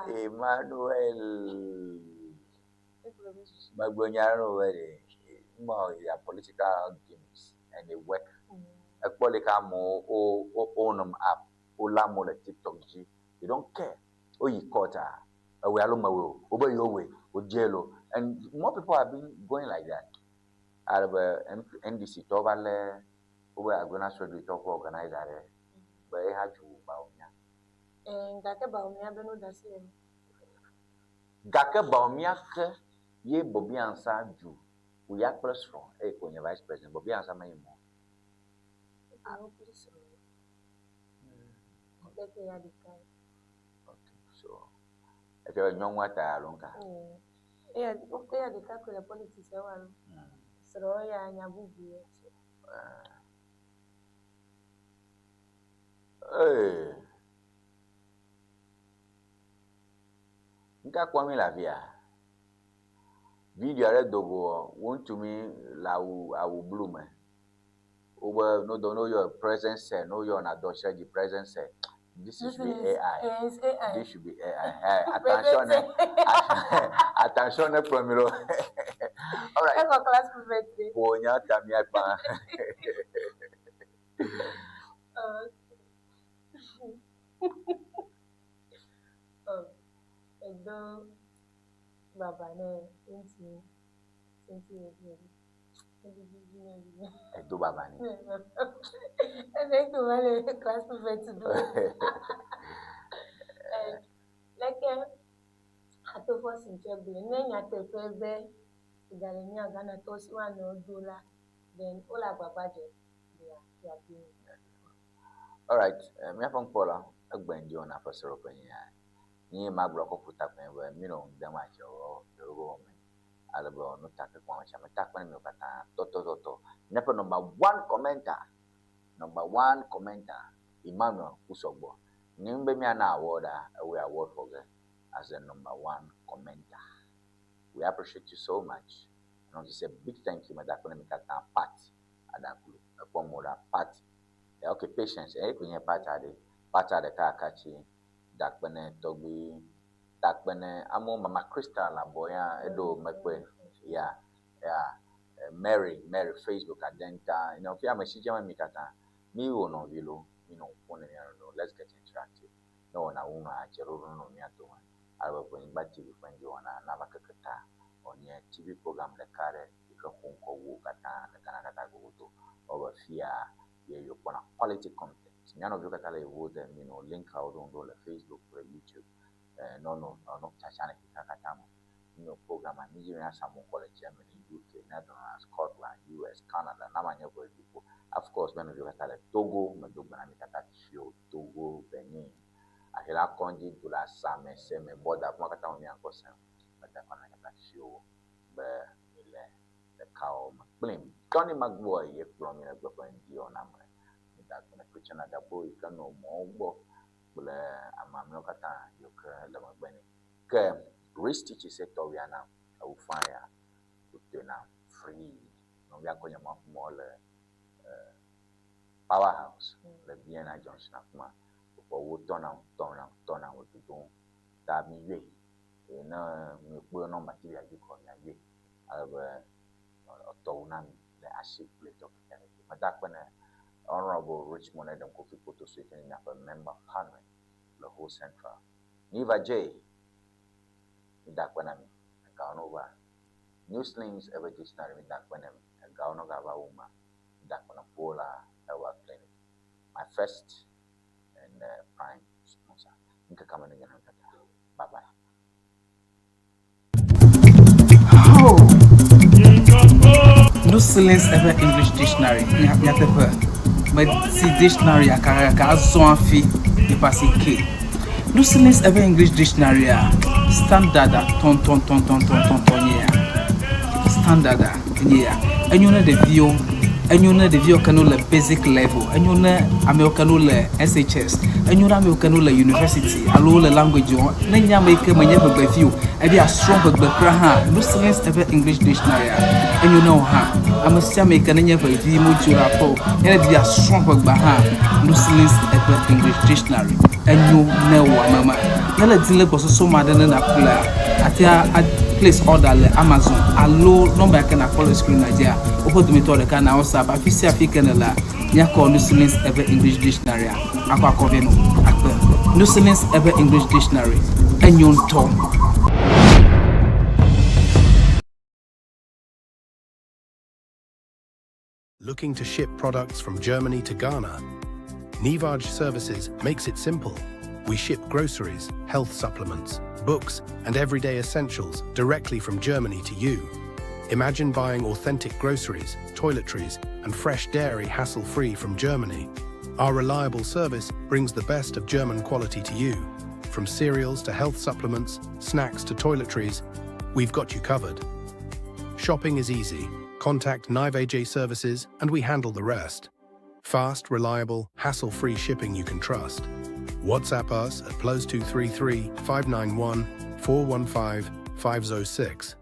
B: Emmanuel. More political games and they work. A political more own them up. Olamo like TikTok G. They don't care. Oh, you caught her. We are over your way, with jello. And more people have been going like that. Out of NDC, Tovale, over a gonna to talk organizer. But I had to bow me.
M: And Gaka Baumia Beno Dasim.
B: Gaka Baumiak, ye Bobian Saju. We are plus from a vice president, Bobian Samay more.
M: Okay,
B: so if you're a young water, I don't care.
M: Yeah, the calculate politics. So, yeah, Yabubi.
B: Hey, Nka Kwame la via. Video red dogo want to me la I will bloom. Over no don't know your presence, know your adoption, the presence. This is be AI.
M: Yes, AI.
B: This should be AI. Attention, attention, Promiro. All right.
M: That's class perfect.
B: Ponya Tamia Pa.
M: Edo Baba ne 20 years.
B: Edo Baba ne.
M: And then to my class prefect to do. Like I to force in job, then I take be Galenia Ghana to $1 then all our budget they are doing.
B: All right, me afon Paula agbendi ona fasoro panya. Ni magro ko puta pen we mi no dama jo yogo me. Alabo no take kwa cha me takwa me kata toto. Never number 1 commenter. Number 1 commenter Emmanuel Usogbo. Nimbe mi ana award we award for her as the number 1 commenter. We appreciate you so much. And also say big thank you madam me kata Pat Adakulu. Upon more Pat. Okay, patience. Kwenye pata de kakachi dakbene togbi dakbene amo mama Crystal aboya edo mekwe yeah Mary Facebook adenta fia mashija mikata mi wono vilo phone no let's get interactive no na uma achero no mi atoma aba Ewenyigba TV Ŋdi Wɔna na makakata onye TV program le kare ikakunko wo kata na kata goto over fia you want quality content. None of you can link out on the Facebook or YouTube. No, Tachana Kakatamo. Program and Nigeria, some college, Germany, UK, Netherlands, Scotland, US, Canada, Namanya people. Of course, when you can Togo, Madubana show, Togo, Benin, Ahila Konji, Dula Same, Seme, Border, Makatami and Kosem, but the Panaka show, the cow, Blim. Tony McBoy, ye from me go for Ŋdi Wɔna me. That when preach na da boy kan no mo bule amamno kata yo ke le magbeni. Ke reach sector we na au fire to na free. No ya ko nyama mo le powerhouse le bien na Johnson akuma. Ko wo tona wo do da mi we. Na mi po no material bi ko ya we. Aba tona the acid plate of the Madakwana Honorable Richmond Adam Kofi Poto Sweeten in a member Parliament, the whole central. Niva J. Dakwanami, and Gaunova. Newslings ever dictionary with Dakwanami, and Gaunogava Uma, Dakwanapola, our clinic. My first and prime sponsor. Inka coming again. Bye bye.
C: No silence ever English dictionary. Nyatepe. But see dictionary akara zonfi y passe K. No silence ever English dictionary standard ton yeah. Standard yeah. And you know the view. And you know the view can le basic level. And you know American le SHS. And you know American le university. Allo le language. Nenya make manyebe be view. I be a strong but craha. No silence ever English dictionary. And you know I'm a Sammy can never be mutual po. And be a strong but no silence ever English dictionary. And you know mama. Nala dile was so mad than a player. Place order le Amazon. Allo number can I follow screen Nigeria. Open to me to the can also but if you see la nyako no silence ever English dictionary. Aqua coveno. No silence ever English dictionary. And you talk.
D: Looking to ship products from Germany to Ghana? Ŋdi Services makes it simple. We ship groceries, health supplements, books, and everyday essentials directly from Germany to you. Imagine buying authentic groceries, toiletries, and fresh dairy hassle-free from Germany. Our reliable service brings the best of German quality to you. From cereals to health supplements, snacks to toiletries, we've got you covered. Shopping is easy. Contact Ŋdi Services and we handle the rest. Fast, reliable, hassle-free shipping you can trust. WhatsApp us at +233 591 415 506.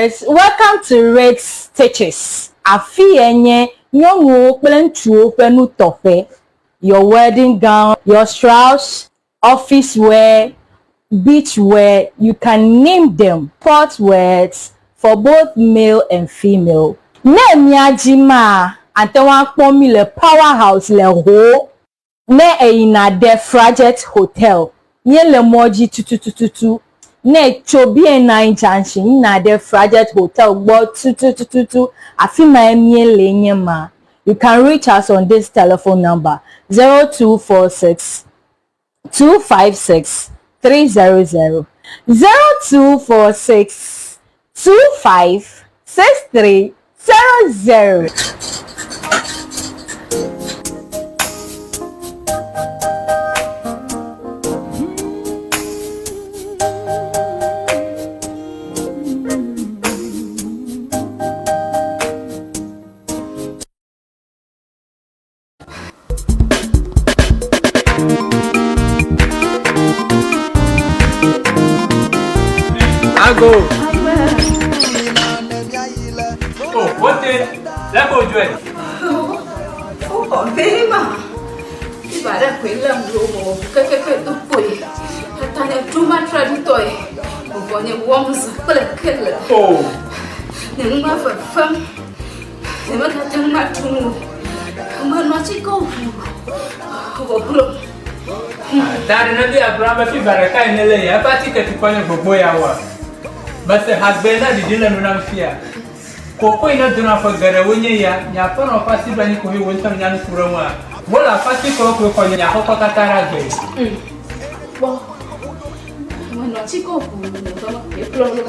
E: viewers, welcome to Rex Stitches. Afienye nyongo kple ntsuo ƒe nutɔƒe. Your wedding gown, your strauss, office wear, beach wear, you can name them. Sport wears for both male and female. Ne miajima antewa kpomi le powerhouse le ho. Ne eina de Frajet Hotel. Nye le moji tututututu. Ne chobi na junction na de Frajet Hotel gbo tututututu. Afima emie le nyema. You can reach us on this telephone number 0246 256 300 0246 25 6300.
C: Go. Oh, what is that? Go do it.
F: Oh, Boye ma. Ibada kwe mlomo. Keke tu boye. Tanya Double LNB. Mbonye womza kple.
C: Oh.
F: Nenga fam. Nema katanga tumu. Mama chiko. Obulo.
C: Dari nabi Abraham fi baraka inele ya pati ke tipone gbogbo ya wa. But husband di dina nuna fia. Koko ina duna fa gare wonye ya nya fa no fa si bani ko hi wonta nya ni furawa. Bola fa si ko ko nya ko ko tatara gbe.
F: Bo. Mano chiko ku no e plolo.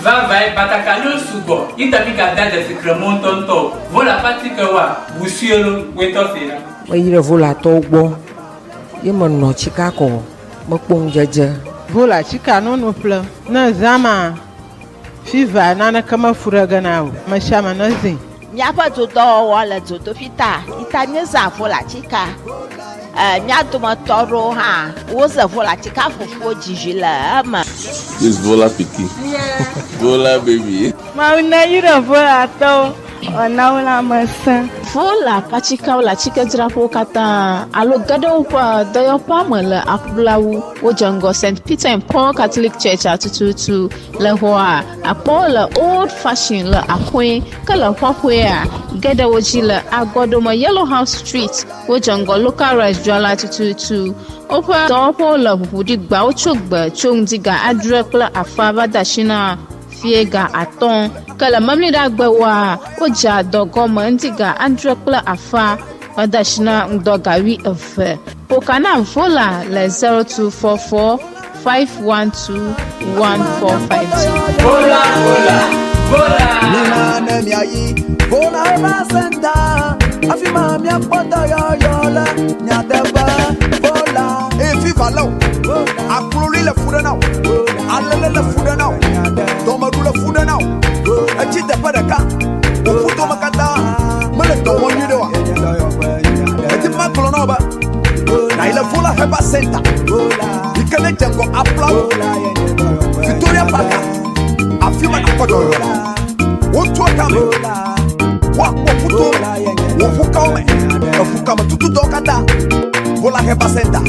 C: Vai batakalo sugo. Ita bi ga da de secrement tonto. Bola fa si ko wa busielo weto sina.
G: Mayire vola to gbo. Ye mo no chika ko mo pon jeje.
H: Vola chika no ple. Na zama fiva nana kama furaga nawo. Mashama nazi.
I: Miapa toto wala toto fita. Itanye za vola chika. Miato matoro ha. Woza vola chika fufu jijila ama.
J: This Vola piki.
N: Yeah.
J: Vola baby.
N: Ma una yura vola to. Ona una masa.
K: Vola pachika wala chika drapo kata alo gado pa doyo pamela akblawu wojango St. Peter and Paul Catholic Church atututu le hoa apola old fashion le akwe kala hwahwea gada wojila agodoma Yellow House Street wojango local restaurant atututu opa dopo la budi gba ochogba chongdiga adrekla afaba dashina fiega aton kala mamli da gbewa oja dogoma ndiga andrekla afa adashina ndogawi efe pokana vola le 0244 512 1452
C: Vola
L: Nina ne miayi Vola eba senda Afima mia pota yo le Nyadeba Vola Efi valo Akululi le fude now Alele le fude now Domaru le fude now Echi te pedeka Ufuto makata Mele tomo nyidewa Eti makolo no ba Na ile Vola eba senda Ikele jengo aplau Victoria Baka Afima na kodo Wonto kame Wa futo Wo fukame Fukame tutu dokada Vola heba center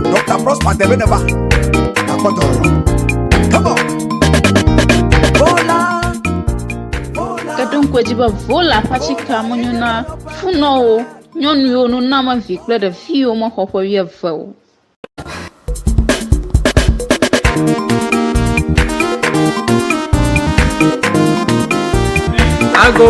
L: Dr. Prosper Debeneba na kodo. Come on. Vola
K: Kadon kwajiba vola pachika monyuna funo nyonu yo no nama vikle de fio mo hopo ye fo.
C: Go.